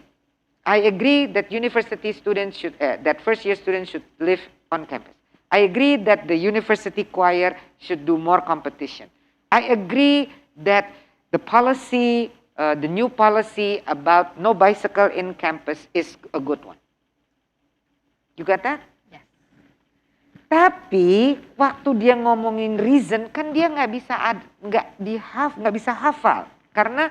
I agree that university students should, that first year students should live on campus. I agree that the university choir should do more competition. I agree that the policy, the new policy about no bicycle in campus is a good one. You got that? Yes. Tapi waktu dia ngomongin reason kan dia nggak bisa hafal. Karena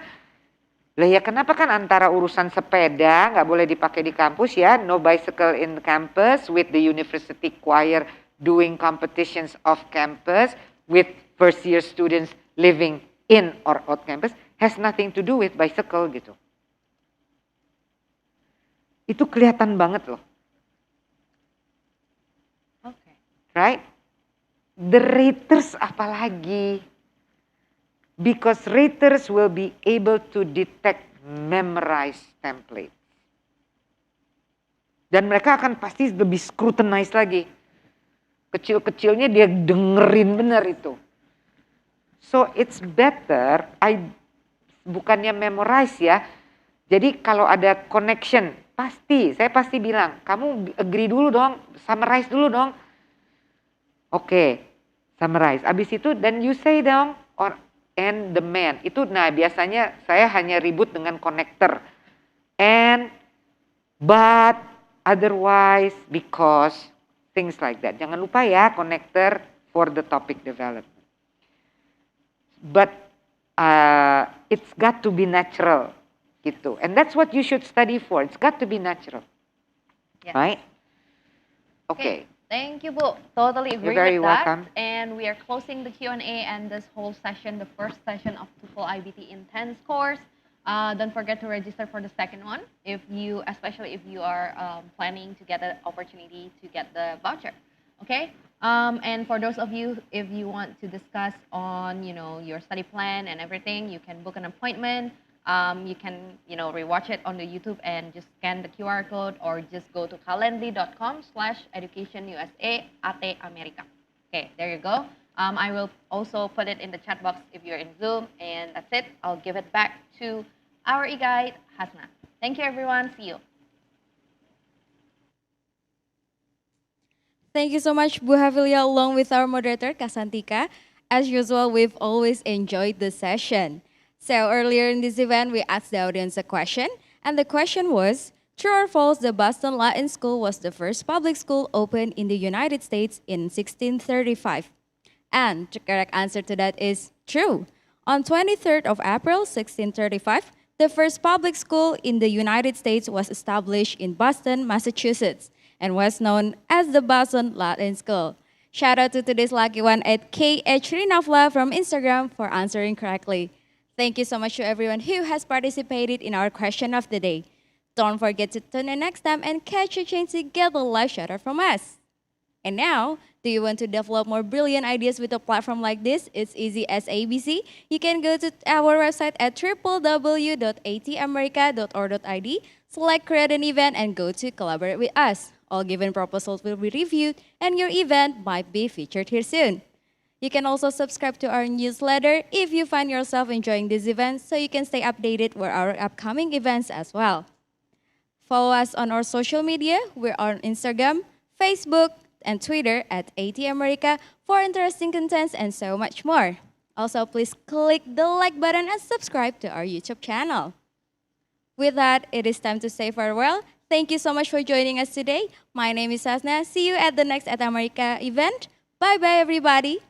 lah ya kenapa kan antara urusan sepeda nggak boleh dipakai di kampus ya, no bicycle in campus, with the university choir doing competitions off campus, with first year students living in or out campus, has nothing to do with bicycle gitu. Itu kelihatan banget loh. Okay. Right? The readers apalagi. Because readers will be able to detect memorized templates. Dan mereka akan pasti lebih scrutinize lagi. Kecil-kecilnya dia dengerin benar itu. So it's better, bukannya memorize ya. Jadi kalau ada connection, saya pasti bilang, kamu agree dulu dong, summarize dulu dong. Oke, summarize. Abis itu, then you say dong, and the man. Itu nah biasanya saya hanya ribut dengan connector. And, but, otherwise, because, things like that. Jangan lupa ya connector for the topic development. But it's got to be natural gitu. And that's what you should study for. It's got to be natural. Yes. Right? Okay. Thank you, Bu. Totally agree You're very with that. welcome. And we are closing the Q&A and this whole session, the first session of TOEFL iBT Intense course. Don't forget to register for the second one, especially if you are planning to get the opportunity to get the voucher. Okay. And for those of you, if you want to discuss on your study plan and everything, you can book an appointment. You can rewatch it on the YouTube and just scan the QR code, or just go to calendly.com/educationusa @America. Okay, there you go. I will also put it in the chat box if you're in Zoom, and that's it. I'll give it back to our e-guide, Hasna. Thank you, everyone. See you. Thank you so much, Bu Havilia, along with our moderator, Kasantika. As usual, we've always enjoyed the session. So earlier in this event, we asked the audience a question, and the question was, true or false, the Boston Latin School was the first public school opened in the United States in 1635? And the correct answer to that is true. On 23rd of April, 1635, the first public school in the United States was established in Boston, Massachusetts, and was known as the Boston Latin School. Shout out to today's lucky one at KH Rinafla from Instagram for answering correctly. Thank you so much to everyone who has participated in our question of the day. Don't forget to tune in next time and catch a chance to get a live shout out from us. And now, do you want to develop more brilliant ideas with a platform like this? It's easy as ABC. You can go to our website at www.atamerica.org.id, select create an event, and go to collaborate with us. All given proposals will be reviewed, and your event might be featured here soon. You can also subscribe to our newsletter if you find yourself enjoying this event, so you can stay updated with our upcoming events as well. Follow us on our social media. We're on Instagram, Facebook, and Twitter at AT America for interesting contents and so much more. Also, please click the like button and subscribe to our YouTube channel. With that, it is time to say farewell. Thank you so much for joining us today. My name is Hasna. See you at the next At America event. Bye-bye, everybody.